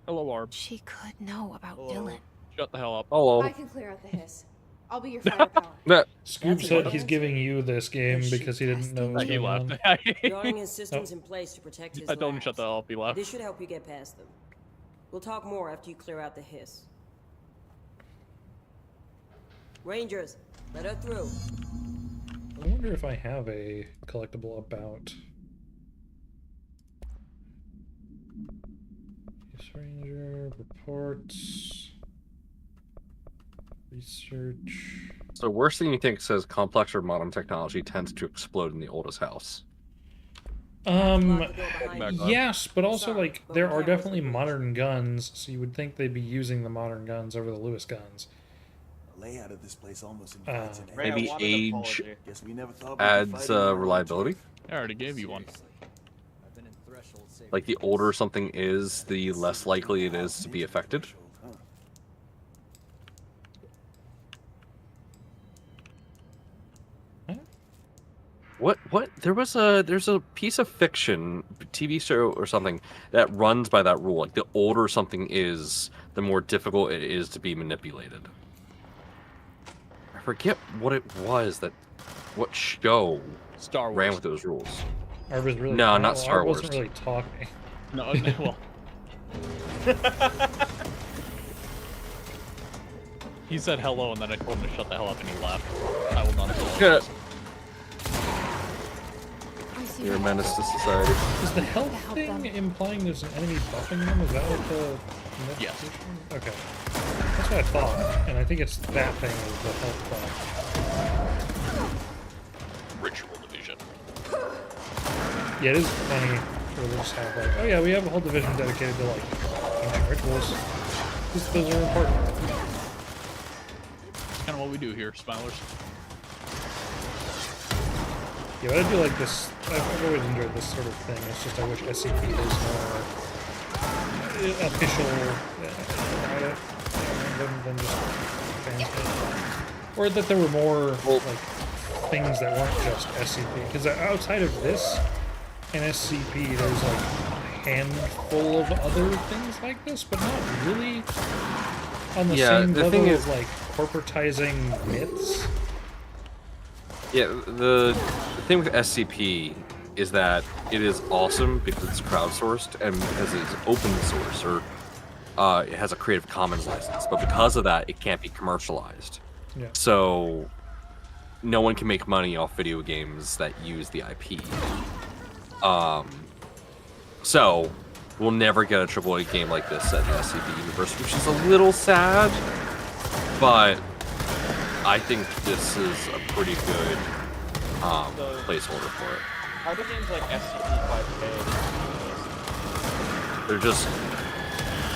Hello, Arb. She could know about Dylan. Shut the hell up. Hello. I can clear out the hiss. I'll be your firepower. Nah, Scoop That's said what- he's giving you this game because he didn't know what was He going left. on. Drawing his systems in place to protect his I told him to labs. shut the hell up. He left. This should help you get past them. We'll talk more after you clear out the hiss. Rangers, let her through. I wonder if I have a collectible about... Ranger, reports, research. So worst thing you think says complex or modern technology tends to explode in the oldest house. Yes, but also like there are definitely modern guns, so you would think they'd be using the modern guns over the Lewis guns. The layout of this place almost invites an Maybe end. age Guess we never thought we'd be adds fighting our own reliability. I already gave you one. Like the older something is, the less likely it is to be affected. What? There's a piece of fiction, TV show or something that runs by that rule. Like the older something is, the more difficult it is to be manipulated. I forget what it was what show Star Wars ran with those rules. I was really no, not Star Wars. I wasn't really talking. No, well. He said hello, and then I told him to shut the hell up, and he left. I will not apologize. You're a menace to society. Is the health thing implying there's an enemy buffing them? Is that what the... Yes. Okay. That's what I thought, and I think it's that thing is the health buff. Ritual division. Yeah, it is funny where they just have like, oh yeah, we have a whole division dedicated to like ancient rituals. Those are important. It's kind of what we do here, Smilers. Yeah, but I do like this. I've always enjoyed this sort of thing. It's just I wish SCP was more official about it than just fans. Or that there were more like things that weren't just SCP. Because outside of this and SCP, there's like a handful of other things like this, but not really on the same level as like corporatizing myths. Yeah, the thing with SCP is that it is awesome because it's crowdsourced and because it's open source or it has a Creative Commons license. But because of that, it can't be commercialized. Yeah. So no one can make money off video games that use the IP. So we'll never get a AAA game like this set in the SCP universe, which is a little sad, but I think this is a pretty good placeholder for it. How do games like SCP-5K? They're just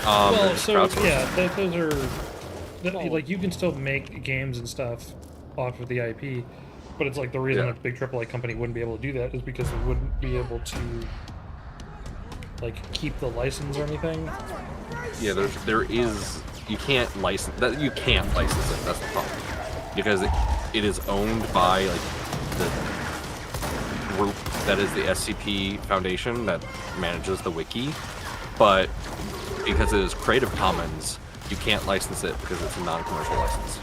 well, so yeah, those are like you can still make games and stuff off of the IP, but it's like the reason a big AAA company wouldn't be able to do that is because they wouldn't be able to like keep the license or anything. Yeah, there is you can't license that. You can't license it. That's the problem. Because it is owned by like the group that is the SCP Foundation that manages the wiki, but because it is Creative Commons, you can't license it because it's a non-commercial license.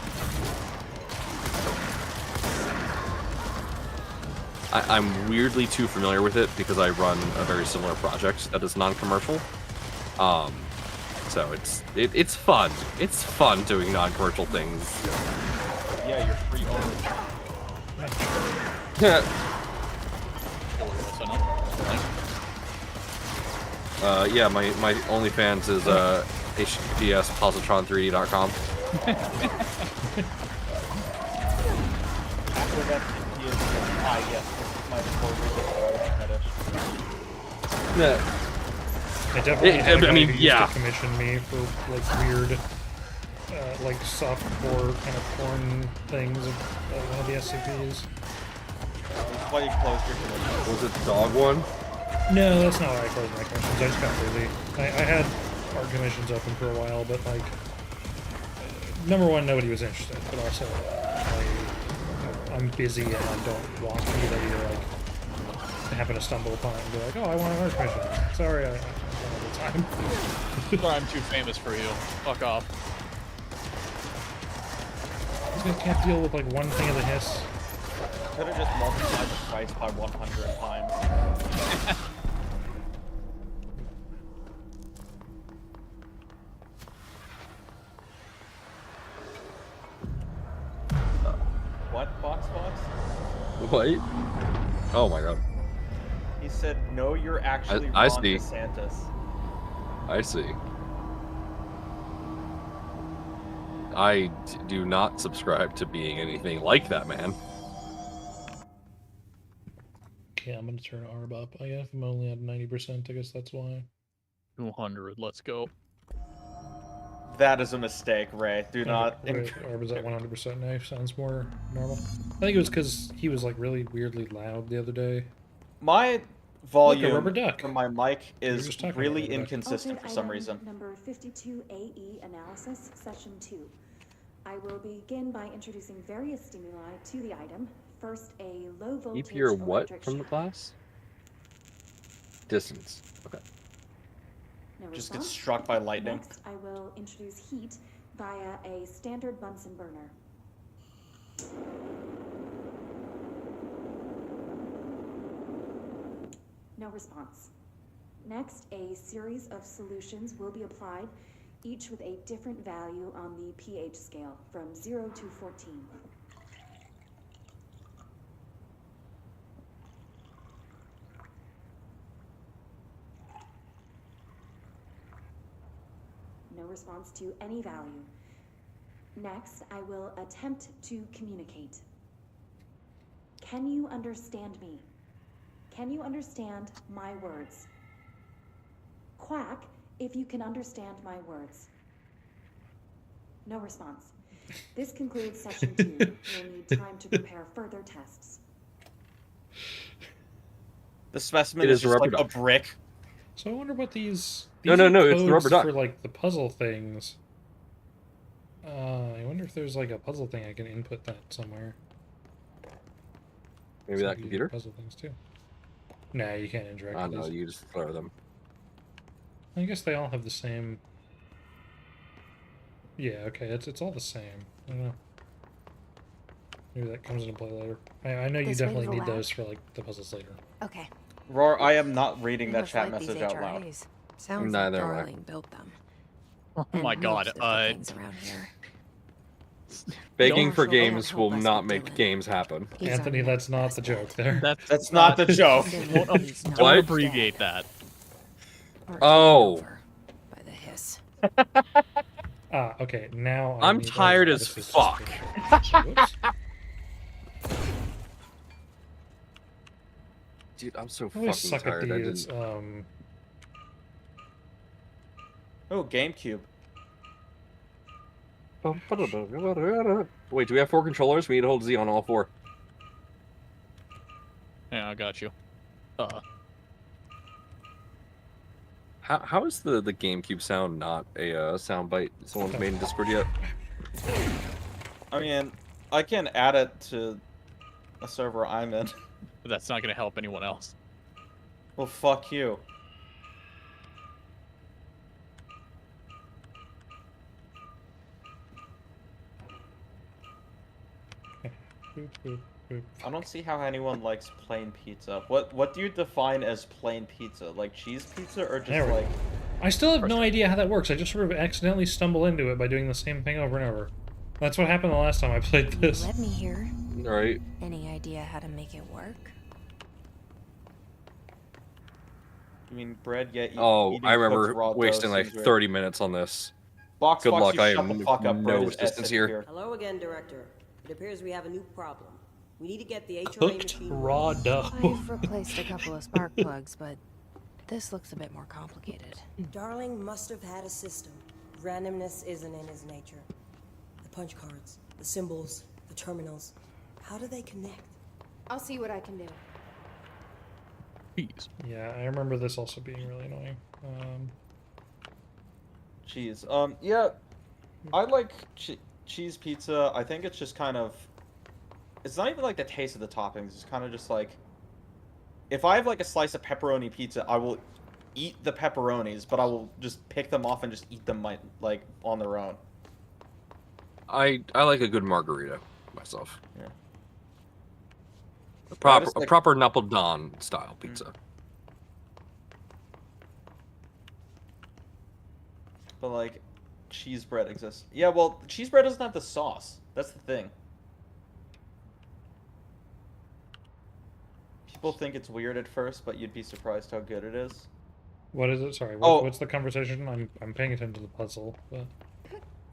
I'm weirdly too familiar with it because I run a very similar project that is non-commercial. So it's fun. It's fun doing non-commercial things. Yeah, you're free owner. Yeah, my OnlyFans is https://positron3d.com. After that, he is yes, this is my fetish. Yeah. I definitely I mean, used to commission me for like weird like softcore kind of porn things of one of the SCPs. Why you closed your commission? Was it the dog one? No, that's not why I closed my commissions. I just got busy. I had our commissions open for a while, but like, number one, nobody was interested, but also I'm busy and I don't want anybody to like happen to stumble upon it and be like, oh, I want another commission. Sorry, I don't have the time. Sorry, I'm too famous for you. Fuck off. These guys can't deal with like one thing of the hiss. Could have just multiplied the price by 100 times. What, Fox? What? Oh my god. He said, no, you're actually I Ron see. DeSantis. I see. do not subscribe to being anything like that, man. Okay, I'm gonna turn ARB up. I have him only at 90%. I guess that's why. 200. Let's go. That is a mistake, Ray. Do not. Okay, ARB is at 100% now. Sounds more normal. I think it was because he was like really weirdly loud the other day. My Look, a rubber volume duck. from my mic We were is just talking about really rubber duck. inconsistent for some reason. Number 52AE analysis, session 2. I will begin by introducing various stimuli to the item. First, a low voltage Keep your what electric from the shock. class? Distance. Okay. No Just response. gets struck by lightning. Next, I will introduce heat via a standard Bunsen burner. No response. Next, a series of solutions will be applied, each with a different value on the pH scale, from 0 to 14. No response to any value. Next, I will attempt to communicate. Can you understand me? Can you understand my words? Quack if you can understand my words. No response. This concludes session 2. You'll need time to prepare further tests. The specimen It is is a just rubber like a duck. brick. So I wonder what these. No, these no, are no, it's the codes rubber duck. for like the puzzle things. I wonder if there's like a puzzle thing I can input that somewhere. Maybe Some that of these are computer? puzzle things too. Nah, you can't interact I with know, these. you just throw them. I guess they all have the same. Yeah, okay, it's all the same. I don't know. Maybe that comes into play later. I know you This way to definitely the need lab? those for like the puzzles later. Okay. Roar, I am not reading They that must chat like these message out loud. HRAs. Sounds Neither like am I. Darling built them. Oh And my god. most of the things around here. Begging for Marshall games won't will help us not with make Dylan. games happen. He's our Anthony, that's next not best the bet. joke there. That's not the joke. Dylan, Don't What? abbreviate that. Or Oh. taken over by the hiss. Ah, okay, now I'm need- tired oh, as this is fuck. Whoops. Dude, I'm so I always fucking suck at tired. I these. didn't... Oh, GameCube. Wait, do we have 4 controllers? We need to hold Z on all 4. Yeah, I got you. How is the GameCube sound not a sound bite someone's made in Discord yet? I mean, I can add it to a server I'm in. But that's not going to help anyone else. Well, fuck you. Boop, boop, boop. I don't see how anyone likes plain pizza. What do you define as plain pizza? Like cheese pizza or just There we go. like... I still have no idea how that works. I just sort of accidentally stumble into it by doing the same thing over and over. That's what happened the last time I played this. You let me hear. Alright. Any idea how to make it work? You mean bread, yet Oh, eating I cooked remember raw dough wasting like seems weird. 30 minutes on this. Box Good Fox, luck, you I shut have the fuck up. no Bread is assistance here. Hello again, Director. It appears we have a new problem. We need to get the HRA Cooked machine raw running. dough. I've replaced a couple of spark plugs, but this looks a bit more complicated. Darling must have had a system. Randomness isn't in his nature. The punch cards, the symbols, the terminals. How do they connect? I'll see what I can do. Please. Yeah, I remember this also being really annoying. Cheese. Yeah, I like cheese pizza. I think it's just kind of... It's not even like the taste of the toppings. It's kind of just like... If I have like a slice of pepperoni pizza, I will eat the pepperonis, but I will just pick them off and just eat them like on their own. I like a good margarita myself. Yeah. A proper just, like- a proper Napoleon style pizza. But like, cheese bread exists. Yeah, well, cheese bread doesn't have the sauce. That's the thing. People think it's weird at first, but you'd be surprised how good it is. What is it? Sorry, Oh. what's the conversation? I'm paying attention to the puzzle, but...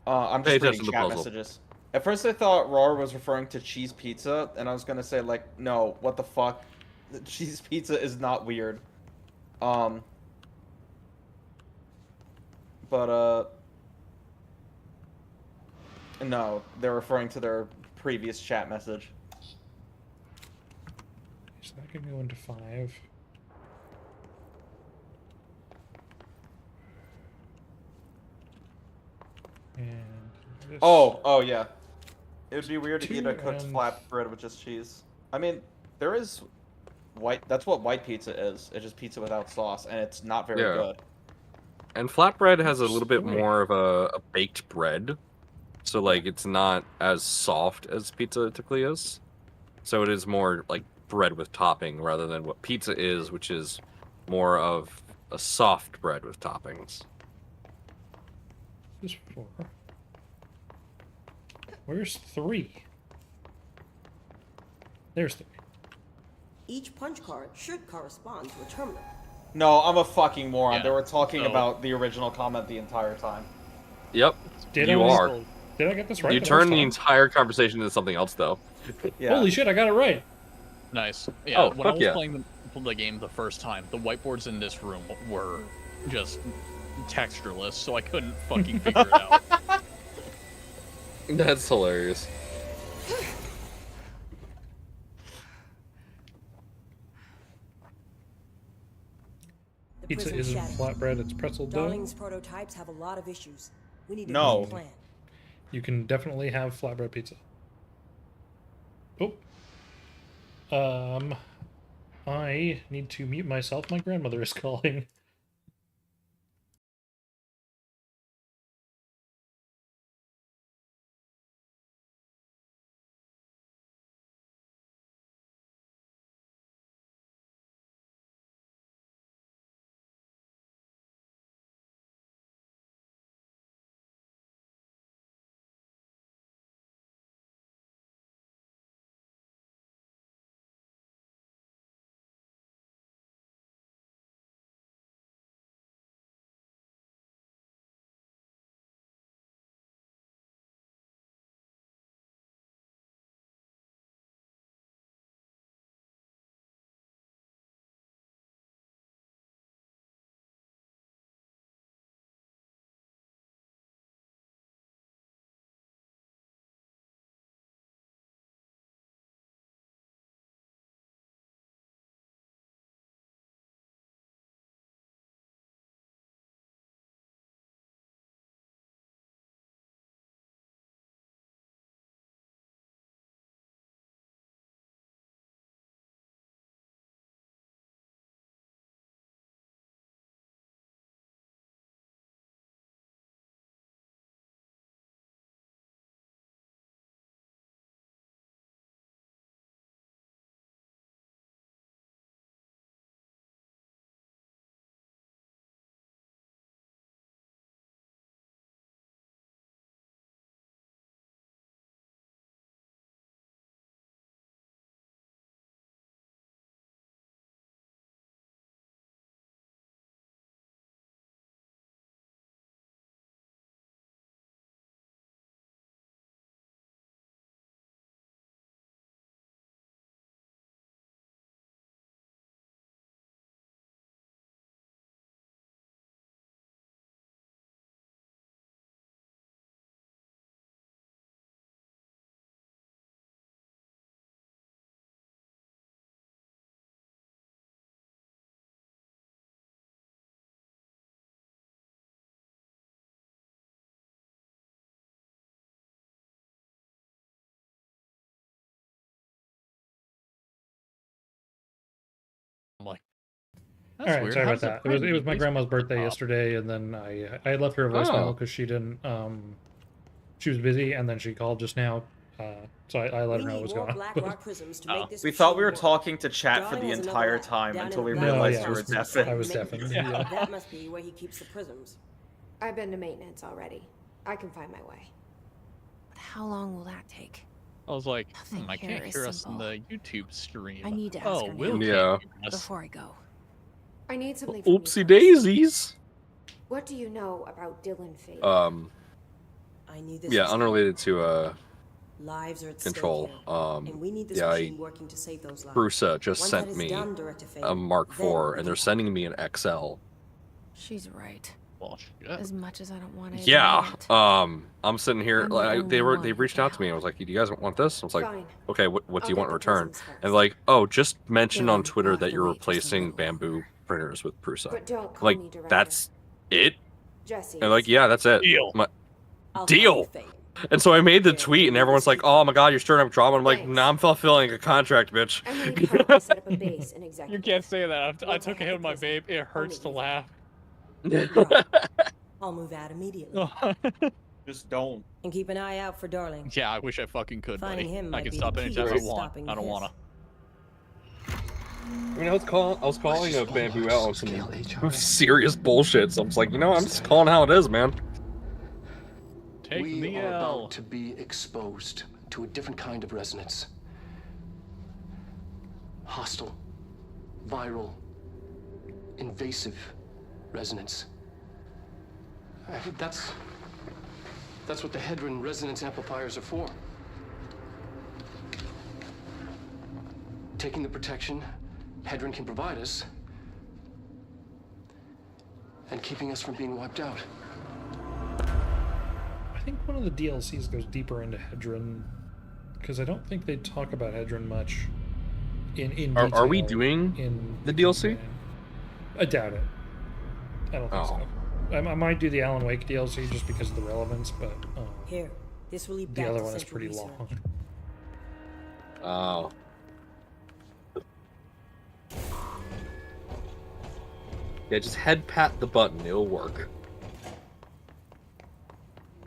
I'm Pay just reading attention to the chat puzzle. messages. At first I thought Roar was referring to cheese pizza, and I was gonna say, like, no, what the fuck? Cheese pizza is not weird. No, they're referring to their previous chat message. So that can go into 5. And this... Oh yeah. It would be weird to eat a 2 cooked and- flatbread with just cheese. I mean, there is white. That's what white pizza is. It's just pizza without sauce, and it's not very Yeah. good. And flatbread has a little bit 3. more of a baked bread. So, like, it's not as soft as pizza typically is. So it is more like bread with topping rather than what pizza is, which is more of a soft bread with toppings. This is 4. Where's 3? There's 3. Each punch card should correspond to a terminal. No, I'm a fucking moron. Yeah, They were talking so- about the original comment the entire time. Yep, Did you I? are. Did I get this right? You the turned first the time? entire conversation into something else, though. Yeah. Holy shit, I got it right. Nice. Yeah, Oh, when I fuck was yeah. playing the game the first time, the whiteboards in this room were just textureless, so I couldn't fucking figure it out. That's hilarious. The Pizza prism isn't shattered. flatbread, it's pretzel dough. Darling's prototypes have a lot of issues. We need to No. make a plan. You can definitely have flatbread pizza. Oh. I need to mute myself. My grandmother is calling. I'm like, All that's right, weird. sorry How about does that. prime It was my be grandma's based on birthday top? yesterday, and then I left her a voicemail Oh. because she didn't she was busy, and then she called just now. So I let We her know need what was more going black on. rock prisms to make this We thought we machine were work. talking to chat for Darling the has another entire lab time down until in we the No, realized yeah, you it were was- deafened. I was deafened. Yeah. That must be where he keeps the prisms. I've been to maintenance already. I can find my way. But how long will that take? I was like, Nothing I here can't is hear us in simple. the YouTube stream. I need to ask Oh, her Will now. Yeah. can't hear us. Before I go. I need something from you Oopsie first. daisies. What do you know about Dylan Fate? I knew this Yeah, was unrelated to lives are at Control. stake here, and we need this Yeah, machine working to save those lives. Brusa just Once sent that is me done, Director Fane, a Mark then IV, we and can they're sending me an XL. She's right. Well, As much as I don't want to. Yeah. I'm sitting here. I'm the Like, only one they reached out to me. And I was like, "Do you guys want this?" I was like, Fine. "Okay, what do I'll you get want in the return?" presents first. And like, "Oh, just mention on Dylan, Twitter we'll have that to you're wait just a replacing little bamboo printers with Prusa." But don't call Like, me director. that's it. Jesse. And like, yeah, that's it. Deal. I'll Deal. call you Fane. And so I made the tweet, and everyone's like, "Oh my god, you're stirring up drama." I'm like, Thanks. "Nah, I'm fulfilling a contract, bitch." Emily helped me set up a base in executive. You can't say that. I Once took a have hit the of my present, vape. It hurts to only laugh. I'll move out immediately. Just don't. And keep an eye out for Darling. Yeah, I wish I fucking could, Finding buddy. him I might can be stop the key anytime to I want. stopping I don't his. wanna. I mean, I was calling a bamboo out on some serious bullshit. So I'm just like, I'm just calling how it is, man. Take We the are L. about to be exposed to a different kind of resonance. Hostile, viral, invasive resonance. That's what the Hedron resonance amplifiers are for. Taking the protection Hedron can provide us and keeping us from being wiped out. I think one of the DLCs goes deeper into Hedron, because I don't think they talk about Hedron much in detail. Are we doing the DLC? I doubt it. I don't think so. I might do the Alan Wake DLC just because of the relevance, but Here, this will lead the back other to one is Central pretty Research. long. Oh. Yeah, just head pat the button. It'll work.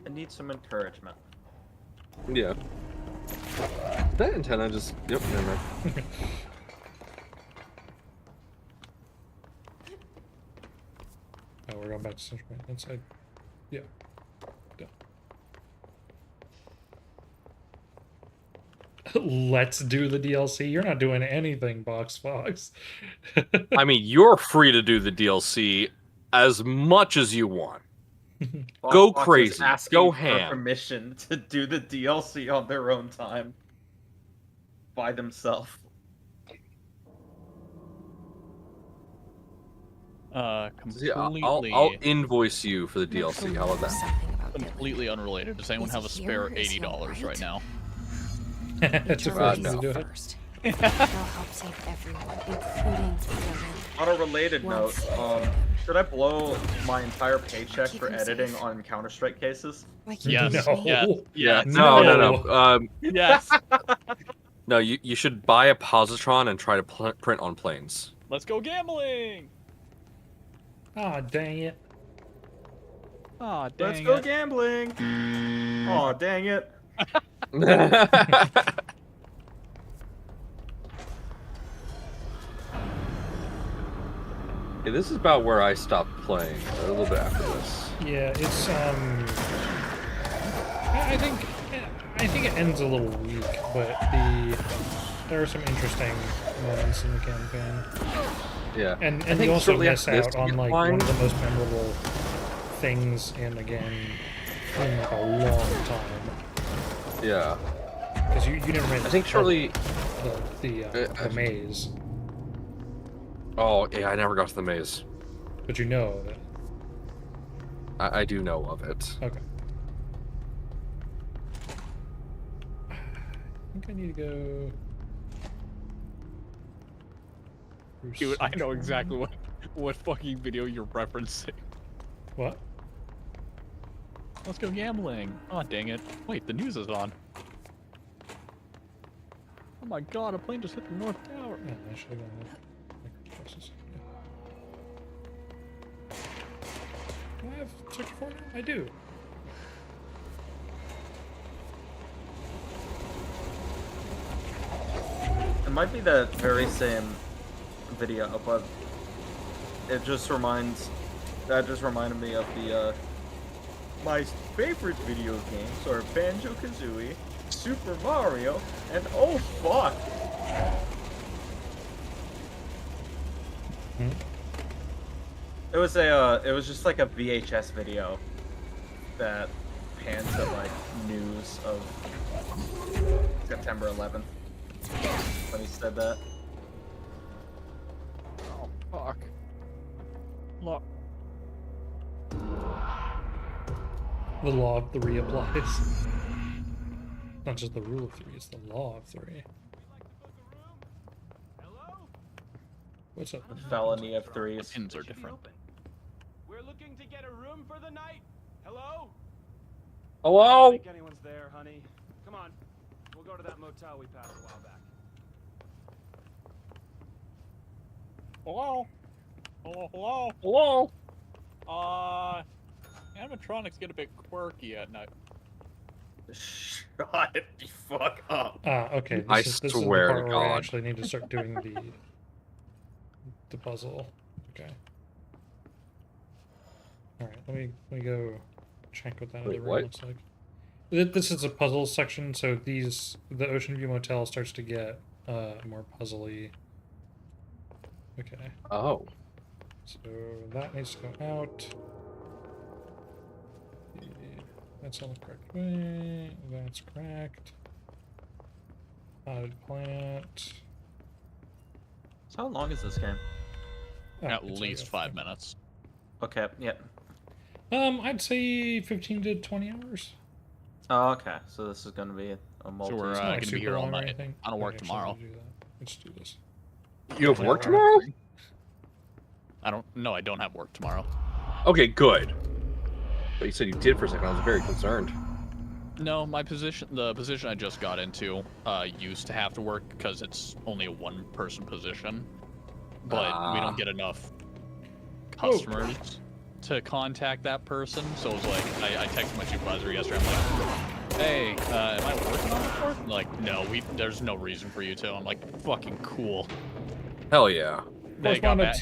I need some encouragement. Yeah. That antenna just... Yep, never mind. Oh, we're going back to Central Point. Inside. Yeah. Done. Let's do the DLC. You're not doing anything, Box Fox. I mean, you're free to do the DLC as much as you want. Go Fox is crazy. asking Go for ham. permission to do the DLC on their own time. By themselves. Completely. I'll invoice you for the DLC. How about that? Completely unrelated. Does anyone have a spare $80 right now? It's a first no. to do it. First. They'll help save everyone, including Dylan. On a related note, Once. should I blow my entire paycheck for editing on Counter-Strike cases? Like Yes. No. Yes. Yes. No. Yes. No, you should buy a positron and try to print on planes. Let's go gambling. Ah, dang it. Aw, dang Let's go it. gambling! Aw, dang it. Yeah, this is about where I stopped playing. A little bit after this. Yeah, it's I think it ends a little weak, but there are some interesting moments in the campaign. Yeah. And I think you also shortly miss after this out to on get like fine. one of the most memorable things in the game in like a long time. Yeah. Because you never made. I think shortly. the maze, Oh yeah, I never got to the maze. but you know of it. I do know of it. Okay. I think I need to go. Dude, I know exactly what fucking video you're referencing. What? Let's go gambling. Oh, dang it. Wait, the news is on. Oh my god, a plane just hit the North Tower. Yeah, I should have gone with microprocessor. Yeah. Do I have Sector 4 now? I do. It might be the very same video, but that just reminded me of the, my favorite video games are Banjo-Kazooie, Super Mario, and oh fuck! It was just like a VHS video that pan to like news of September 11th when he said that. Oh fuck. Look. The law of three applies. Not just the rule of three, it's the law of three. What's up? Felony of threes. Pins are different. We're looking to get a room for the night. Hello? I Hello? don't think anyone's there, honey. Come on. We'll go to that motel we passed a while back. Hello? Hello? Hello? Animatronics get a bit quirky at night. Shut the fuck up. Okay. I This is the swear to part where I God. actually need to start doing the puzzle. Okay. All right. Let me go check what that Wait, other room what? looks like. This is a puzzle section, so the Ocean View Motel starts to get more puzzly. Okay. Oh. So that needs to go out. That's on the correct way. That's cracked. Potted plant. So how long is this game? At least 5 minutes. Okay, yep. I'd say 15 to 20 hours. Oh, okay. So this is gonna be a multi. So we're It's not gonna like be super here all long or night. anything. I don't work Actually, tomorrow. do that. Let's do this. You have work tomorrow? No, I don't have work tomorrow. Okay, good. But you said you did for a second. I was very concerned. No, the position I just got into, used to have to work because it's only a one-person position, but we don't get enough customers to contact that person. So it was like, I texted my supervisor yesterday. I'm like, hey, am I working on this work? Like, no, there's no reason for you to. I'm like, fucking cool. Hell yeah. They got back.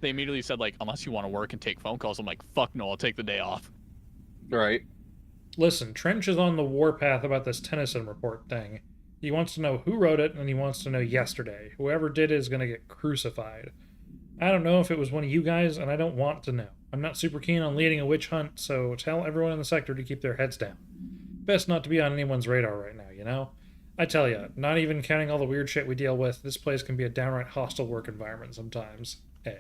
They immediately said like, unless you want to work and take phone calls. I'm like, fuck no, I'll take the day off. Right. Listen, Trench is on the warpath about this Tennyson report thing. He wants to know who wrote it, and he wants to know yesterday. Whoever did it is going to get crucified. I don't know if it was one of you guys, and I don't want to know. I'm not super keen on leading a witch hunt, so tell everyone in the sector to keep their heads down. Best not to be on anyone's radar right now, you know? I tell ya, not even counting all the weird shit we deal with, this place can be a downright hostile work environment sometimes. Hey.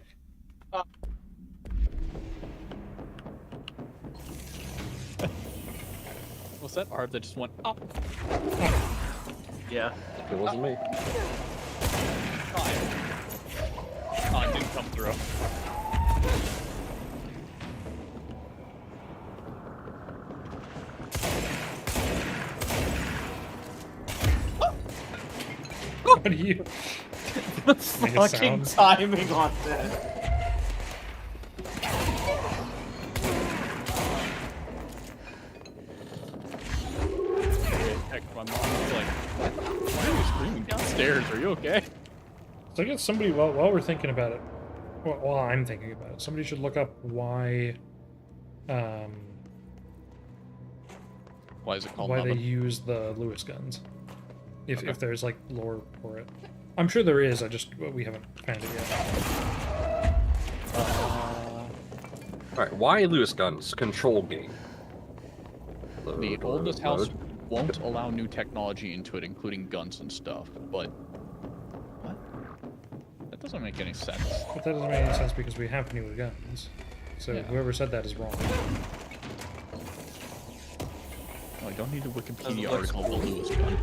Was that art that just went up? Yeah. It wasn't me. Oh, it didn't come through. What are you? The fucking timing on that. Text my mom. She's like, why are you screaming downstairs? Are you okay? So I guess somebody, while we're thinking about it, while I'm thinking about it, somebody should look up why is it called why they nothing? use the Lewis guns. If there's like lore for it. I'm sure there is, we haven't found it yet. Alright, why Lewis guns? Control game. The oldest house won't allow new technology into it, including guns and stuff, but... What? That doesn't make any sense. But that doesn't make any sense because we have newer guns. So Yeah. whoever said that is wrong. Oh, I don't need a Wikipedia article of the Lewis gun.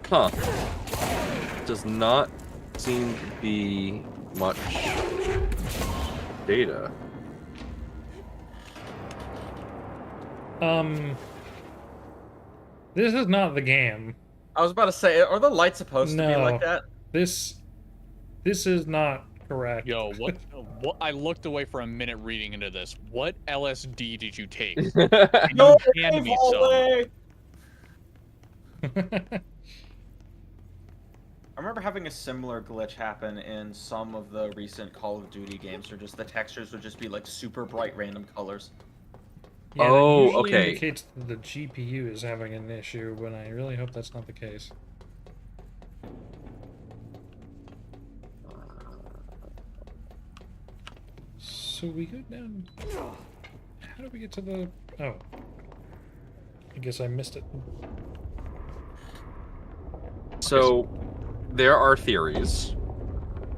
Huh. Does not seem to be much data. This is not the game. I was about to say, are the lights supposed to be like that? This is not correct. Yo, what? I looked away for a minute reading into this. What LSD did you take? No, you hand me Volley! some. I remember having a similar glitch happen in some of the recent Call of Duty games, where just the textures would just be like super bright random colors. Yeah, Oh, that usually okay. indicates that the GPU is having an issue, but I really hope that's not the case. So we go down. How do we get to the? Oh, I guess I missed it. So, there are theories.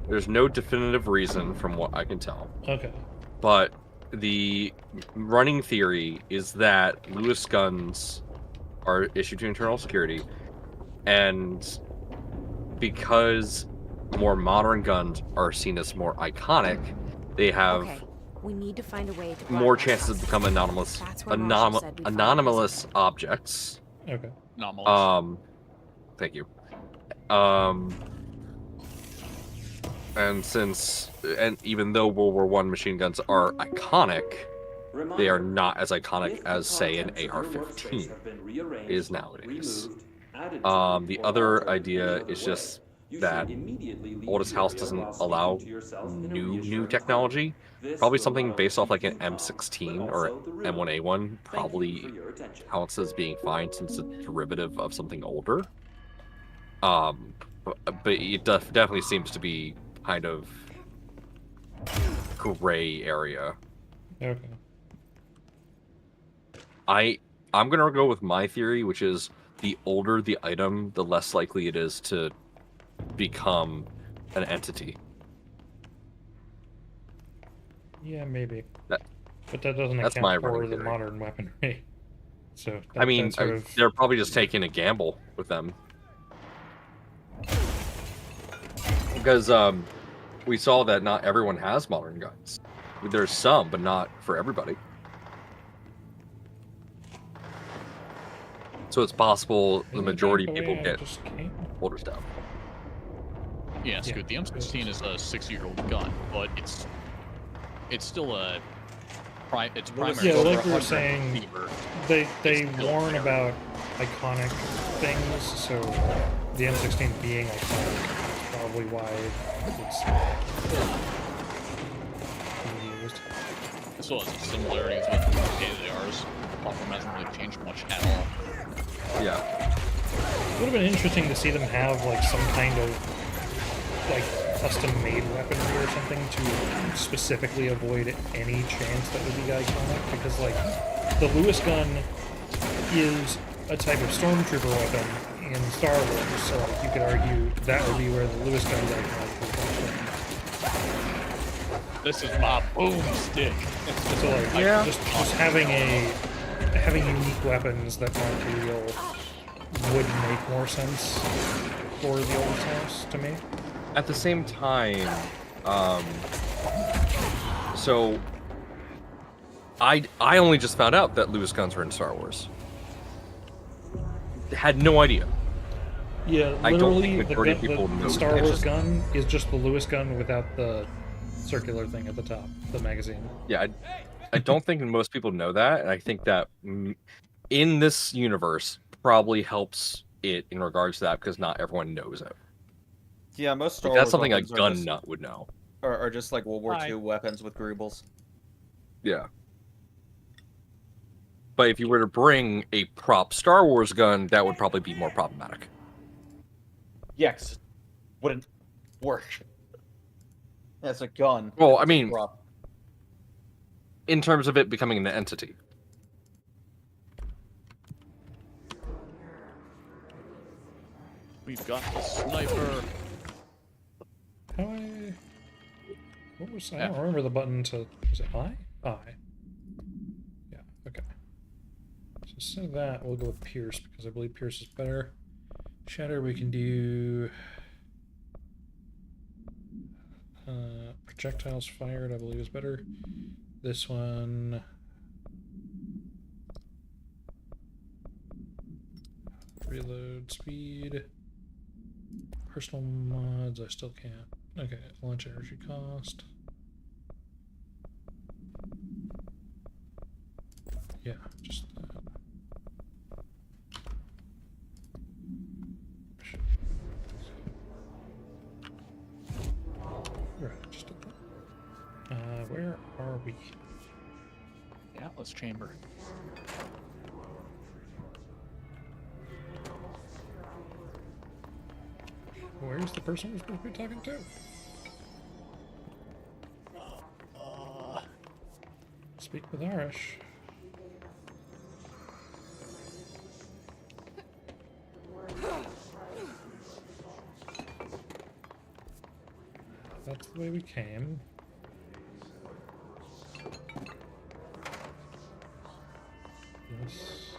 There's no definitive reason from what I can tell. Okay. But the running theory is that Lewis guns are issued to internal security, and because more modern guns are seen as more iconic, they have Okay, we need to find a way to more broadcast chances us. to become anomalous That's where Marshall said we'd find anomalous objects. Okay. Anomalous. Thank you. And even though World War I machine guns are iconic, they are not as iconic as, say, an AR-15 is nowadays. The other idea is just that Oldest House doesn't allow new technology. Probably something based off like an M16 or M1A1 probably counts as being fine since it's a derivative of something older. But it definitely seems to be kind of gray area. Okay. I'm gonna go with my theory, which is the older the item, the less likely it is to become an entity. Yeah, maybe. But that doesn't that's account my for running the theory. modern weaponry. So I mean, that's sort of... they're probably just taking a gamble with them. Because we saw that not everyone has modern guns. There's some, but not for everybody. So it's possible the majority of people get older stuff. Yeah, Scoot, the M16 is a 6-year-old gun, but it's still a it's primary. Yeah, like we were saying, they warn about iconic things, so the M16 being iconic is probably why it's being used. This was similarities with ARs. Platform hasn't really changed much at all. Yeah. It would have been interesting to see them have like some kind of like custom-made weaponry or something to specifically avoid any chance that would be iconic, because like the Lewis gun is a type of stormtrooper weapon in Star Wars, so like, you could argue that would be where the Lewis gun's iconic would come from. This is my boomstick. So like, just having unique weapons that aren't real would make more sense for the Oldest House to me. At the same time, so I only just found out that Lewis guns were in Star Wars. Had no idea. Yeah, I don't literally, think majority of people know the Star that. Wars gun is just the Lewis gun without the circular thing at the top, the magazine. Yeah, I don't think most people know that, and I think that in this universe probably helps it in regards to that, because not everyone knows it. Yeah, most Star Like, that's Wars something a weapons are gun just- nut would know. Are just like World War II weapons with greebles. Yeah. But if you were to bring a prop Star Wars gun, that would probably be more problematic. Yeah, 'cause it wouldn't work. That's a gun. Well, I It's a mean, prop. in terms of it becoming an entity. We've got the sniper. What was I don't remember the button to... Was it I? I. Yeah, okay. So instead of that, we'll go with Pierce, because I believe Pierce is better. Shatter, we can do... projectiles fired, I believe, is better. This one... Reload speed. Personal mods, I still can't. Okay, launch energy cost. Yeah, just that. Right, just did that. Where are we? The Atlas chamber. Where's the person we're supposed to be talking to? Speak with Arish. That's the way we came. Yes.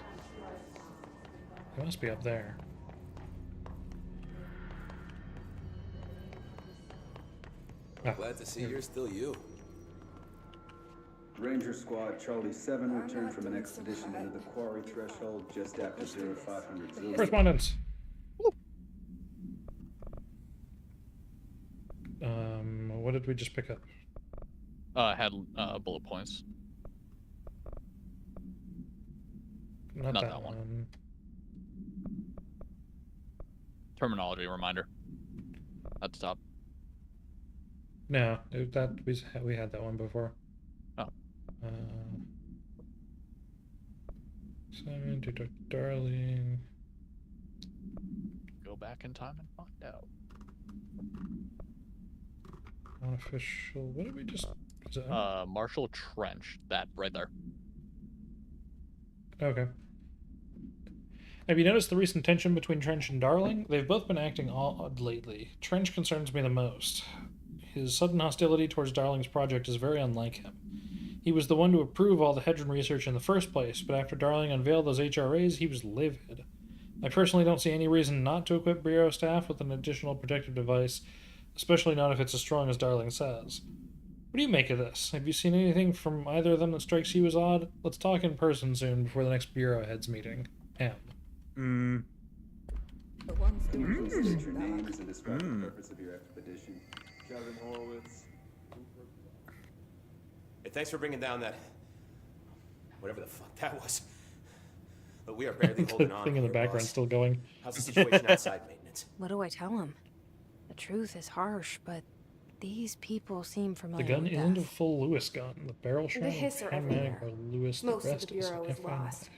It must be up there. Glad to see you're still you. Ranger Squad Charlie 7 returned from an expedition into the Quarry threshold just after 0500 Zulu. Correspondence. What did we just pick up? Had bullet points. Not that one. Terminology reminder. At the top. No, we had that one before. Oh. Simon to Dr. Darling. Go back in time and find out. Unofficial. What did we just? Marshall Trench. That right there. Okay. Have you noticed the recent tension between Trench and Darling? They've both been acting odd lately. Trench concerns me the most. His sudden hostility towards Darling's project is very unlike him. He was the one to approve all the Hedron research in the first place, but after Darling unveiled those HRAs, he was livid. I personally don't see any reason not to equip Bureau staff with an additional protective device, especially not if it's as strong as Darling says. What do you make of this? Have you seen anything from either of them that strikes you as odd? Let's talk in person soon before the next Bureau heads meeting. M. State your names and describe the purpose of your expedition. Kevin Horowitz. Hey, thanks for bringing down that... whatever the fuck that was. But we are barely holding on. The thing in the here, background boss. still going. How's the situation outside maintenance? What do I tell him? The truth is harsh, but these people seem The familiar gun with isn't a death. full Lewis gun. The barrel shot The hits are everywhere. or Lewis Most the of the rest Bureau is FN. lost.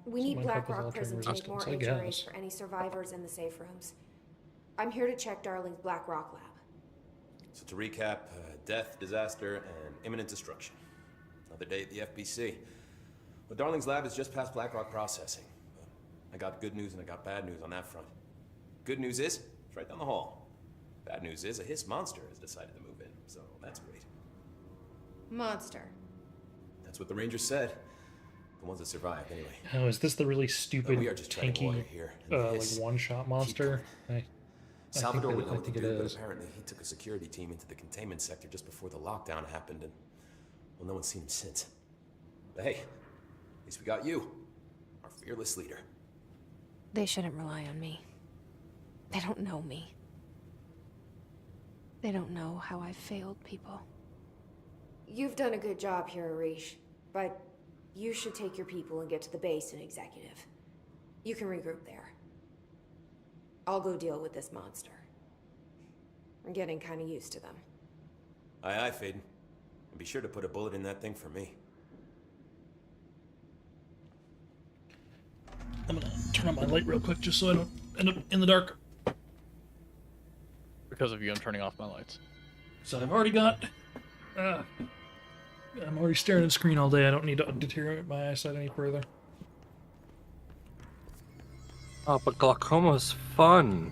We need Someone help with Blackrock altering Prison to make more resistance, I HRAs guess. for any survivors in the safe rooms. I'm here to check Darling's Blackrock lab. So to recap, death, disaster, and imminent destruction. Another day at the FBC. Well, Darling's lab is just past Blackrock processing. I got good news and I got bad news on that front. Good news is, it's right down the hall. Bad news is, a hiss monster has decided to move in, so that's great. Monster. That's what the Rangers said. The ones that survived, anyway. Oh, is this the really stupid, we are just treading water tanky, here, and like this one-shot monster? Salvador would know what to think do, it but is. apparently he took a security team into the containment sector just before the lockdown happened, and, well, no one's seen him since. But hey, at least we got you, our fearless leader. They shouldn't rely on me. They don't know me. They don't know how I've failed people. You've done a good job here, Arish, but you should take your people and get to the base and executive. You can regroup there. I'll go deal with this monster. I'm getting kind of used to them. Aye, aye, Faden. And be sure to put a bullet in that thing for me. I'm gonna turn on my light real quick just so I don't end up in the dark. Because of you, I'm turning off my lights. So I've already got... I'm already staring at the screen all day. I don't need to deteriorate my eyesight any further. Oh, but glaucoma's fun.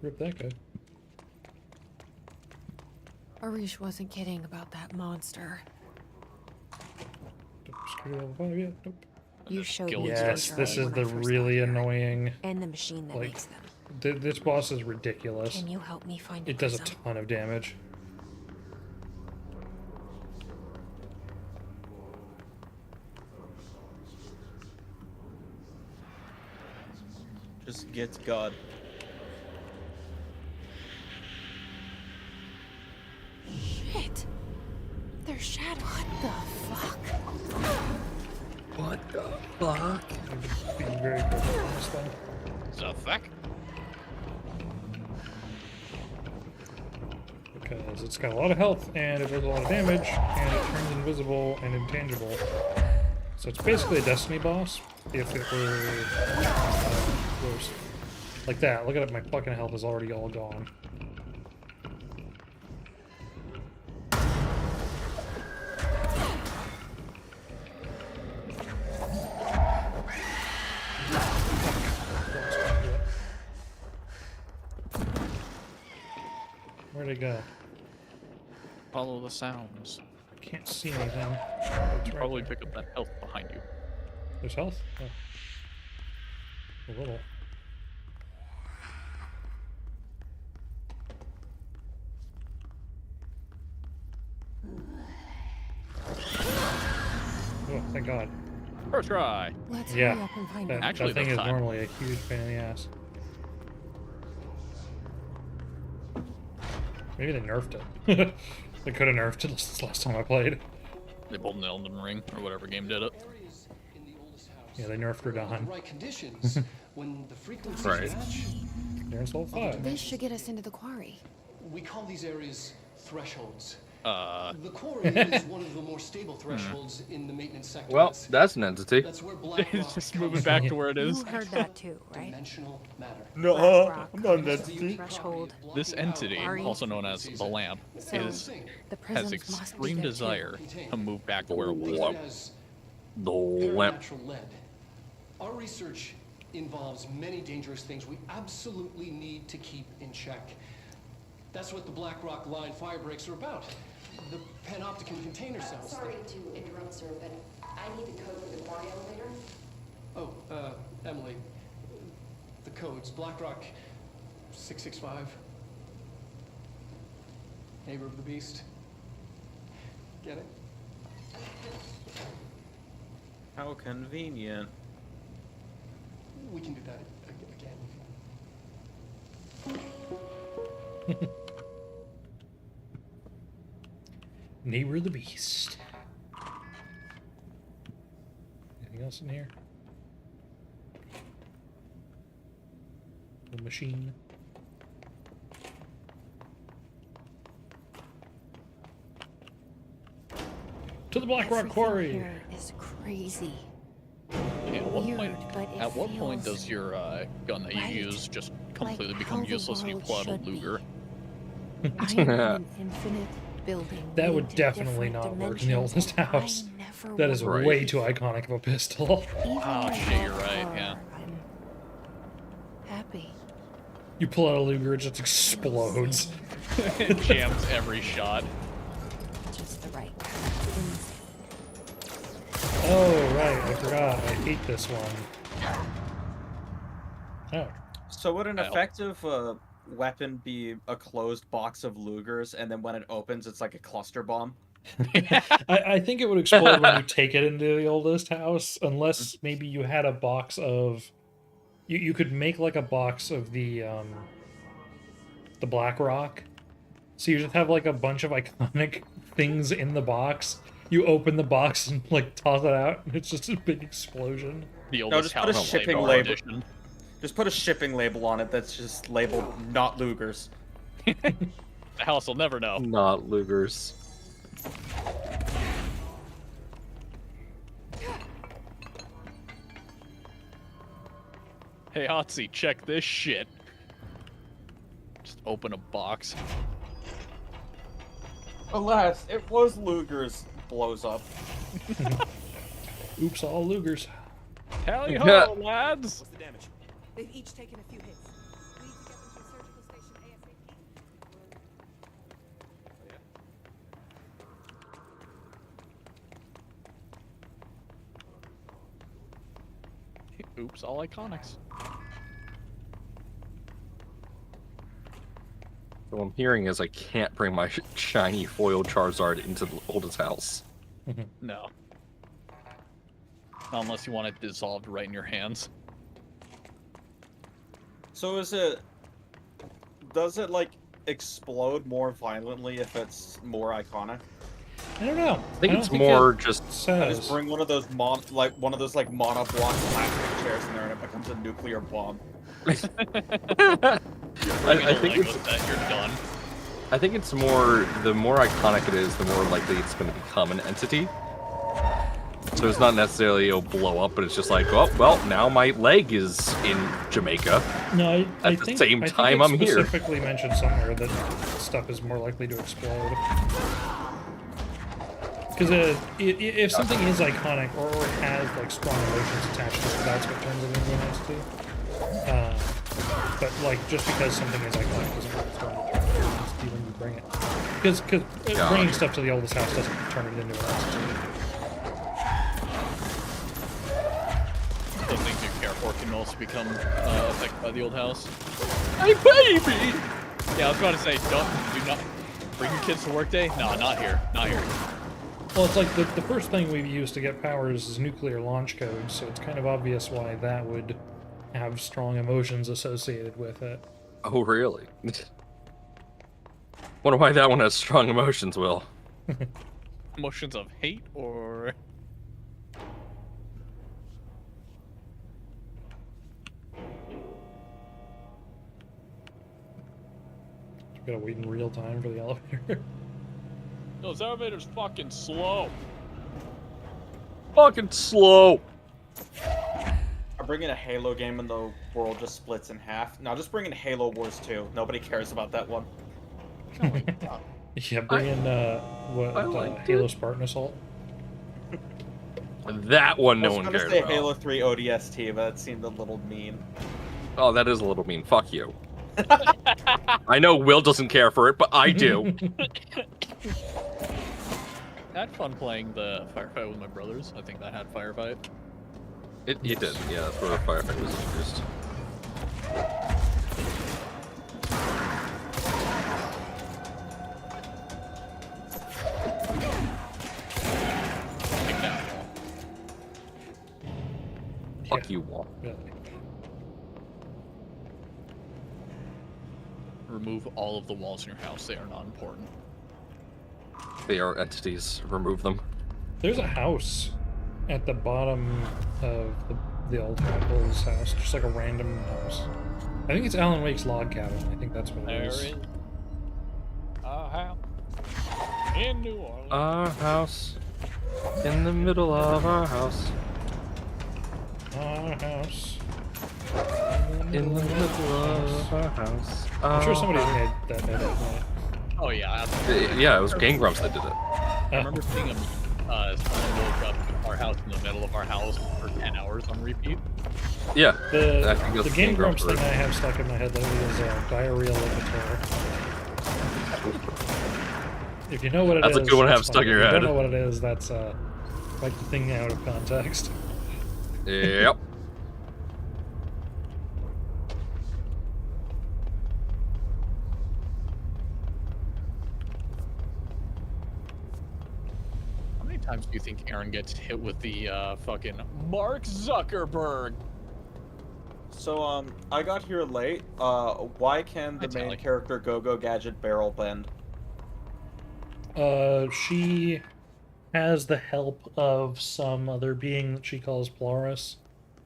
Rip that guy. Arish wasn't kidding about that monster. Nope. You showed me. Yes, the this HRA is when the I first really got here. annoying... And the machine that like, makes them. This boss is ridiculous. Can you help me find It does a prism? ton of damage. Just get God. Shit! They're shadows. What the fuck? What the fuck? Being very careful on this thing. The fuck? Because it's got a lot of health, and it does a lot of damage, and it turns invisible and intangible. So it's basically a Destiny boss, if it were worse. Like that. Look at it, my fucking health is already all gone. Where'd it go? Follow the sounds. I can't see anything. You probably pick up that health behind you. There's health? Oh. A little. Oh, thank God. First try. Let's Yeah, hurry up and find that, out. Actually, that thing this is time. normally a huge pain in the ass. Maybe they nerfed it. They could have nerfed it this last time I played. They pulled an Elden Ring or whatever game did it. Yeah, they nerfed her down. Right conditions when the frequencies Right. match. They're in Soul 5. This should get us into the quarry. We call these areas thresholds. Uh. The quarry is one of the more stable thresholds in the maintenance sector. Well, that's an entity. That's where black It's rock just comes moving back from. to where it is. You heard that too, right? Dimensional matter. No, Rock I'm not an comes to entity. Threshold. This entity, Quarry. also known as the lamp, So, is the has prisms must be extreme there, too. desire to move back to where it was. Lamp. The lamp. Paranatural lead. Our research involves many dangerous things we absolutely need to keep in check. That's what the Black Rock Line fire breaks are about. The panopticon container cells. Sorry to interrupt, sir, but I need the code for the quarry elevator. Oh, Emily. The codes. Black Rock 665. Neighbor of the Beast. Get it? How convenient. We can do that again. Neighbor of the Beast. Anything else in here? The machine. To the Black Rock Everything Quarry. Here is crazy. Yeah, Weird, but it at what point feels does your gun that you right, use just completely like become how the useless and you world pull out a should be. Luger? I am in an infinite building. That would leading to definitely different not work in the dimensions, oldest and I house. never That is will. way too iconic of a pistol. Even Oh when I shit, you're love right, her, yeah. I'm happy. You pull out a Luger, it just explodes. It jams every shot. Just the right kind of insane. Oh, right, I forgot. I hate this one. Oh. So would an Well. effective weapon be a closed box of Lugers, and then when it opens, it's like a cluster bomb? I think it would explode when you take it into the oldest house, unless maybe you had a box of... You could make like a box of the Black Rock. So you just have like a bunch of iconic things in the box. You open the box and like toss it out, and it's just a big explosion. The No, oldest just put a house shipping label label. edition. Just put a shipping label on it that's just labeled not Lugers. The house will never know. Not Lugers. Hey, Hotsy, check this shit. Just open a box. Alas, it was Lugers. Blows up. Oops, all Lugers. Tally ho, lads! What's the damage? They've each taken a few hits. We need to get them to a surgical station ASAP. Oops, all iconics. What I'm hearing is I can't bring my shiny foil Charizard into the oldest house. No. Not unless you want it dissolved right in your hands. So is it... Does it, like, explode more violently if it's more iconic? I don't know. I think it's more just... I just bring one of those monoblock plastic chairs in there and it becomes a nuclear bomb. I think it's... That, you're done. I think it's more... The more iconic it is, the more likely it's going to become an entity. So it's not necessarily it'll blow up, but it's just like, oh, well, now my leg is in Jamaica. No, I at the think, same I think time it I'm here. specifically mentioned somewhere that stuff is more likely to explode. Because if something is iconic or it has like strong emotions attached to it, that's what turns it into an entity. But like just because something is iconic doesn't mean it's going to turn it into an entity when you bring it. Because bringing stuff to the oldest house doesn't turn it into an entity. Those things you care for can also become affected by the old house. Hey, baby! Yeah, I was about to say, do not bring your kids to work day. No, not here, not here. Well, it's like the first thing we've used to get powers is nuclear launch codes, so it's kind of obvious why that would have strong emotions associated with it. Oh, really? Wonder why that one has strong emotions, Will. Emotions of hate or... You gotta wait in real time for the elevator. No, this elevator's fucking slow. Fucking slow. I'm bringing a Halo game and the world just splits in half. No, just bring in Halo Wars 2. Nobody cares about that one. Yeah, bring in Halo Spartan Assault. That one no one cares about. I was gonna say Halo 3 ODST, but that seemed a little mean. Oh, that is a little mean. Fuck you. I know Will doesn't care for it, but I do. I had fun playing the firefight with my brothers. I think that had firefight. It did, yeah, that's where the firefight was introduced. Fuck you, Wall. Yeah. Remove all of the walls in your house. They are not important. They are entities. Remove them. There's a house at the bottom of the old Apple's house, just like a random house. I think it's Alan Wake's log cabin. I think that's what it is. There is a house in New Orleans. Our house in the middle of our house. Our house in the middle of our house. I'm sure somebody made that edit. Oh yeah. Yeah, it was Game Grumps that did it. I remember seeing someone woke up our house in the middle of our house for 10 hours on repeat. Yeah. The Game Grumps thing I have stuck in my head lately is Diarrhea Ligator. If you know what it is, that's a good one to have fine. stuck in your If head. you don't know what it is, that's like the thing out of context. Yep. How many times do you think Aaron gets hit with the fucking Mark Zuckerberg? So, I got here late. Why can the main character Go-Go Gadget barrel bend? She has the help of some other being that she calls Polaris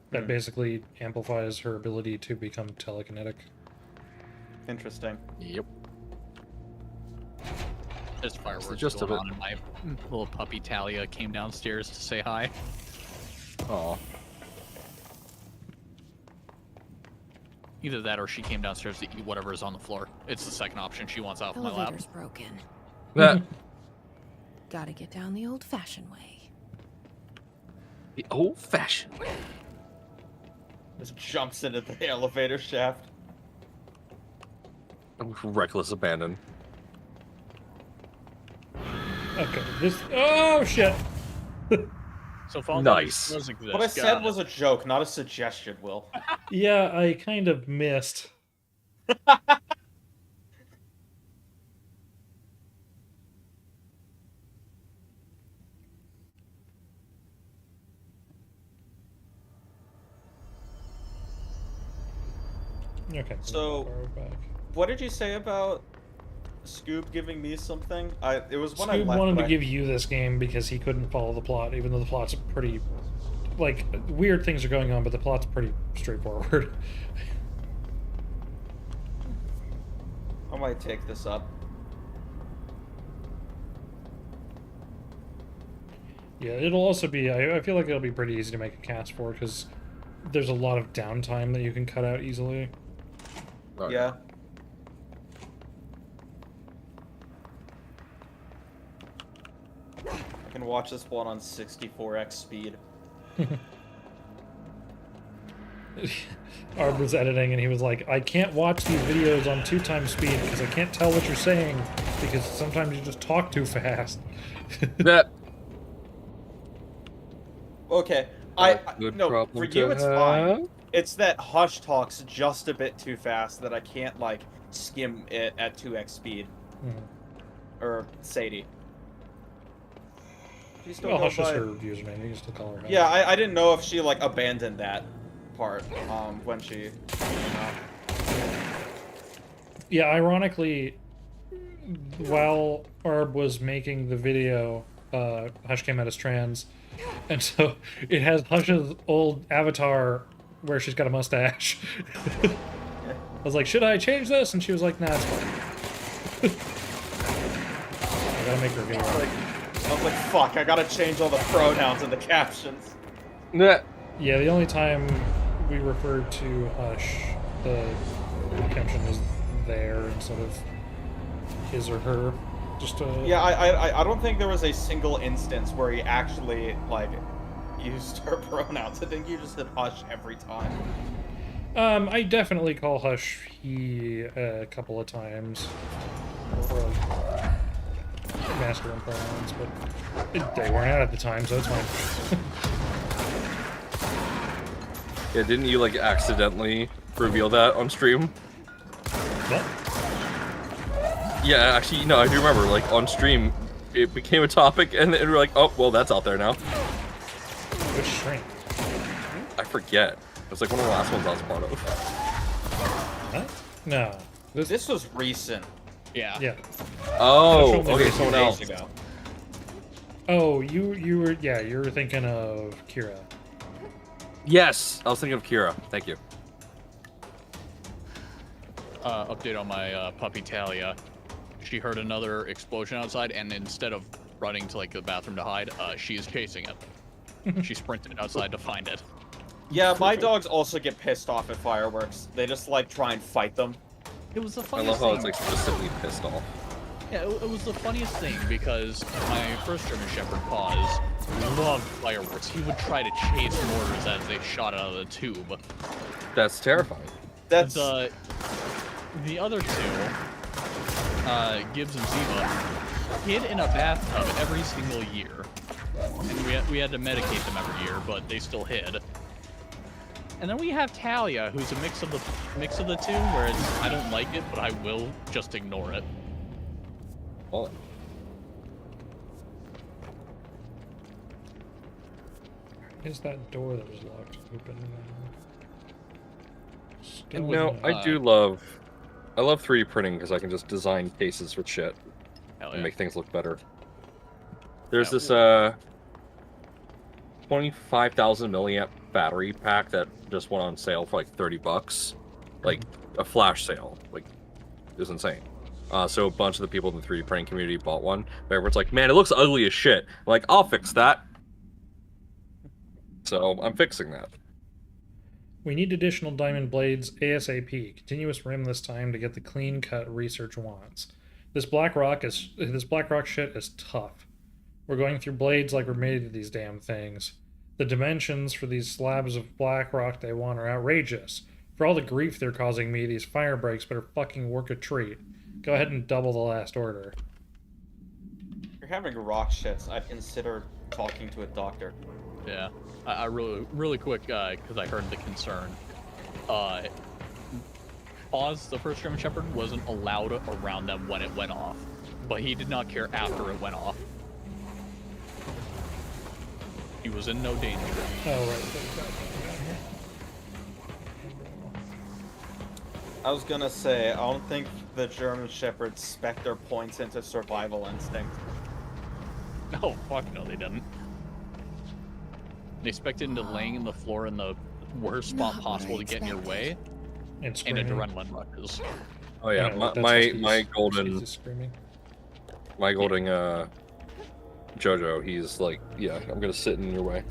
that basically amplifies her ability to become telekinetic. Interesting. Yep. There's fireworks just going on, and my little puppy Talia came downstairs to say hi. Aw. Either that or she came downstairs to eat whatever is on the floor. It's the second option. She wants out of my lap. Elevator's broken. That. Gotta get down the old-fashioned way. The old-fashioned way. Just jumps into the elevator shaft. Reckless abandon. Okay, this. Oh shit! So Fall Nice. Guys does exist. What I said was a joke, not a suggestion, Will. Yeah, I kind of missed. Okay. So, what did you say about Scoob giving me something? It was when I Scoob left. wanted to but give you this game because he couldn't follow the plot, even though the plot's pretty, like, weird things are going on, but the plot's pretty straightforward. I might take this up. Yeah, it'll also be. I feel like it'll be pretty easy to make a cast for because there's a lot of downtime that you can cut out easily. Right. Yeah. I can watch this one on 64x speed. Arb was editing and he was like, I can't watch these videos on 2x speed because I can't tell what you're saying because sometimes you just talk too fast. That. Okay, no, for you it's fine. It's that Hush talks just a bit too fast that I can't like skim it at 2x speed. Or Sadie. She's still Well, go Hush is by- her username. You can still call her Hush. Yeah, I didn't know if she like abandoned that part when she came out. Yeah, ironically, while Arb was making the video, Hush came out as trans, and so it has Hush's old avatar where she's got a mustache. I was like, should I change this? And she was like, nah, it's fine. I gotta make her video. I was like, fuck, I gotta change all the pronouns in the captions. Nah. Yeah, the only time we referred to Hush, the caption was there instead of his or her. Just Yeah, I don't think there was a single instance where he actually like used her pronouns. I think you just said Hush every time. I definitely call Hush he a couple of times. Or masculine pronouns, but they weren't out at the time, so it's fine. Yeah, didn't you like accidentally reveal that on stream? What? Yeah, actually, no, I do remember. Like on stream, it became a topic, and then we're like, oh, well, that's out there now. Which stream? I forget. It was like one of the last ones I was part of. Huh? No. This was recent. Yeah. Yeah. Oh, Social okay, media someone days else. ago. Oh, you were thinking of Kira. Yes, I was thinking of Kira. Thank you. Update on my puppy Talia. She heard another explosion outside, and instead of running to like the bathroom to hide, she is chasing it. She sprinted outside to find it. Yeah, my dogs also get pissed off at fireworks. They just like try and fight them. It was the I funniest love how thing. it's like specifically pissed off. Yeah, it was the funniest thing because my first German Shepherd, Paws, loved fireworks. He would try to chase mortars as they shot out of the tube. That's terrifying. That's the other two, Gibbs and Ziva, hid in a bathtub every single year, and we had to medicate them every year, but they still hid. And then we have Talia, who's a mix of the two, where it's I don't like it, but I will just ignore it. Oh. Is that door that was locked open? Still No, isn't. I love 3D printing because I can just design cases with shit and make things look better. There's this 25,000 milliamp battery pack that just went on sale for like $30, like a flash sale. Like, it was insane. So a bunch of the people in the 3D printing community bought one. But everyone's like, man, it looks ugly as shit. I'm like, I'll fix that. So I'm fixing that. We need additional diamond blades ASAP. Continuous rim this time to get the clean cut research wants. This black rock shit is tough. We're going through blades like we're made of these damn things. The dimensions for these slabs of black rock they want are outrageous. For all the grief they're causing me, these fire breaks better fucking work a treat. Go ahead and double the last order. If you're having rock shits, I'd consider talking to a doctor. Yeah, I really quick because I heard the concern. Oz, the first German Shepherd, wasn't allowed around them when it went off, but he did not care after it went off. He was in no danger. Oh, right. I was gonna say, I don't think the German Shepherd's Spectre points into survival instinct. No, fuck no, they didn't. They expected into laying in the floor in the worst spot possible to get in your way, and adrenaline rushes. Oh yeah, my golden Jojo, he's like, yeah, I'm gonna sit in your way.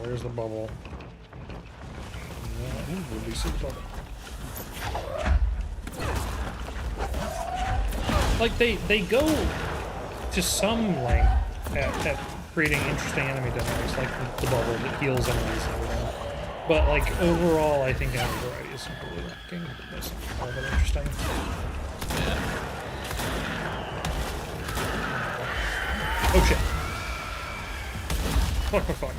Where's the bubble? Release the bubble. Like they go to some length at creating interesting enemy dynamics, like the bubble that heals enemies and everything. But like overall, I think enemy variety is completely lacking. That's all that interesting. Oh shit! Fuck.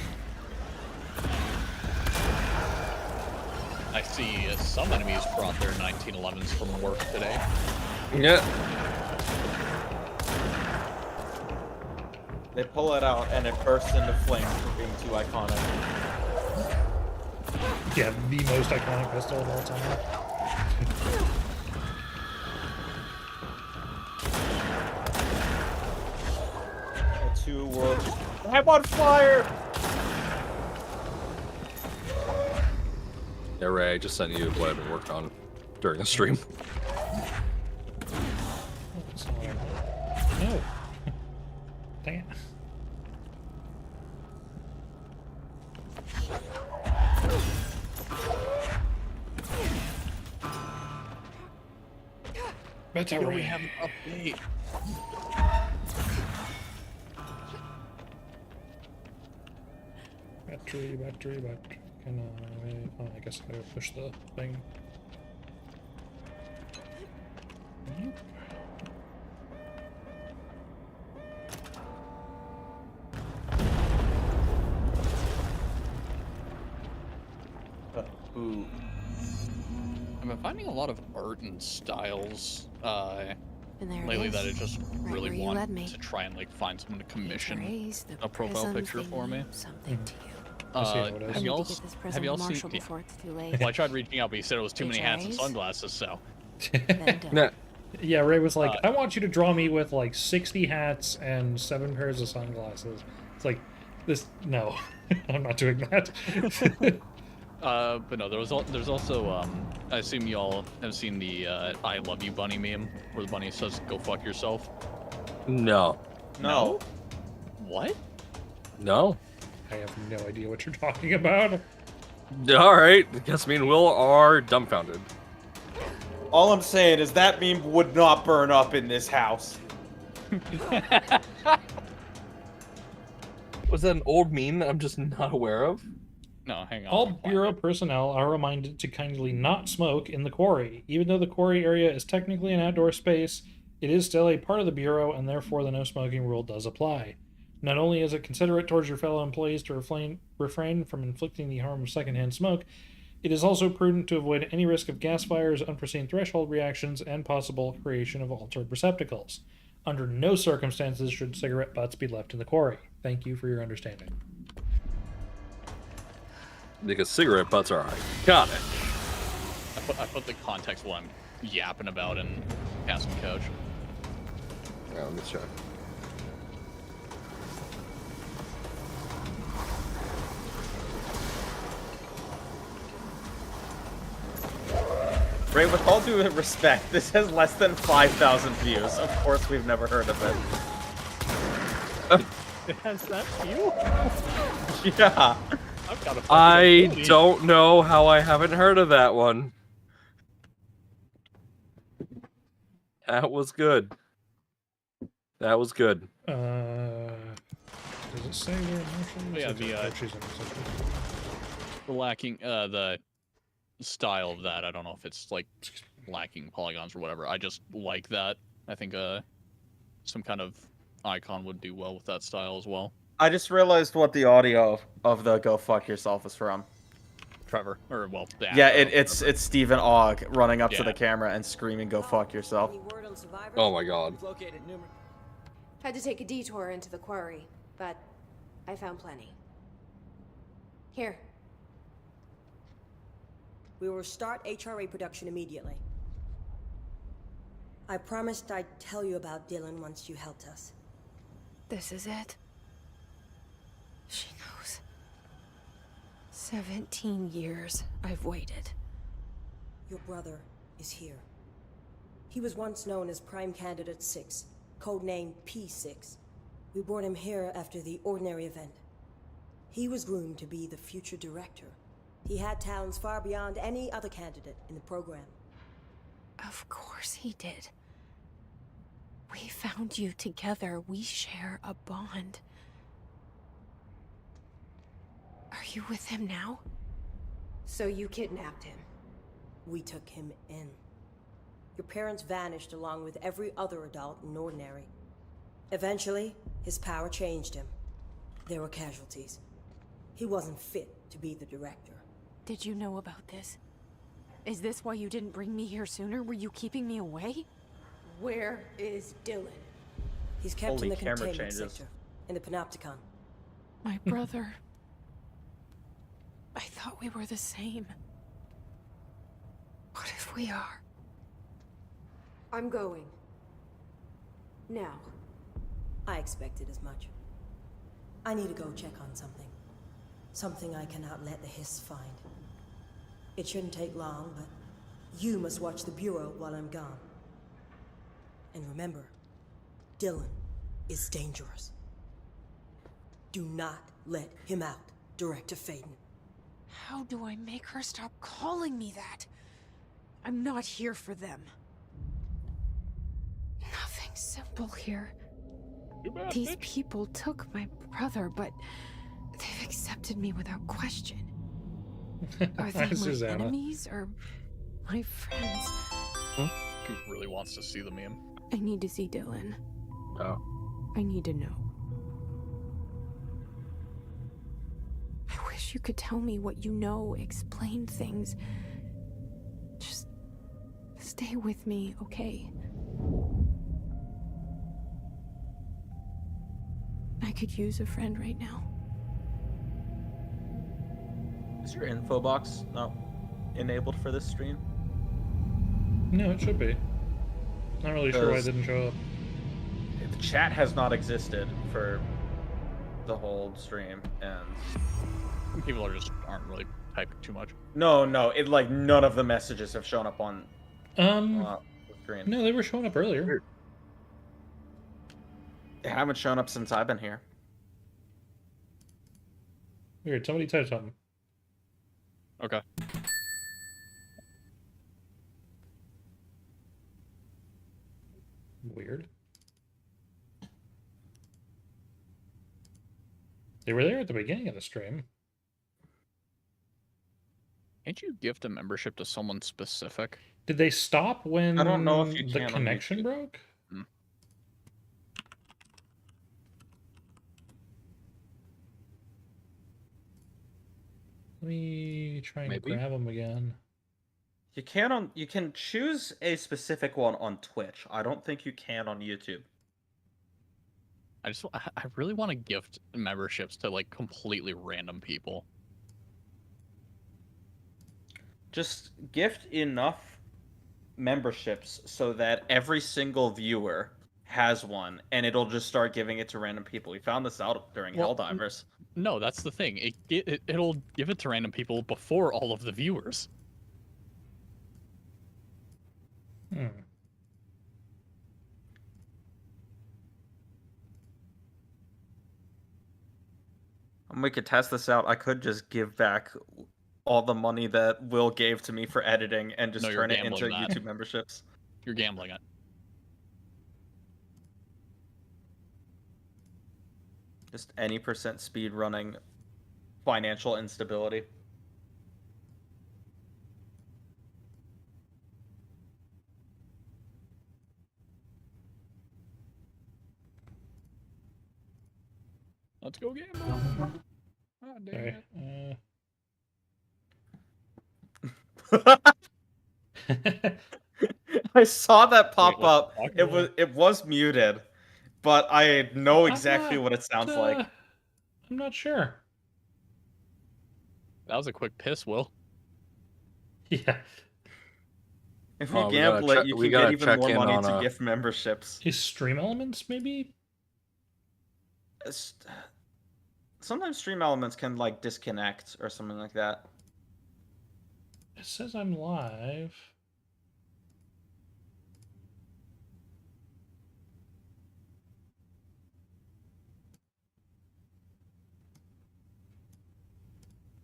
I see some enemies brought their 1911s from work today. Yeah. They pull it out and it bursts into flames for being too iconic. Yeah, the most iconic pistol of all time. The two worlds. I'm on fire! Yeah, Ray, I just sent you what I've been working on during the stream. No. Dang it. Better Here Ray. we have an update. Battery. Can I? Oh, I guess I gotta push the thing. Ooh. I've been finding a lot of art and styles And there lately it that I is, just right really where you want led me. to try and like find someone to commission Raise the a profile prism picture for me. something to you. Have y'all Get this have prism y'all to seen? Marshall before it's too late. Well, I tried reaching out, but he said it was too many hats and HRAs? sunglasses. So Yeah, Ray was like, I want you to draw me with like 60 hats and 7 pairs of sunglasses. It's like, this, no, I'm not doing that. but no, there's also I assume y'all have seen the "I love you" bunny meme, where the bunny says "Go fuck yourself." No. No. What? No. I have no idea what you're talking about. Alright, I guess me and Will are dumbfounded. All I'm saying is that meme would not burn up in this house. Was that an old meme that I'm just not aware of? No, hang on. All Bureau personnel are reminded to kindly not smoke in the quarry. Even though the quarry area is technically an outdoor space, it is still a part of the Bureau, and therefore the no smoking rule does apply. Not only is it considerate towards your fellow employees to refrain from inflicting the harm of secondhand smoke, it is also prudent to avoid any risk of gas fires, unforeseen threshold reactions, and possible creation of altered receptacles. Under no circumstances should cigarette butts be left in the quarry. Thank you for your understanding. Because cigarette butts are iconic. I put the context what I'm yapping about in Castle Couch. Yeah, let me check. Ray, with all due respect, this has less than 5,000 views. Of course we've never heard of it. Has that you? Yeah. I don't know how I haven't heard of that one. That was good. That was good. Does it say where Marshall is? Yeah, the lacking the style of that. I don't know if it's like lacking polygons or whatever. I just like that. I think some kind of icon would do well with that style as well. I just realized what the audio of the "Go Fuck Yourself" is from. Trevor, or well, the Yeah, actor of it's Trevor. Stephen Ogg running up to Yeah. the camera and screaming, "Go fuck yourself." Oh my god. Had to take a detour into the quarry, but I found plenty. Here. We will start HRA production immediately. I promised I'd tell you about Dylan once you helped us. This is it. She knows. 17 years I've waited. Your brother is here. He was once known as Prime Candidate 6, codenamed P6. We brought him here after the ordinary event. He was groomed to be the future director. He had talents far beyond any other candidate in the program. Of course he did. We found you together. We share a bond. Are you with him now? So you kidnapped him? We took him in. Your parents vanished along with every other adult in Ordinary. Eventually, his power changed him. There were casualties. He wasn't fit to be the director. Did you know about this? Is this why you didn't bring me here sooner? Were you keeping me away? Where is Dylan? He's kept Holy in the camera containment changes. sector, in the Panopticon. My brother. I thought we were the same. What if we are? I'm going. Now. I expected as much. I need to go check on something. Something I cannot let the Hiss find. It shouldn't take long, but you must watch the Bureau while I'm gone. And remember, Dylan is dangerous. Do not let him out, Director Faden. How do I make her stop calling me that? I'm not here for them. Nothing simple here. These people took my brother, but they've accepted me without question. Are they Hi, my Susanna. enemies or my friends? He really wants to see the meme. I need to see Dylan. Oh. I need to know. I wish you could tell me what you know, explain things. Just stay with me, okay? I could use a friend right now. Is your info box not enabled for this stream? No, it should be. Not really sure why it Because didn't show up. The chat has not existed for the whole stream, and People aren't really typing too much. no, it like none of the messages have shown up on the screen. No, they were showing up earlier. They haven't shown up since I've been here. Weird. Somebody typed something. Okay. Weird. They were there at the beginning of the stream. Can't you gift a membership to someone specific? Did they stop when I don't know if you the can on connection YouTube. broke? Hmm. Let me try and Maybe. grab them again. You can choose a specific one on Twitch. I don't think you can on YouTube. I really want to gift memberships to like completely random people. Just gift enough memberships so that every single viewer has one, and it'll just start giving it to random people. We found this out during Well, Helldivers. No, that's the thing. It'll give it to random people before all of the viewers. Hmm. And we could test this out. I could just give back all the money that Will gave to me for editing and just No, you're turn it into gambling that. YouTube memberships. You're gambling it. Just any percent speed running financial instability. Let's go gamble. Oh, damn Sorry. it. I saw that pop Wait, up. what? It was muted, but I know exactly what it sounds like. I'm not sure. That was a quick piss, Will. Yeah. If you gamble it, you can get even more money to on, gift memberships. Is Stream Elements maybe? Sometimes Stream Elements can like disconnect or something like that. It says I'm live.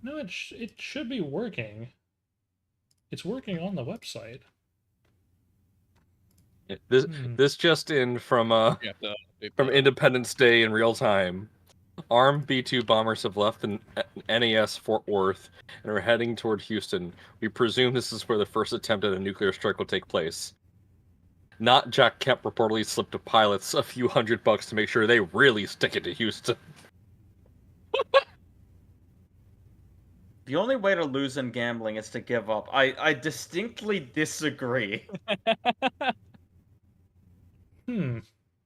No, it should be working. It's working on the website. This just in from Independence Day in real time. Armed B-2 bombers have left the NAS Fort Worth and are heading toward Houston. We presume this is where the first attempt at a nuclear strike will take place. Not Jack Kemp reportedly slipped to pilots a few $100 to make sure they really stick it to Houston. The only way to lose in gambling is to give up. I distinctly disagree.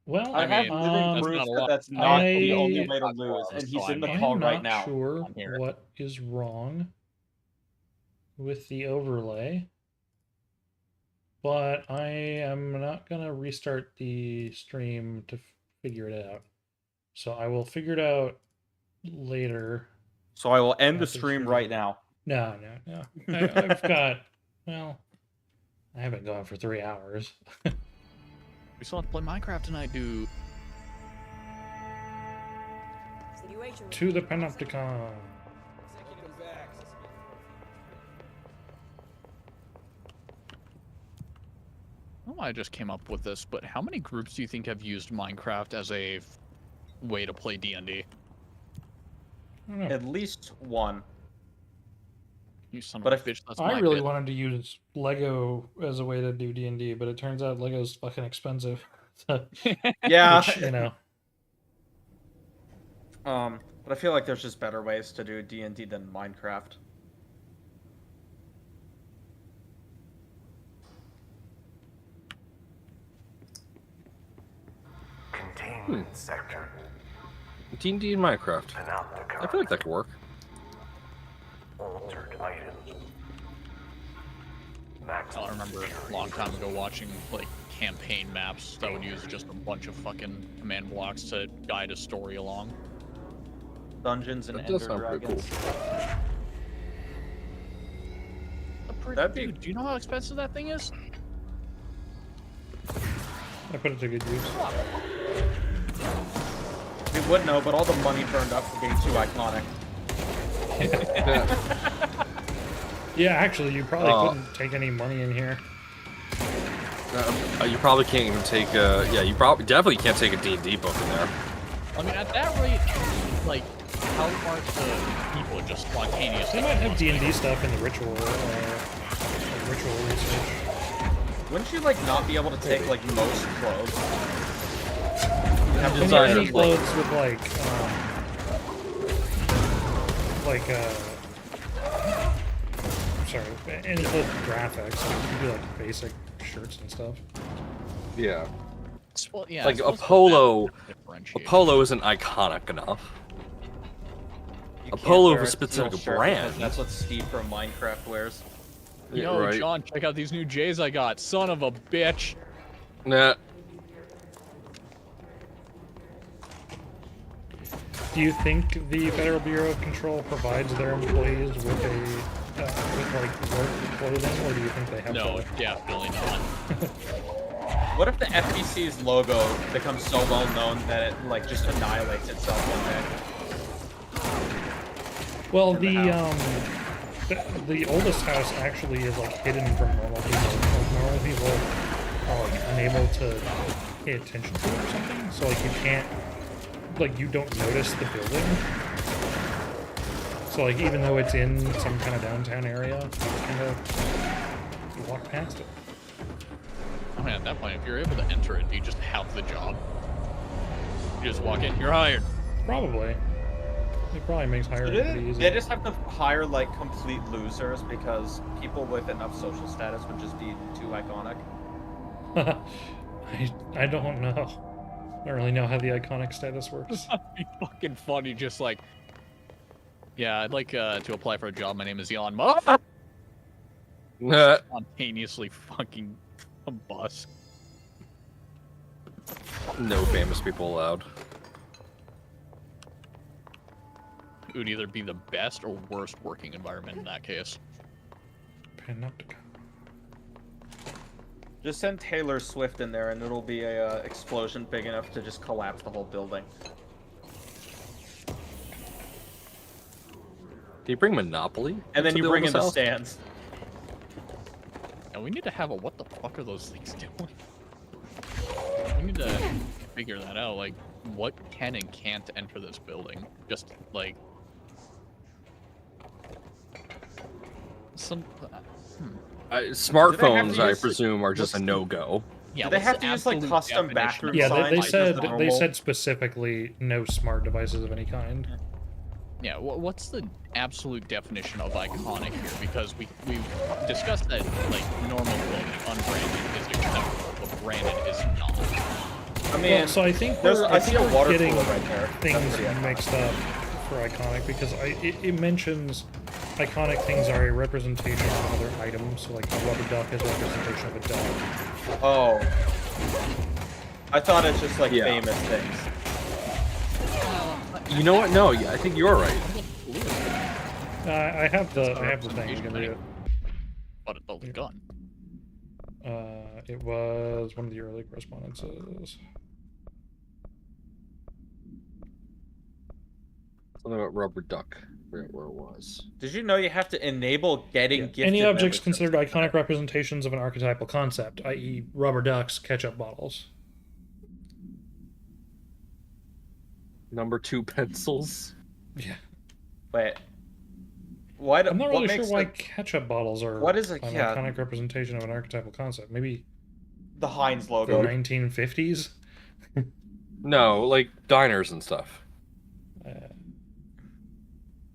Well, I have living proof that that's not the only way to lose, and he's in the call right now. I'm not sure what is wrong with the overlay, but I am not going to restart the stream to figure it out. So I will figure it out later. So I will end the stream right now. No. I've got, well, I haven't gone for 3 hours. We still have to play Minecraft tonight, dude. To the Panopticon. I don't know why I just came up with this, but how many groups do you think have used Minecraft as a way to play D&D? At least one. You son But of a bitch, that's I my really bit. wanted to use Lego as a way to do D&D, but it turns out Lego's fucking expensive. Yeah. Which, you know. But I feel like there's just better ways to do D&D than Minecraft. Containment sector. D&D and Minecraft. I feel like that could work. Altered items. I remember a long time ago watching like campaign maps that would use just a bunch of fucking command blocks to guide a story along. Dungeons and That does Ender sound pretty Dragons. Dude, do you know how expensive that thing is? I put it to good use. You would know, but all the money burned up for being too iconic. Yeah, actually, you probably couldn't take any money in here. You probably can't even take you definitely can't take a D&D book in there. I mean, at that rate, like, how are the people just spontaneously? They might have D&D stuff in the ritual research. Wouldn't you, like, not be able to take, like, most clothes? Have any clothes with, any clothes with graphics. Like, you can do, like, basic shirts and stuff. Yeah. Well, yeah, like a polo isn't iconic enough. A polo of a specific brand. That's what Steve from Minecraft wears. Yo, right. John, check out these new J's I got. Son of a bitch. Nah. Do you think the Federal Bureau of Control provides their employees with work clothing, or do you think they have? No, definitely not. What if the FBC's logo becomes so well known that it like just annihilates itself one day? Well, the oldest house actually is like hidden from normal people. Like, normal people are like unable to pay attention to it or something. So like you can't, like you don't notice the building. So like even though it's in some kind of downtown area, you walk past it. I mean, at that point, if you're able to enter it, do you just have the job? You just walk in, you're hired. Probably. It probably makes hiring pretty easy. They just have to hire like complete losers because people with enough social status would just be too iconic. I don't know. I don't really know how the iconic status works. That'd be fucking funny, just like, yeah, I'd like to apply for a job. My name is Elon Musk. Spontaneously fucking combust. No famous people allowed. It would either be the best or worst working environment in that case. Panoptica. Just send Taylor Swift in there and it'll be a explosion big enough to just collapse the whole building. Do you bring Monopoly? And then you bring in the house? stands. And we need to have a what the fuck are those things doing? We need to figure that out. Like, what can and can't enter this building? Just like some. Smartphones, I presume, are just a no-go. Yeah, do they have to use like custom bathroom Yeah, signs? they said specifically no smart devices of any kind. Yeah, what's the absolute definition of iconic here? Because we discussed that like normal clothing, unbranded is acceptable, but branded is not. I mean, well, so I think I see a water getting cooler right there. things mixed up for iconic because it mentions iconic things are a representation of another item. So like a rubber duck is a representation of a duck. Oh, I thought it's just like famous things. You know what? No, I think you're right. I have the thing. You can read it. But the gun. It was one of the early correspondences. Something about rubber duck. Where it was. Did you know you have to enable getting gifted Any objects memberships? considered iconic representations of an archetypal concept, i.e., rubber ducks, ketchup bottles. Number 2 pencils. Yeah. Wait. What? I'm not really what sure makes why the- ketchup bottles are What is an yeah. iconic representation of an archetypal concept. Maybe the Heinz the logo. 1950s? No, like diners and stuff.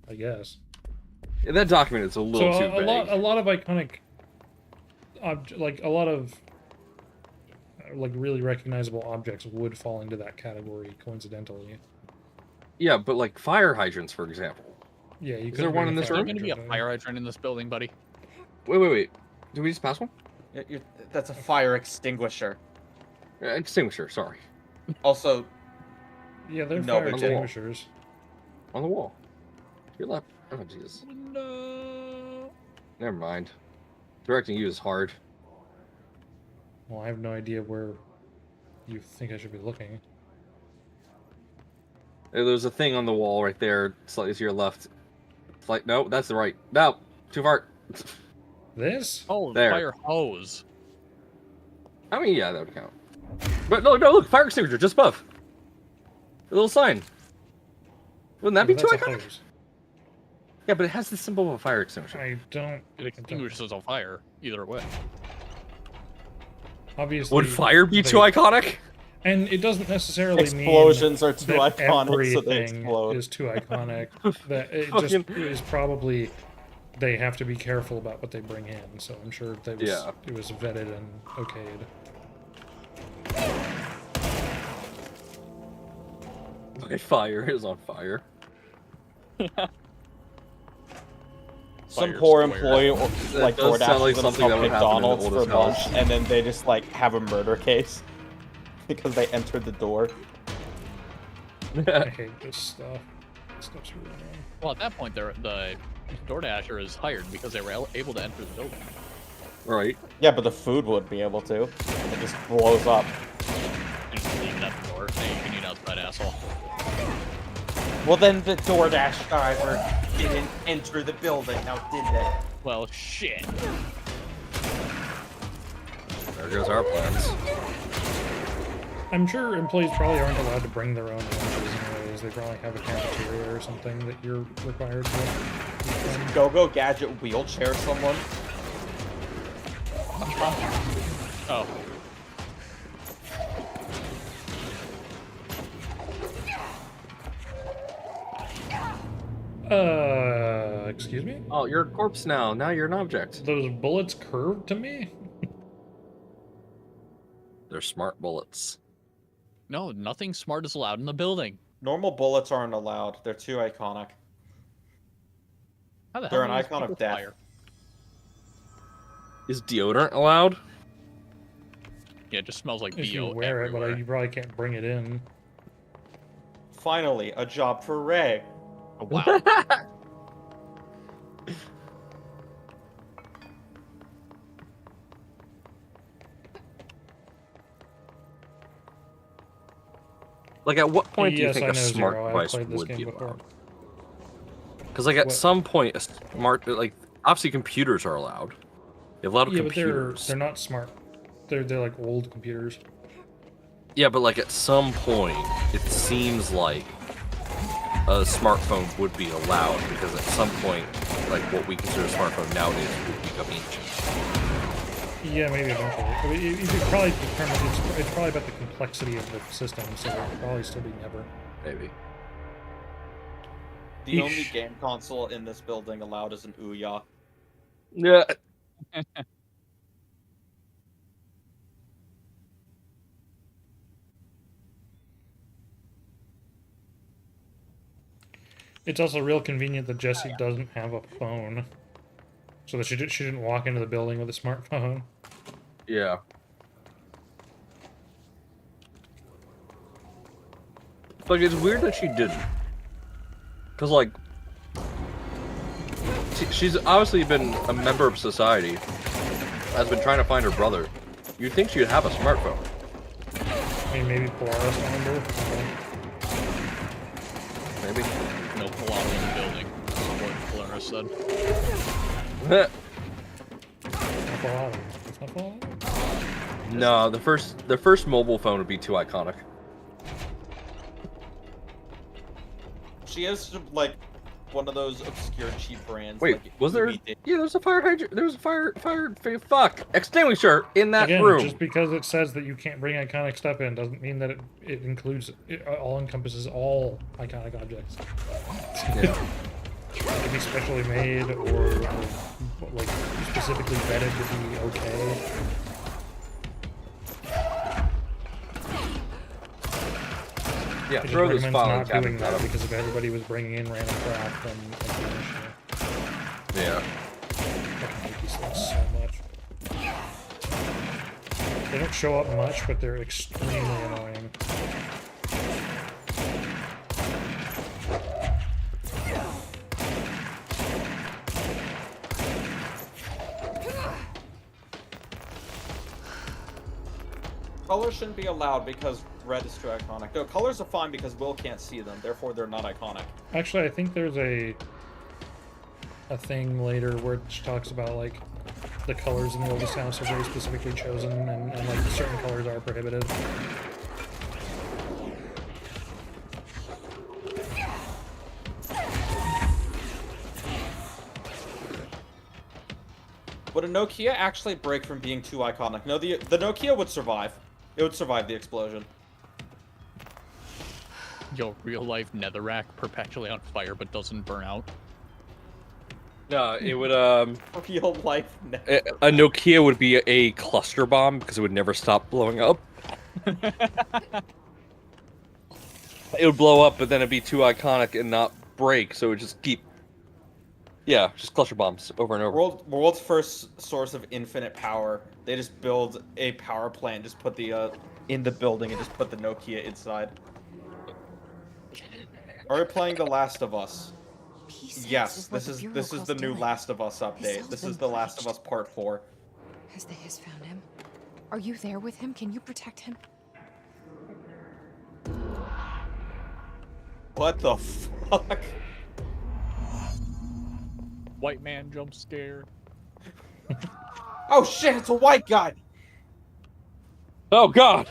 I guess. In that document, it's a little too vague. A lot of iconic, like a lot of like really recognizable objects would fall into that category coincidentally. Yeah, but like fire hydrants, for example. Yeah, you Is there one in this room? There's going to be a fire hydrant in this building, buddy. Wait. Did we just pass one? That's a fire extinguisher. Extinguisher, sorry. Also, yeah, they're no, fire but extinguishers. On the wall. Your left. Oh, Jesus. No. Never mind. Directing you is hard. Well, I have no idea where you think I should be looking. There's a thing on the wall right there, slightly to your left. It's like, no, that's the right. No, too far. This? Oh, there. Fire hose. I mean, yeah, that would count. But no, look, fire extinguisher just above. A little sign. Wouldn't that be too That's a iconic? hose. Yeah, but it has the symbol of a fire extinguisher. I don't. It extinguishes on fire, either way. Obviously. Would fire be too iconic? And it doesn't necessarily Explosions mean are too that iconic, so they everything explode. is too iconic. That it just is probably they have to be careful about what they bring in. So I'm sure it was vetted and okayed. My fire is on fire. Some Fire poor square. employee or That like does sound like DoorDash something that would happen in the McDonald's for oldest lunch, house. and then they just like have a murder case because they entered the door. I hate this stuff. This stuff's really annoying. Well, at that point, the DoorDasher is hired because they were able to enter the building. Right. Yeah, but the food would be able to. It just blows up. You just leave it at the door. Hey, you can eat outside, asshole. Well, then the DoorDash driver didn't enter the building, now did they? Well, shit. There goes our plans. I'm sure employees probably aren't allowed to bring their own lunches anyways. They probably have a cafeteria or something that you're required to. Go-Go Gadget wheelchair someone? Oh. Excuse me? Oh, you're a corpse now. Now you're an object. Those bullets curved to me? They're smart bullets. No, nothing smart is allowed in the building. Normal bullets aren't allowed. They're too iconic. How the They're hell an do these icon of people death. fire? Is deodorant allowed? Yeah, it just smells like If you BO wear it, everywhere. but you probably can't bring it in. Finally, a job for Ray. Oh, wow. Like, at what point do you Yes, think I a know, smart Zero. I've device played this would game be before. allowed? Because, like, at What? some point, a smart, like, obviously computers are allowed. You have a lot of Yeah, but computers. they're not smart. They're like old computers. Yeah, but, like, at some point, it seems like a smartphone would be allowed, because at some point, like, what we consider a smartphone nowadays would become ancient. Yeah, maybe eventually. I mean, you could probably determine it's probably about the complexity of the system, so there will probably still be never. Maybe. The only game console in this building allowed is an Ouya. Yeah. It's also real convenient that Jessie doesn't have a phone, so that she didn't walk into the building with a smartphone. Yeah. Like, it's weird that she didn't. Because, like, she's obviously been a member of society, has been trying to find her brother. You'd think she'd have a smartphone. I mean, maybe Polaris number. Maybe. No Polaro in the building. That's what Polaris said. It's not Polaris. No, the first mobile phone would be too iconic. She is like one of those obscure cheap brands. Wait, like was there? Movie Yeah, there's a fire hydrant. There was a fire extinguisher in that Again, room. just because it says that you can't bring iconic stuff in doesn't mean that it includes all encompasses all iconic objects. Yeah. It could be specially made or like specifically vetted to be okay. Yeah, I throw just this recommend filing not cabinet doing that out. because if everybody was bringing in random crap, then Yeah. I can hate these things so much. They don't show up much, but they're extremely annoying. Colors shouldn't be allowed because red is too iconic. No, colors are fine because Will can't see them, therefore they're not iconic. Actually, I think there's a thing later where it talks about like the colors in the oldest house are very specifically chosen, and like certain colors are prohibited. Would a Nokia actually break from being too iconic? No, the Nokia would survive. It would survive the explosion. Yo, real life netherrack perpetually on fire but doesn't burn out. No, it would Real life. a Nokia would be a cluster bomb because it would never stop blowing up. It would blow up, but then it'd be too iconic and not break, so it would just keep. Yeah, just cluster bombs over and over. World's first source of infinite power. They just build a power plant, just put the in the building, and just put the Nokia inside. Are we playing The Last of Us? Yes, this is the new Last of Us update. This is The Last of Us Part 4. Has the Hiss found him? Are you there with him? Can you protect him? What the fuck? White man jump scare. Oh shit, it's a white guy! Oh god!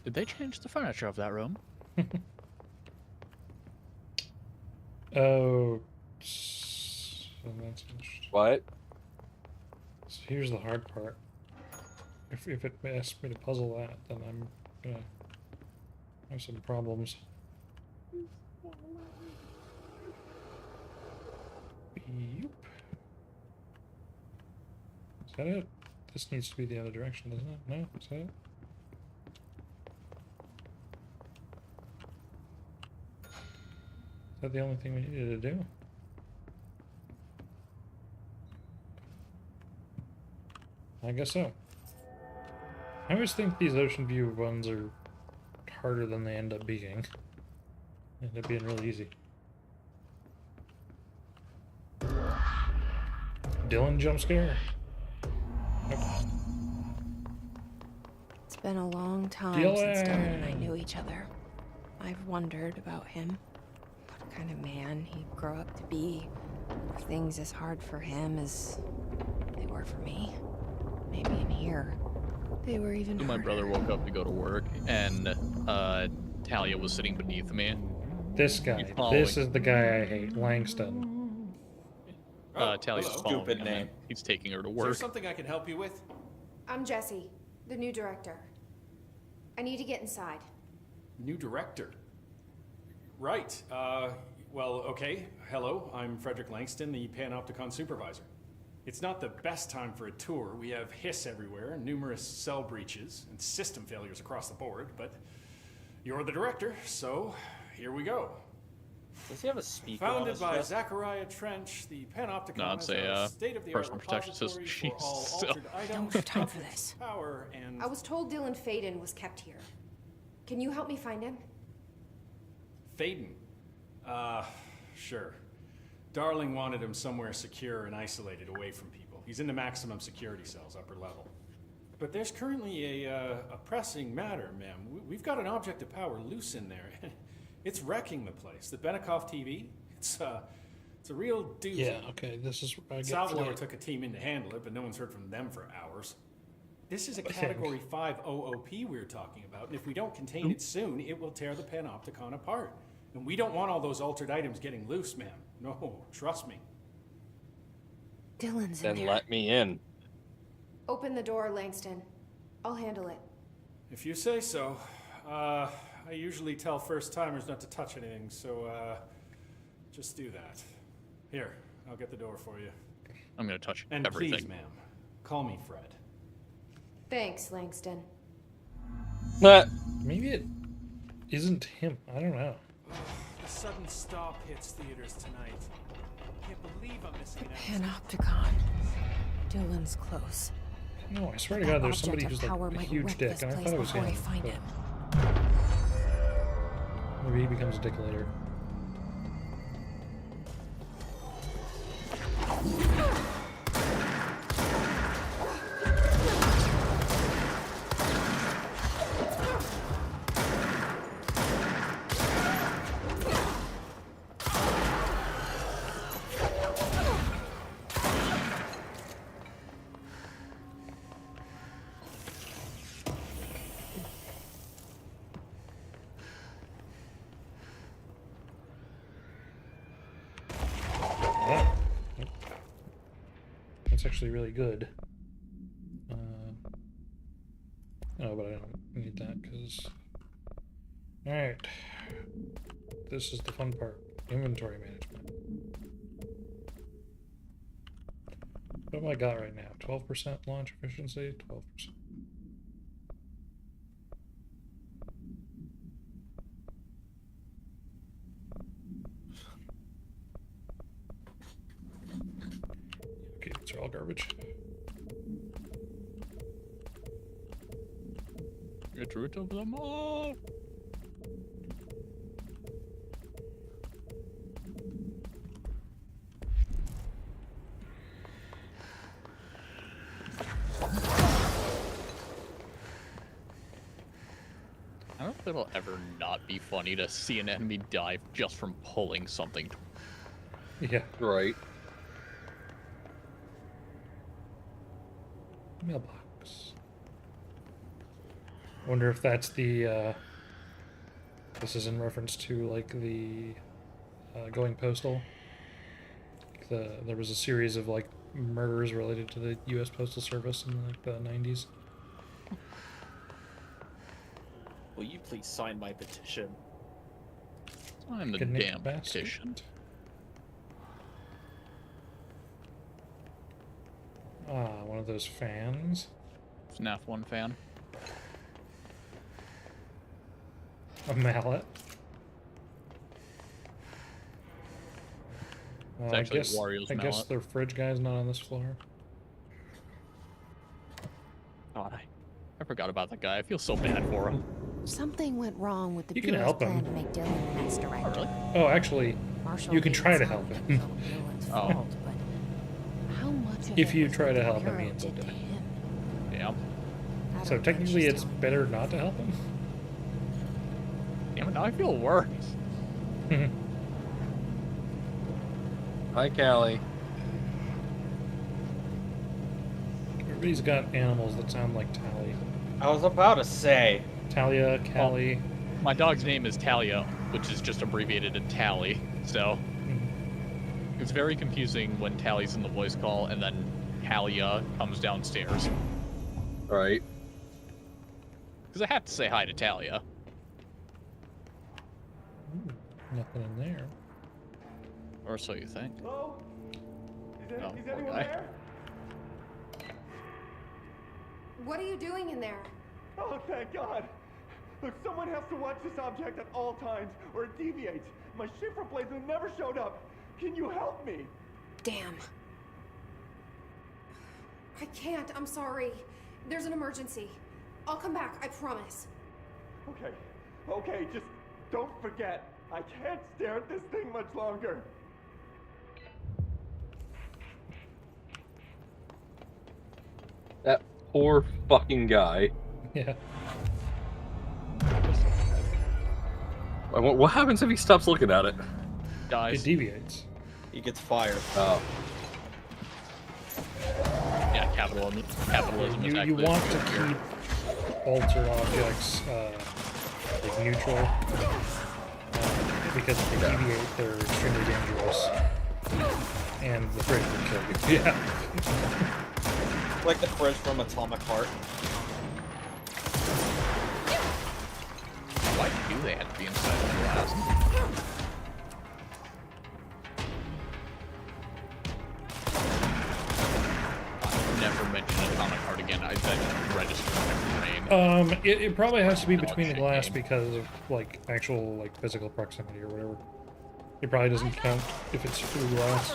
Did they change the furniture of that room? Oh, so that's interesting. What? So here's the hard part. If it asks me to puzzle that, then I'm gonna There's some problems. Yep. Is that it? This needs to be the other direction, doesn't it? No? Is that it? Is that the only thing we needed to do? I guess so. I always think these ocean view ones are harder than they end up being. They end up being really easy. Dylan jump scare? Nope. It's been a long time since Dylan and I knew each other. I've wondered about him. What kind of man he'd grow up to be. Were things as hard for him as they were for me? Maybe in here, they were even My brother woke up to go to work, and Talia was sitting beneath me. This guy. This is the guy I hate, Langston. Talia's following Stupid him, name. and he's taking her to Is there work. something I can help you with? I'm Jessie, the new director. I need to get inside. New director. Right. Well, okay. Hello, I'm Frederick Langston, the Panopticon supervisor. It's not the best time for a tour. We have hiss everywhere, numerous cell breaches, and system failures across the board, but you're the director, so here we go. Does he have a speaker on Founded his by chest? Zachariah Trench, the Panopticon No, it's is a a state-of-the-art personal protection system. repository for all Jesus. altered I items, don't have time for this. power, and... I was told Dylan Faden was kept here. Can you help me find him? Faden. Sure. Darling wanted him somewhere secure and isolated away from people. He's in the maximum security cells, upper level. But there's currently a pressing matter, ma'am. We've got an object of power loose in there. It's wrecking the place. The Benikoff TV, it's a real doozy. Yeah, okay, this is where I get Salvador flayed. took a team in to handle it, but no one's heard from them for hours. This is a Okay. Category 5 OOP we're talking about, and if we don't contain it soon, it will tear the Panopticon apart. And we don't want all those altered items getting loose, ma'am. No, trust me. Dylan's in Then there. let me in. Open the door, Langston. I'll handle it. If you say so. I usually tell first-timers not to touch anything, so, just do that. Here, I'll get the door for you. I'm gonna touch And everything. please, ma'am, call me Fred. Thanks, Langston. Maybe it isn't him. I don't know. The sudden stop hits theaters tonight. Can't believe I'm missing an Panopticon. Dylan's close. No, I swear to That God, there's object somebody of who's power like a might huge wreck dick, this and I place thought it was before him. I find but him. maybe he becomes a dick later. Yeah. That's actually really good. No, but I don't need that because. Alright. This is the fun part. Inventory management. What have I got right now? 12% launch efficiency? 12%. Okay, these are all garbage. Get rid of them all. I don't know if it'll ever not be funny to see an enemy die just from pulling something. Yeah. Right. Mailbox. Wonder if that's the, this is in reference to, like, the, Going Postal. There was a series of, like, murders related to the U.S. Postal Service in, like, the 90s. Will you please sign my petition? Sign the Picnic damn basket. petition. One of those fans. FNAF 1 fan. A mallet. It's actually I Wario's guess mallet. their fridge guy's not on this floor. God, I forgot about that guy. I feel so bad for him. Something went wrong with the You can Bureau's help plan him. to make Dylan the next director. Oh, really? Oh, actually, Marshall you can made try it to sound help like him. it was Dylan's Oh. fault, but how much of If it you was try what to the help him, Bureau he ends up did to dying. him? Yeah. I don't So think technically, she's it's telling better not to help him. Damn it, now I feel worse. Hi, Callie. Everybody's got animals that sound like Tally. I was about to say. Talia, Callie. My dog's name is Talia, which is just abbreviated to Tally, so it's very confusing when Tally's in the voice call and then Talia comes downstairs. Right. Because I have to say hi to Talia. Nothing in there. Or so you think. Hello? Is Oh, poor anyone guy. there? What are you doing in there? Oh, thank God. Look, someone has to watch this object at all times, or it deviates. My ship replacement never showed up. Can you help me? Damn. I can't. I'm sorry. There's an emergency. I'll come back. I promise. Okay. Okay, just don't forget. I can't stare at this thing much longer. That poor fucking guy. Yeah. What happens if he stops looking at it? It Dies. deviates. He gets fired. Oh. Yeah, capitalism is You actually want a to good here. keep altered objects like neutral because if they deviate, they're extremely dangerous, and the fridge will kill you. Yeah. Like the fridge from Atomic Heart. Why do they have to be inside the glass? Never mention Atomic Heart again. I bet registered in my brain. It probably has to be between the glass because of like actual like physical proximity or whatever. It probably doesn't count if it's through glass.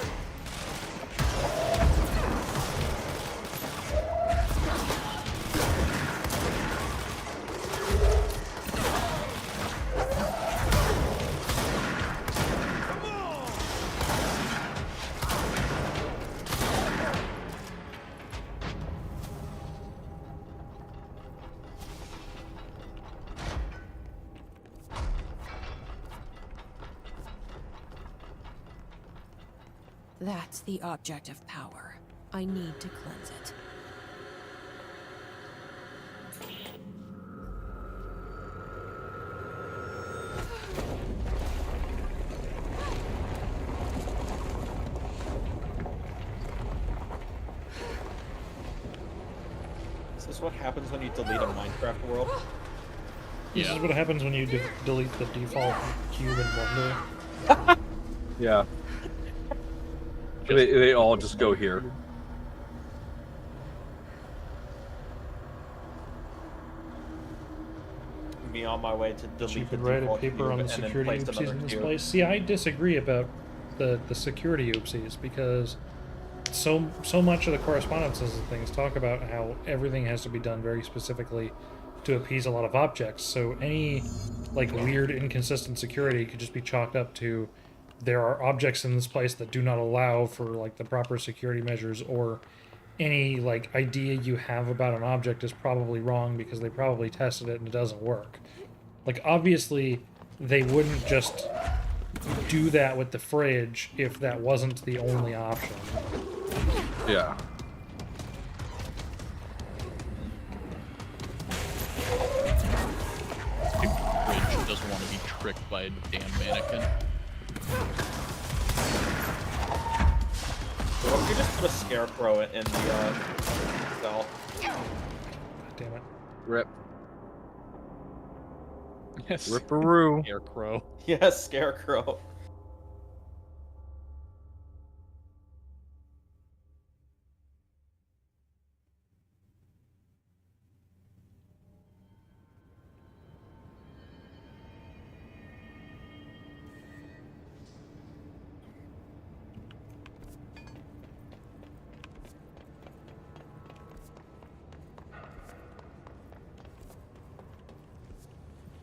That's the object of power. I need to cleanse it. Is this what happens when you delete a Minecraft world? This is what happens when you delete the default cube in Wonder. Yeah. They all just go here. Me on my way to You delete the could write a default paper cube on the and then security place oopsies another in this cube. place. See, I disagree about the security oopsies because so much of the correspondences and things talk about how everything has to be done very specifically to appease a lot of objects. So any like weird inconsistent security could just be chalked up to there are objects in this place that do not allow for like the proper security measures, or any like idea you have about an object is probably wrong because they probably tested it and it doesn't work. Like obviously they wouldn't just do that with the fridge if that wasn't the only option. Yeah. Fridge doesn't want to be tricked by a damn mannequin. So what if you just put a scarecrow in the cell? Damn it. Rip. Yes. Ripperoo. Scarecrow. Yes, Scarecrow.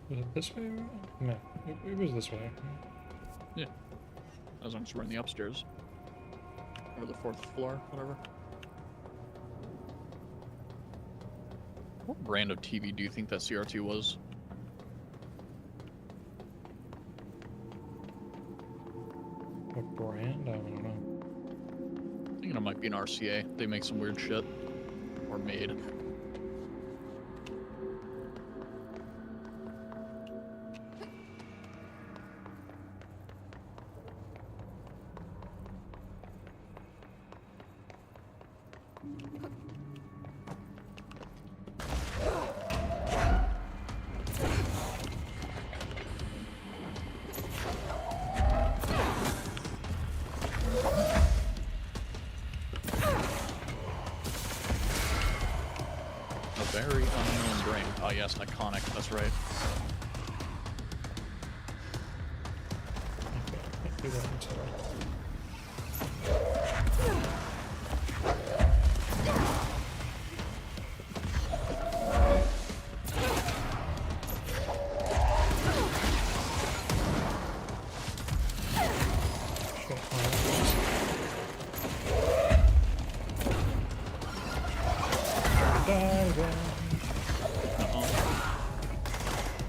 Was it this way? No, it was this way. Yeah. As long as we're in the upstairs. Or the 4th floor, whatever. What brand of TV do you think that CRT was? What brand? I don't know. I think it might be an RCA. They make some weird shit. Or made. Very unknown brain. Oh yes, iconic, that's right.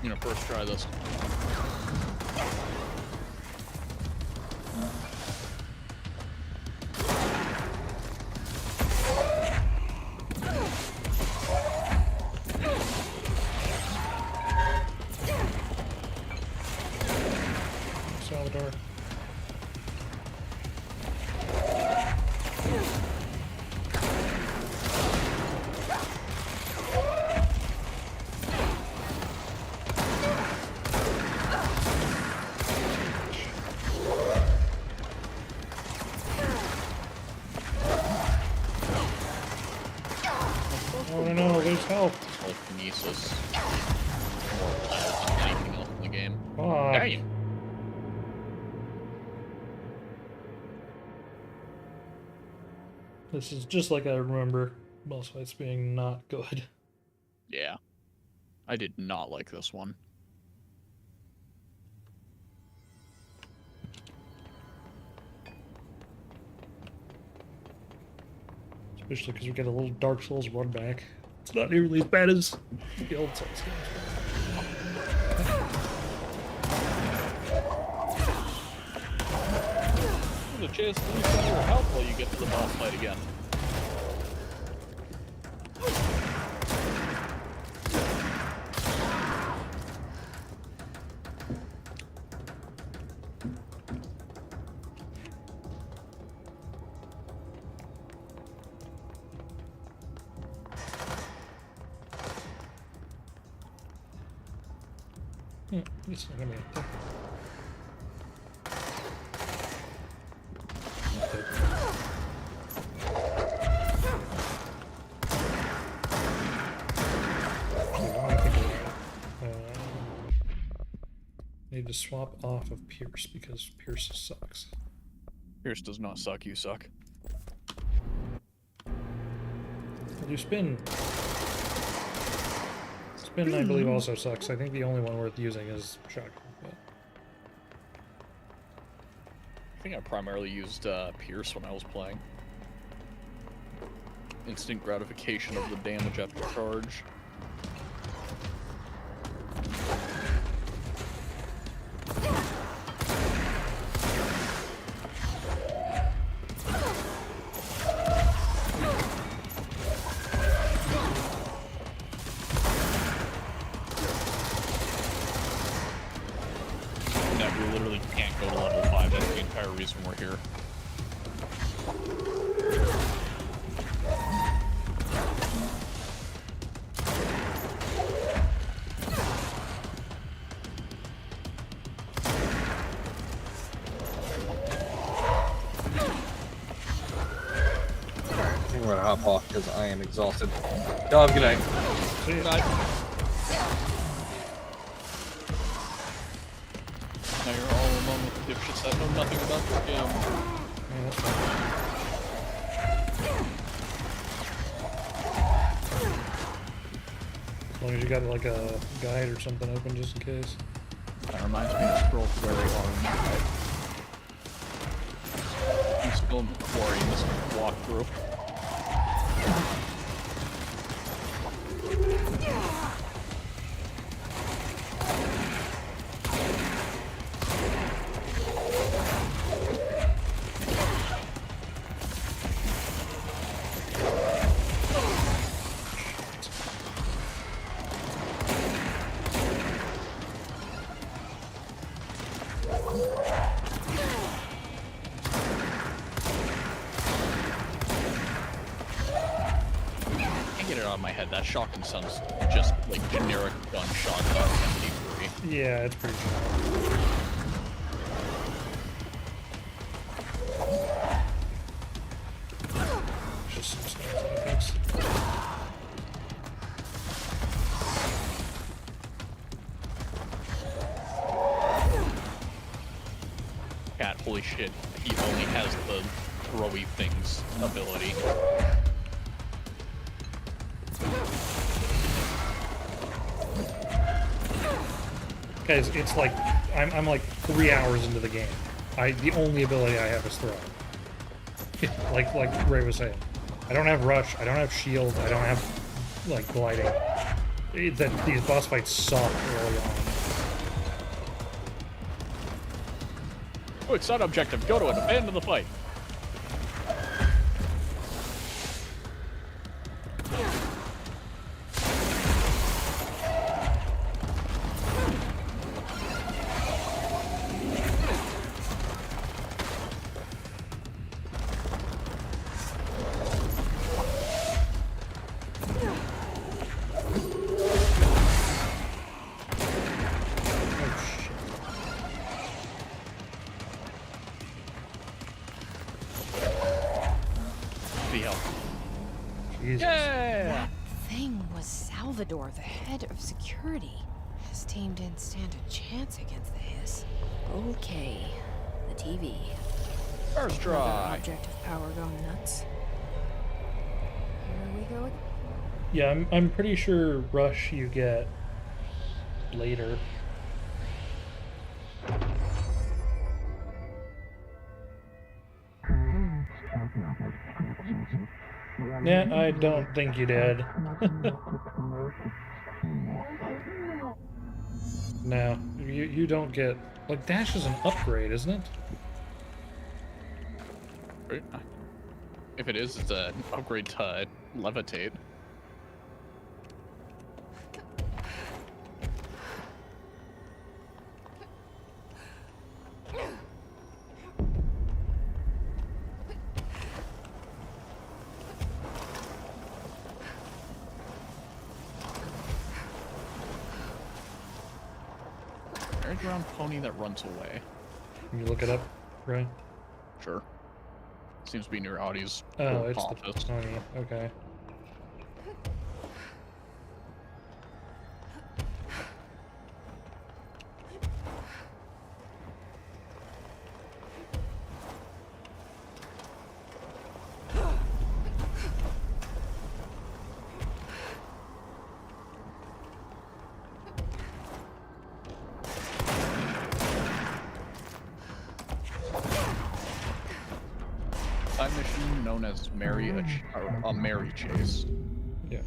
You know, first try this. Salvador. Oh no, lose help. Telekinesis. More or less anything else in the game. Fuck. Damn. This is just like I remember boss fights being not good. Yeah. I did not like this one. Especially because we get a little Dark Souls run back. It's not nearly as bad as the old Souls games. There's a chance to lose some of your health while you get to the boss fight again. It's not gonna be up there. Need to swap off of Pierce because Pierce sucks. Pierce does not suck, you suck. I'll do Spin. Spin, I believe, also sucks. I think the only one worth using is Shotgun. But... I think I primarily used Pierce when I was playing. Instant gratification of the damage after charge. We literally can't go to level 5. That's the entire reason we're here. hop off because I am exhausted. Y'all have a good night. Good night. Now you're all alone with the dipshits that know nothing about this game. As long as you got like a guide or something open just in case. That reminds me to scroll to where they are in the guide. I'm still in the quarry in this walkthrough. That shotgun sounds just like generic gunshot MP3. Yeah, it's pretty cool. Just some stuff like this. Cat, holy shit, he only has the throwy things ability. Guys, it's like I'm like 3 hours into the game. The only ability I have is throw. like Ray was saying, I don't have rush. I don't have shield. I don't have like gliding. These boss fights suck early on. Oh, it's not objective. Go to it. Abandon the fight. That thing was Salvador, the head of security. His team didn't stand a chance against the Hiss. Okay, the TV. First try. Another object of power going nuts. Here we go again. Yeah, I'm pretty sure rush you get later. Yeah, I don't think you did. No, you don't get... Like, dash is an upgrade, isn't it? Right. If it is, it's an upgrade to levitate. Around pony that runs away. Can you look it up, Ray? Sure. Seems to be near Audie's it's office. The pony. Okay. Mission known as a Mary Chase. Yeah.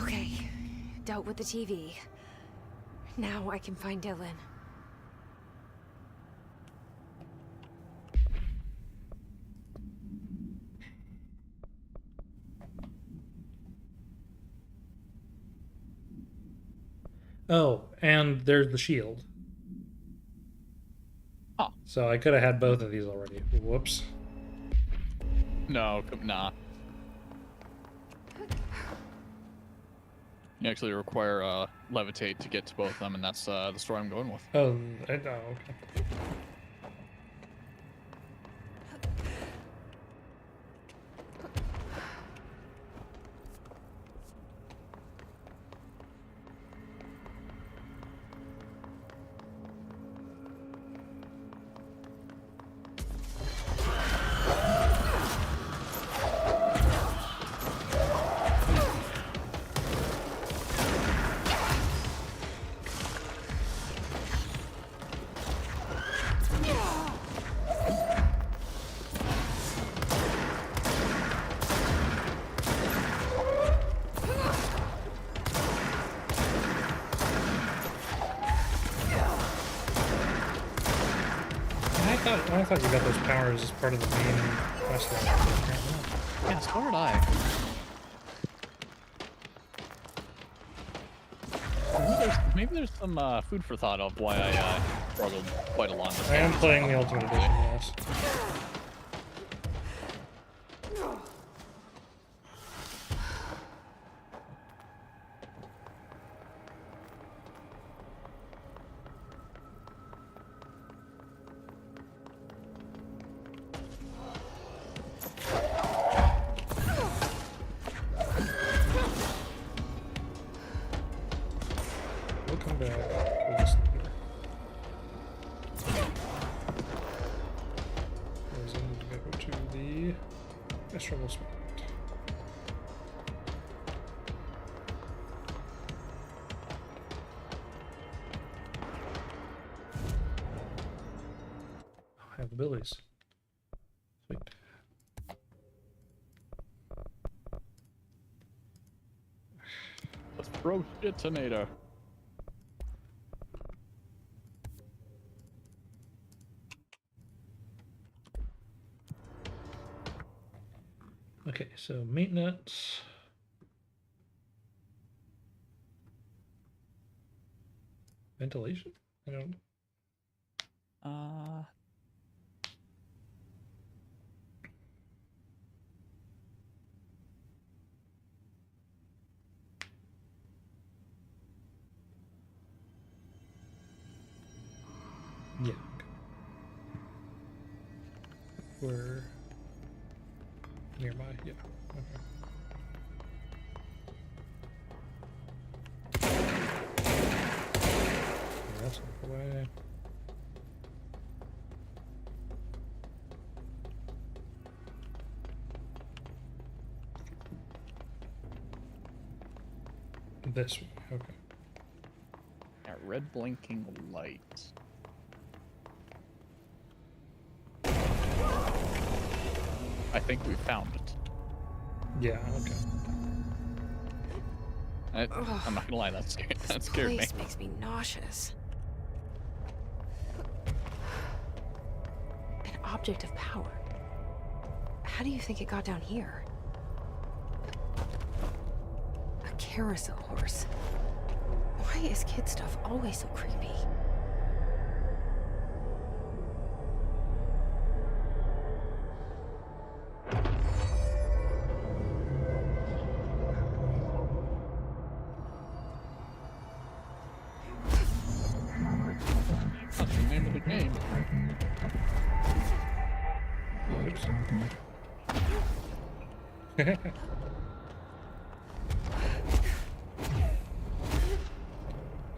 Okay, dealt with the TV. Now I can find Dylan. Oh, and there's the shield. Oh. So I could have had both of these already. Whoops. No, nah. You actually require levitate to get to both of them, and that's the story I'm going with. Oh, okay. thought you got those powers as part of the main quest line. Yeah, so did I. Maybe there's some food for thought of why I struggled quite a lot. I am playing the Ultimate Edition, yes. We'll come back to this later. Because I need to go to the astral spot. I have abilities. Sweet. Let's throw detonator. Okay, so maintenance. Ventilation? I don't. Yeah. We're nearby. Yeah. Okay. Yeah, that's not the way. This way. Okay. That red blinking light. I think we found it. Yeah, okay. I'm not gonna lie, that scared me. This place makes me nauseous. An object of power. How do you think it got down here? A carousel horse. Why is kid stuff always so creepy? That's the name of the game. Okay,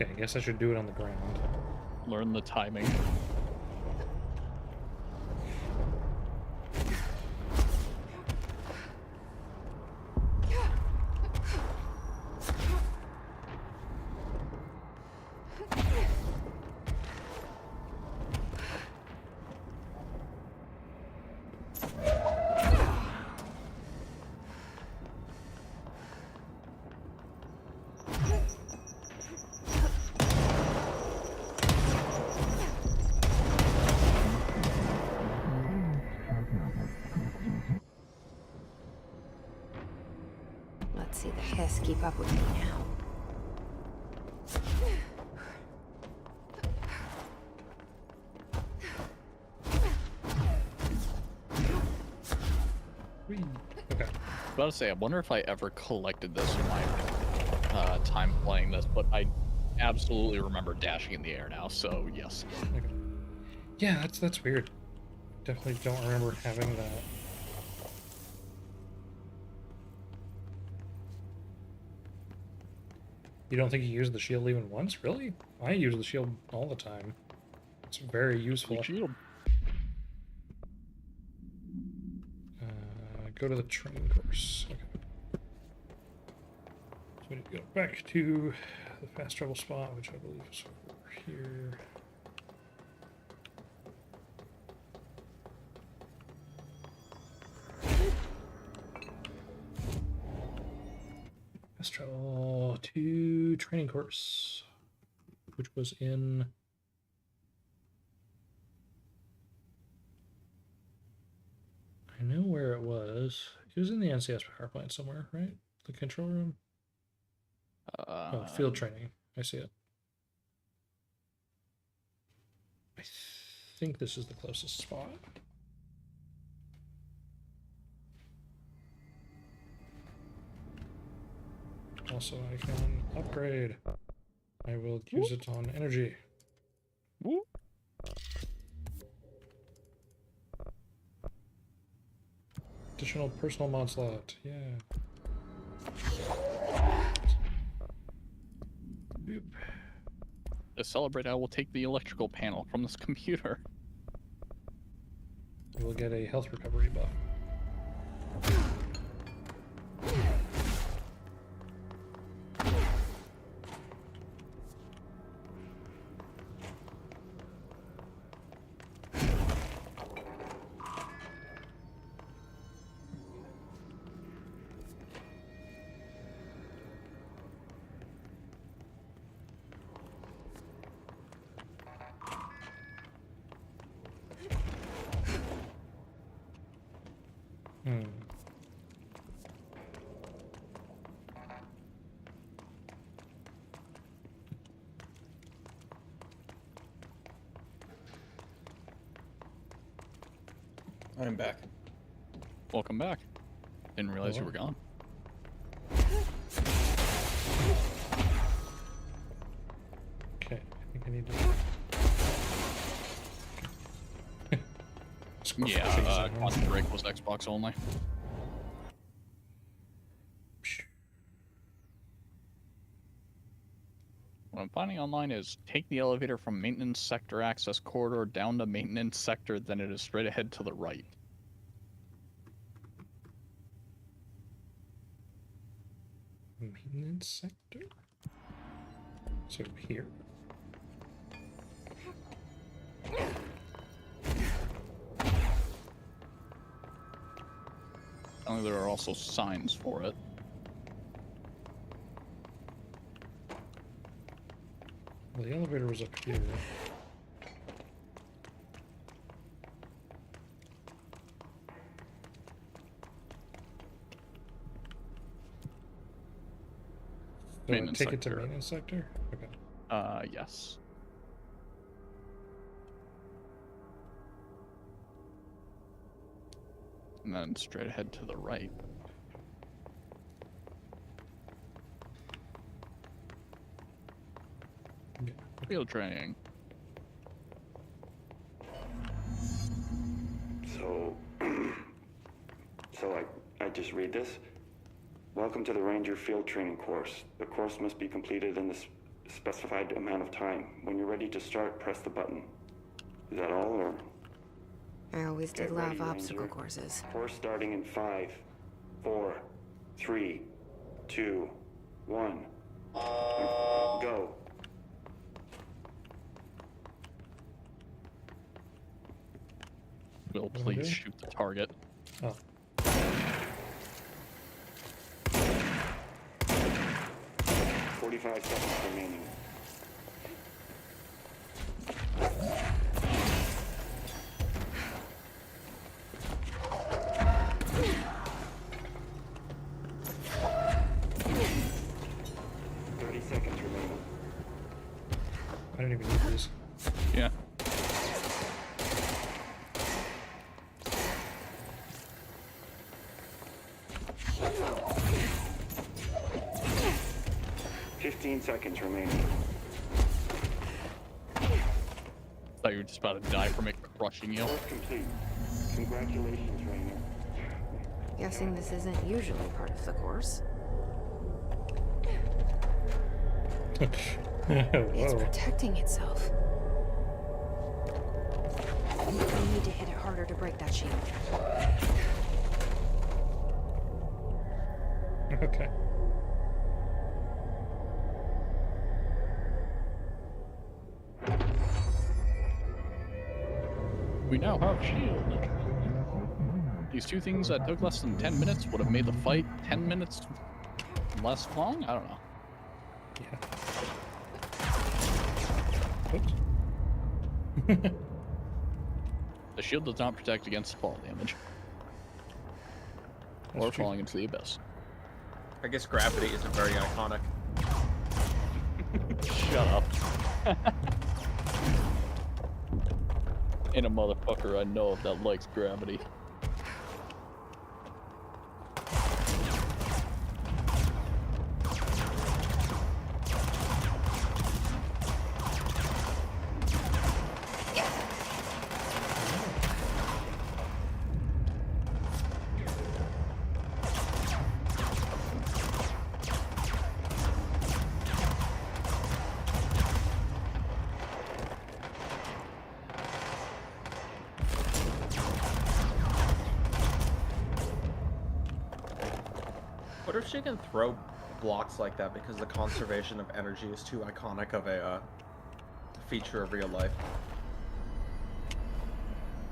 I guess I should do it on the ground. Learn the timing. Let's see the hiss keep up with me now. Whee. Okay. I was about to say, I wonder if I ever collected this in my time playing this, but I absolutely remember dashing in the air now, so yes. Okay. Yeah, that's weird. Definitely don't remember having that. You don't think you used the shield even once? Really? I use the shield all the time. It's very useful. Shield. Go to the training course. Okay. So we need to go back to the fast travel spot, which I believe is over here. Fast travel to training course, which was in I know where it was. It was in the NCS power plant somewhere, right? The control room? Oh, field training. I see it. I think this is the closest spot. Also, I can upgrade. I will use it on energy. Woo. Additional personal mod slot. Yeah. Boop. To celebrate, I will take the electrical panel from this computer. We'll get a health recovery buff. I'm back. Welcome back. Didn't realize you were gone. Okay, I think I need to... Yeah, Quantum Break was Xbox only. What I'm finding online is take the elevator from maintenance sector access corridor down to maintenance sector, then it is straight ahead to the right. Maintenance sector? So here. There are also signs for it. Well, the elevator was up here. So Maintenance take it to sector. maintenance sector? Okay. Yes. And then straight ahead to the right. Yeah. Field training. So I just read this. Welcome to the Ranger Field Training course. The course must be completed in the specified amount of time. When you're ready to start, press the button. Is that all, or? I always did Get love ready, obstacle Ranger. courses. Course starting in 5, 4, 3, 2, 1. Go. Will please shoot the target. Oh. "45 seconds remaining. I don't even need these. Yeah. "15 seconds remaining. Thought you were just about to die from it crushing you. Course complete. Congratulations, Rainer." Guessing this isn't usually part of the course. It's protecting itself. I need to hit it harder to break that shield. Okay. We now have shield. These two things that took less than 10 minutes would have made the fight 10 minutes less long? I don't know. Yeah. The shield does not protect against fall damage. Or falling into the abyss. I guess gravity isn't very iconic. Shut up. Ain't a motherfucker I know of that likes gravity. What if she can throw blocks like that because the conservation of energy is too iconic of a feature of real life?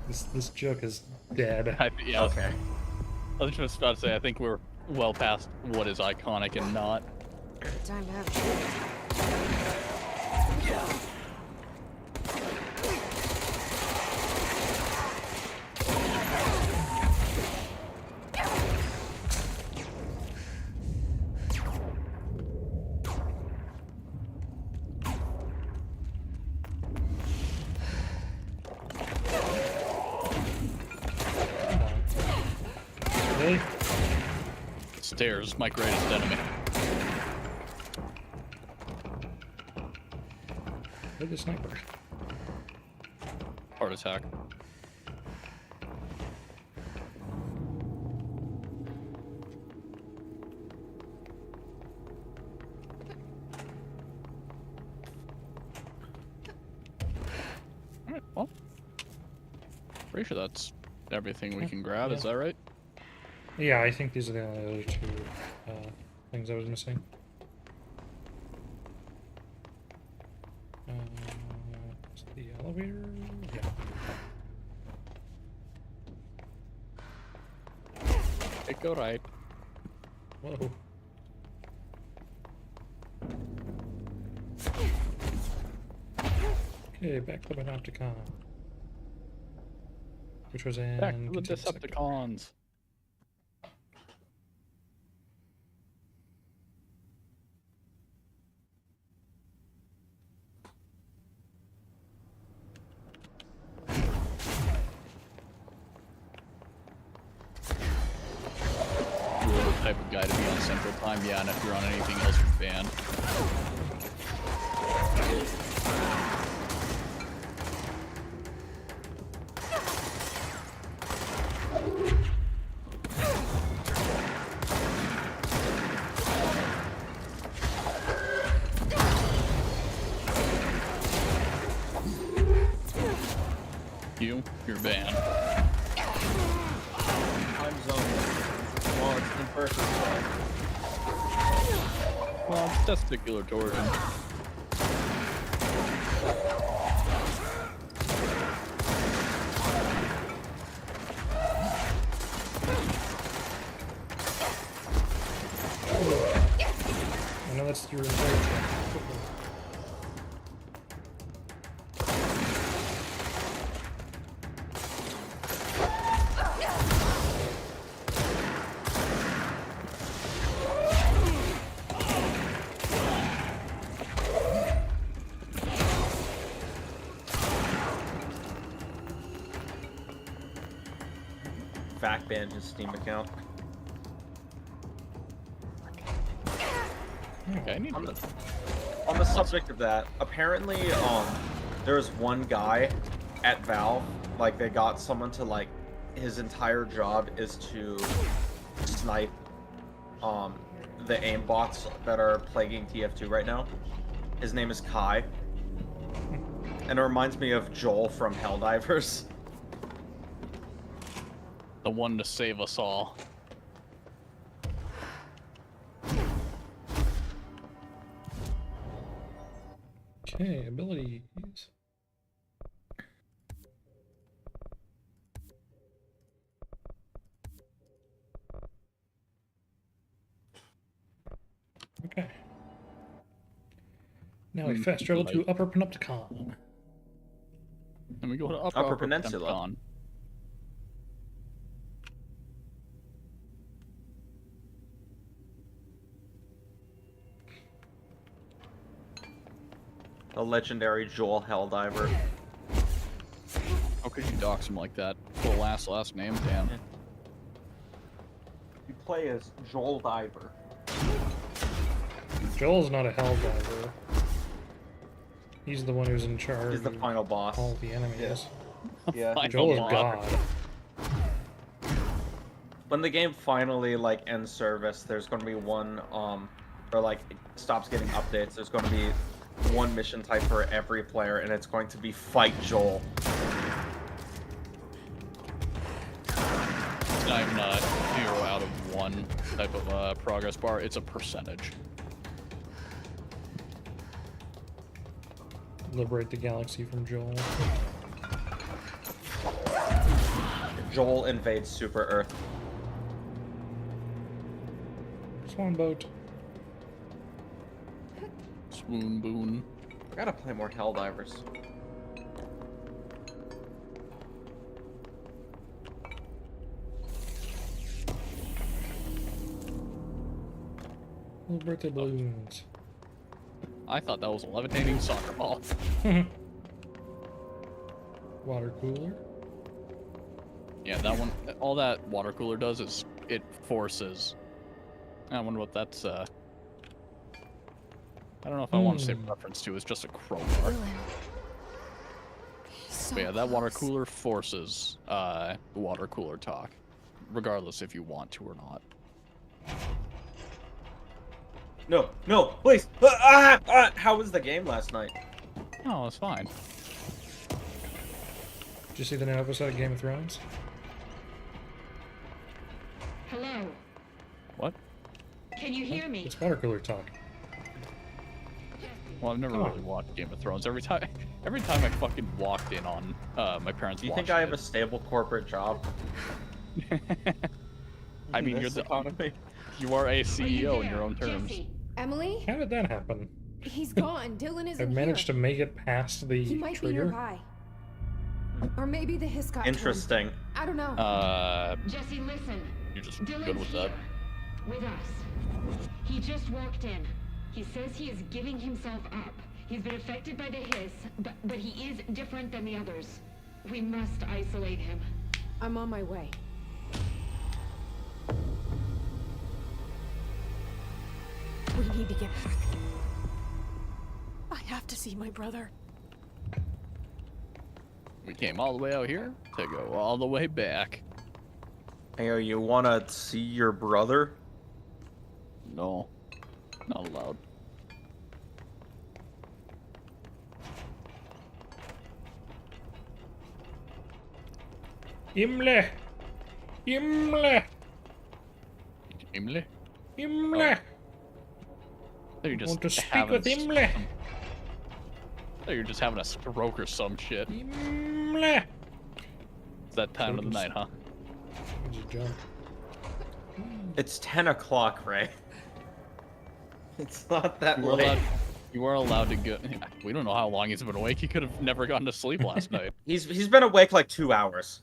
This joke is dead. Yeah. Okay. I was just about to say, I think we're well past what is iconic and not. Time to have Really? Stairs, my greatest enemy. Where's the sniper? Heart attack. Alright, well. Pretty sure that's everything we can grab, is that right? Yeah, I think these are the only other two things I was missing. Is it the elevator? Yeah. It go right. Whoa. Okay, back to the Panopticon. Which was in... Back to the Decepticons. You're the type of guy to be on Central Time, yeah, and if you're on anything else, you're banned. You're banned. Time zone. Well, it's in person. Well, it's testicular torsion. I know that's your entire Back banned his Steam account. Okay, I need on the subject of that, apparently, there was one guy at Valve, like, they got someone to, like, his entire job is to snipe, the aimbots that are plaguing TF2 right now. His name is Kai. And it reminds me of Joel from Helldivers. The one to save us all. Okay, abilities. Okay. Now we fast travel to Upper Panopticon. And we go to Upper Peninsula. Pentagon. The legendary Joel Helldiver. How could you dox him like that? Full last name, damn. You play as Joel Diver. Joel's not a Helldiver. He's the one who's in charge. He's the final boss. All the enemies. Yeah. Joel is God. When the game finally like ends service, there's going to be one or like it stops getting updates. There's going to be one mission type for every player, and it's going to be fight Joel. It's not even a 0 out of 1 type of progress bar. It's a percentage. Liberate the galaxy from Joel. Joel invades Super Earth. Swan boat. Swoon boon. I gotta play more Helldivers. Birthday balloons. I thought that was a levitating soccer ball. Water cooler. Yeah, that one. All that water cooler does is it forces. I wonder what that's. I don't know if I want to say reference to. It's just a crowbar. But yeah, that water cooler forces the water cooler talk, regardless if you want to or not. No, please. How was the game last night? Oh, it's fine. Did you see the new episode of Game of Thrones? Hello. What? Can you hear me? It's water cooler talk. Well, I've never really watched Game of Thrones. Every time I fucking walked in on my parents. Do you think I have a stable corporate job? I mean, you're the economy. You are a CEO in your own terms. Emily? How did that happen? He's gone. Dylan isn't I managed here. to make it past the He might be trigger. nearby. Or maybe the hiss got to him. Interesting. I don't know. Jesse, listen. You're just Dylan's good with that. here, with us. He just walked in. He says he is giving himself up. He's been affected by the hiss, but he is different than the others. We must isolate him. I'm on my way. We need to get back. I have to see my brother. We came all the way out here to go all the way back. Hey, you wanna see your brother? No, not allowed. Imle! Imle! Imle? Imle! So you're just Want to speak having with Imle? So you're just having a stroke or some shit. Imle! It's that time of the night, huh? Just jump. It's 10 o'clock, Ray. It's not that late. You are allowed to go. We don't know how long he's been awake. He could have never gotten to sleep last night. He's been awake like 2 hours.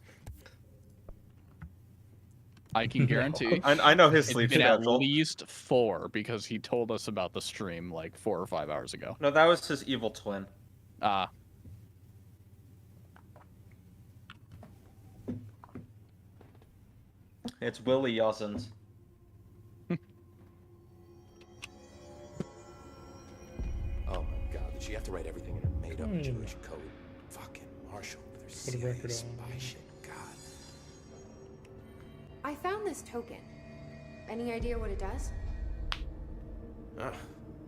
I can guarantee. I know his it's sleep been schedule. at least 4 because he told us about the stream like 4 or 5 hours ago. No, that was his evil twin. Ah. It's Willie Yossens. Oh my god, did she have to write everything in her made-up Jewish code? Fucking Marshall with her Put a record serious on. spy shit. God. I found this token. Any idea what it does? Ah,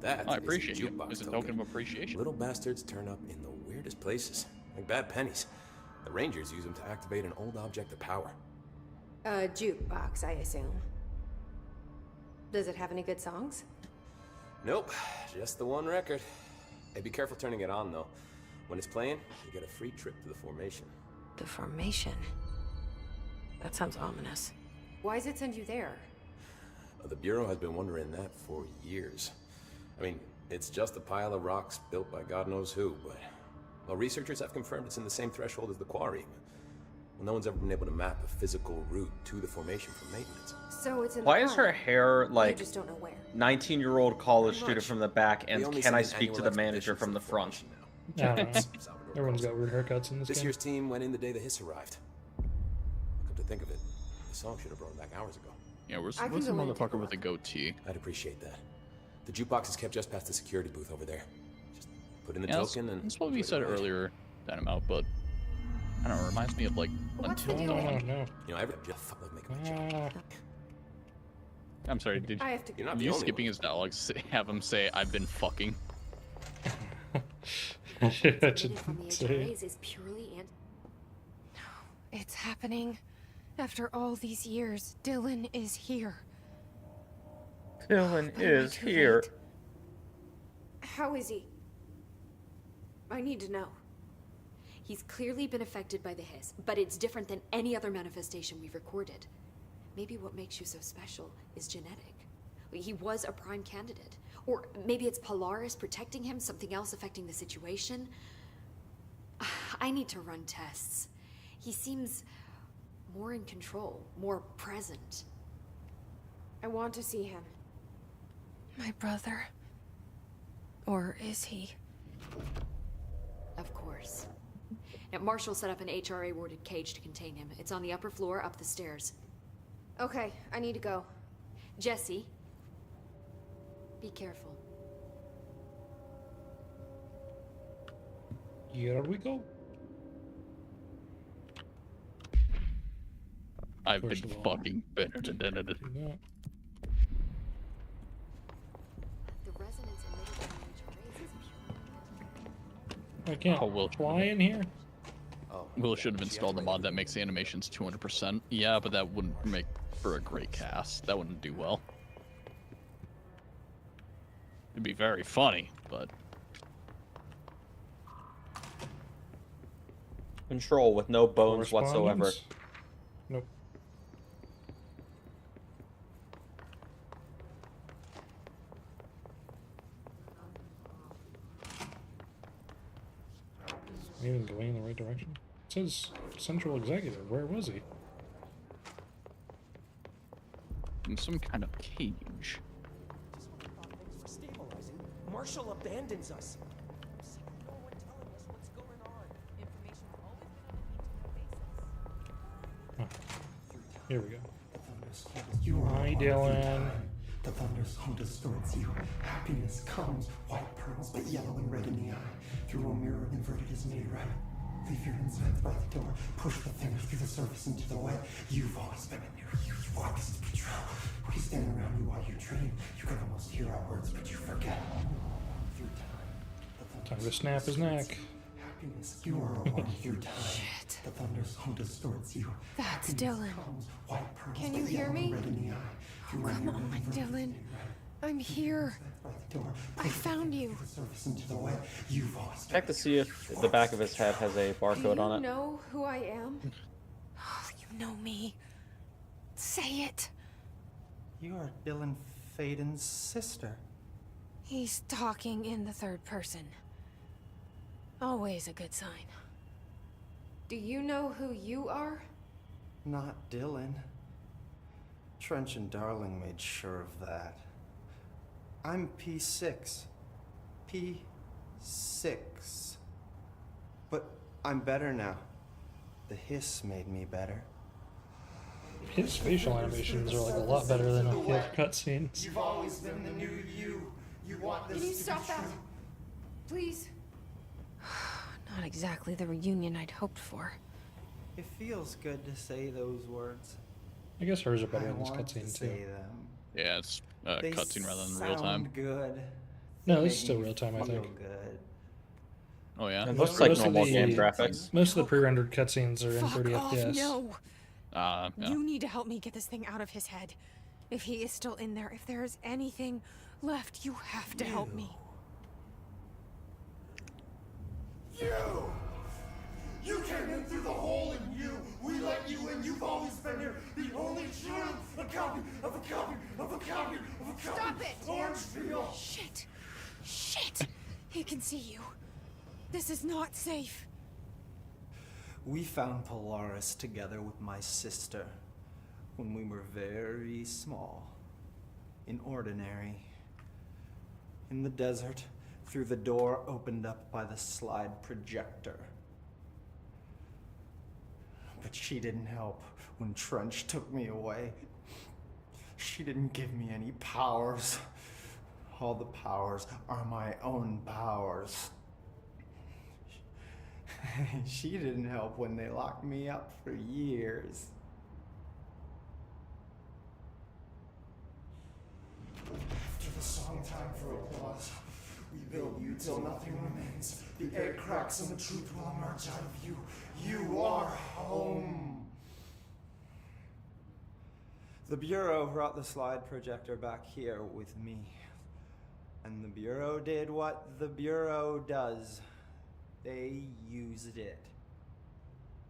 that I is a appreciate you. jukebox It's a token of appreciation. Little bastards turn up in the weirdest places, like bad pennies. The Rangers use them to activate an old object of power. A jukebox, I assume. Does it have any good songs? Nope, just the one record. Hey, be careful turning it on, though. When it's playing, you get a free trip to the formation. The formation? That sounds ominous. Why does it send you there? The Bureau has been wondering that for years. I mean, it's just a pile of rocks built by God knows who, but... Well, researchers have confirmed it's in the same threshold as the Quarry. Well, no one's ever been able to map a physical route to the formation for maintenance. So it's in Why the is her car. hair You like just don't know where. 19-year-old college Pretty student much. from the back, and We only can send I an speak to annual the manager expedition from the for front? formation now. I don't know. Everyone's got weird haircuts in this This game. year's team went in the day the hiss arrived. Come to think of it, the song should have brought back hours ago. Yeah, where's I can the go in and take motherfucker a with the goatee? I'd appreciate that. The jukebox is kept just past the security booth over there. Just put in the Yeah, token and... that's what we enjoy said the ride. earlier, Dynamite, but I don't know, it reminds me of like What's the Until deal? Dawn. No. You know, I just fuck with making a joke. I'm sorry, did I have to You're not the you only skipping one. his dialogue have him say, I've been fucking? Shit, I Emitted should from the say. HRAs is purely and It's happening. After all these years, Dylan is here. Dylan Am I is too here. late? How is he? I need to know. he's clearly been affected by the hiss, but it's different than any other manifestation we've recorded. Maybe what makes you so special is genetic. He was a prime candidate. Or maybe it's Polaris protecting him, something else affecting the situation. I need to run tests. He seems more in control, more present. I want to see him. My brother. Or is he? Of course. Now, Marshall set up an HRA-warded cage to contain him. It's on the upper floor, up the stairs. Okay, I need to go. Jesse, be careful. Here we go. I've been First of all- fucking better than Yeah. The resonance emitted from the HRAs is pure. I can't Oh, Will. fly in here? Will should have installed the mod that makes the animations 200%. Yeah, but that wouldn't make for a great cast. That wouldn't do well. It'd be very funny, but Control with no bones whatsoever. Correspondence? Nope. Even going in the right direction? It says central executive. Where was he? in some kind of cage. Stabilizing. Marshall abandons us. Here we go. You are Hi, one Dylan. The thunderstorm distorts you. Happiness comes, white pearls, but yellow and red in the eye. Through a mirror inverted is made right. Leave your insides by the door. Push the fingers through the surface into the wet. You've always been a new you. You want this to be true. We stand around you while you dream. You can almost hear our words, but you forget. Through time. Time to snap his neck. Happiness, you are a one through time. Shit. The thunderstorm distorts you. That's Happiness Dylan. comes, white pearls, Can you but hear yellow and me? red in the eye. Through a Come mirror on, inverted is Dylan. made right. I'm here. I found you. Check to see if the back of his head has a Do barcode you on it. know who I am? You know me. Say it. You are Dylan Faden's sister. He's talking in the third person. Always a good sign. Do you know who you are? Not Dylan. Trench and Darling made sure of that. I'm P6. P6. But I'm better now. The hiss made me better. His facial animations are like a lot better than the other cutscenes. You've always been the new you. You want this Can you to stop be that? true. Please? Not exactly the reunion I'd hoped for. It feels good to say those words. I guess hers are better in this want to cutscene too. say them. Yeah, it's a They cutscene rather than real time. sound good. No, They this is make still me real time, I feel think. good. Oh yeah, And Most, looks like most of normal the game graphics. most of the pre-rendered cutscenes are in Fuck 30 off, FPS. no. Yeah. You need to help me get this thing out of his head. If he is still in there, if there is anything left, you have to help me. You came in through the hole in you. We let you in. You've always been here. The only true. A copy of a copy of a copy of a copy. Stop it! Orange peel. Shit. Shit. He can see you. This is not safe. We found Polaris together with my sister when we were very small, in Ordinary, in the desert, through the door opened up by the slide projector. But she didn't help when Trench took me away. She didn't give me any powers. All the powers are my own powers. She didn't help when they locked me up for years. After the song time for applause, we build you till nothing remains. The air cracks and the truth will emerge out of you. You are home. The Bureau brought the slide projector back here with me. And the Bureau did what the Bureau does. They used it.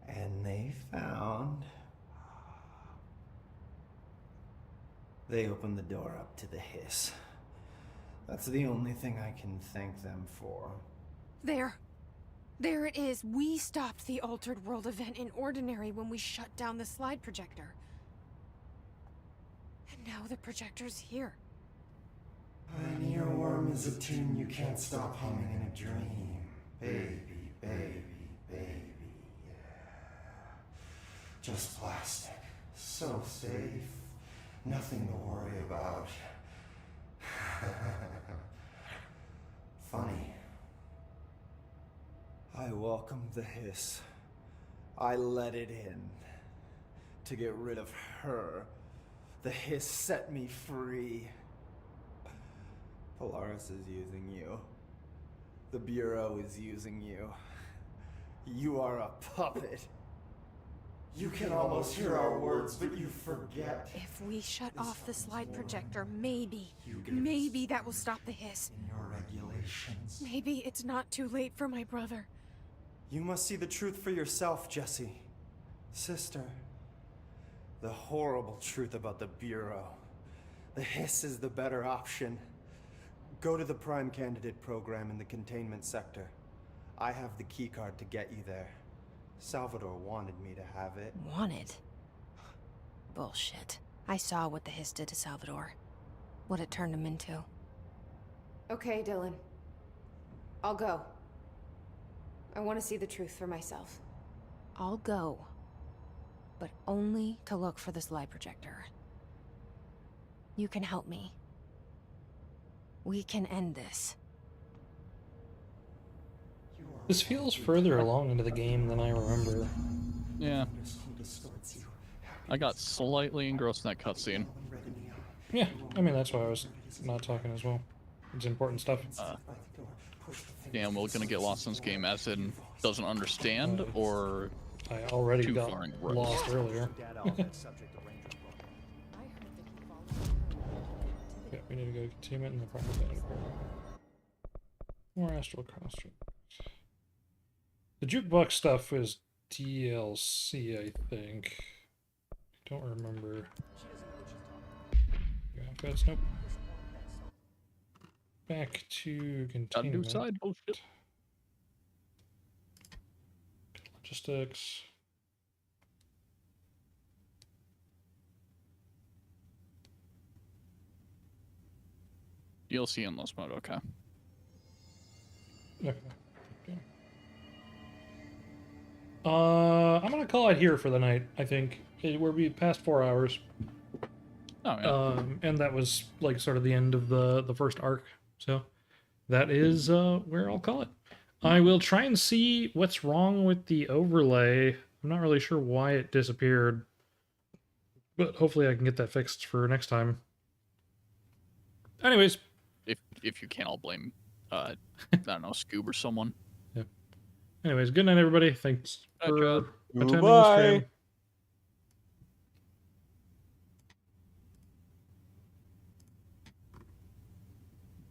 And they found... They opened the door up to the hiss. That's the only thing I can thank them for. There. There it is. We stopped the Altered World event in Ordinary when we shut down the slide projector. And now the projector's here. An earworm is a tune you can't stop humming in a dream. Baby, baby, baby, yeah. Just plastic. So safe. Nothing to worry about. Funny. I welcomed the hiss. I let it in. To get rid of her. The hiss set me free. Polaris is using you. The Bureau is using you. You are a puppet. You can almost hear our words, but you forget. If we shut off the slide projector, maybe that will stop the hiss. In your regulations. Maybe it's not too late for my brother. You must see the truth for yourself, Jesse. Sister. The horrible truth about the Bureau. The hiss is the better option. Go to the Prime Candidate program in the containment sector. I have the keycard to get you there. Salvador wanted me to have it. Wanted? Bullshit. I saw what the hiss did to Salvador. What it turned him into. Okay, Dylan. I'll go. I want to see the truth for myself. I'll go. But only to look for the slide projector. You can help me. We can end this. This feels further along into the game than I remember. Yeah. I got slightly engrossed in that cutscene. Yeah, I mean, that's why I was not talking as well. It's important stuff. Damn, we're gonna get lost in this game as in doesn't understand, or I already too got far engrossed? lost earlier. Yeah, we need to go to containment and the proper data program. More astral construct. The jukebox stuff is DLC, I think. I don't remember. Graphics, nope. Back to containment. Side bullshit. Logistics. DLC endless mode, okay. Okay. I'm gonna call it here for the night. I think we're past 4 hours. Oh yeah. And that was like sort of the end of the first arc. So that is where I'll call it. I will try and see what's wrong with the overlay. I'm not really sure why it disappeared, but hopefully I can get that fixed for next time. Anyways, if you can't, I'll blame I don't know, Scoob or someone. Yeah. Anyways, good night, everybody. Thanks for attending Bye. the stream.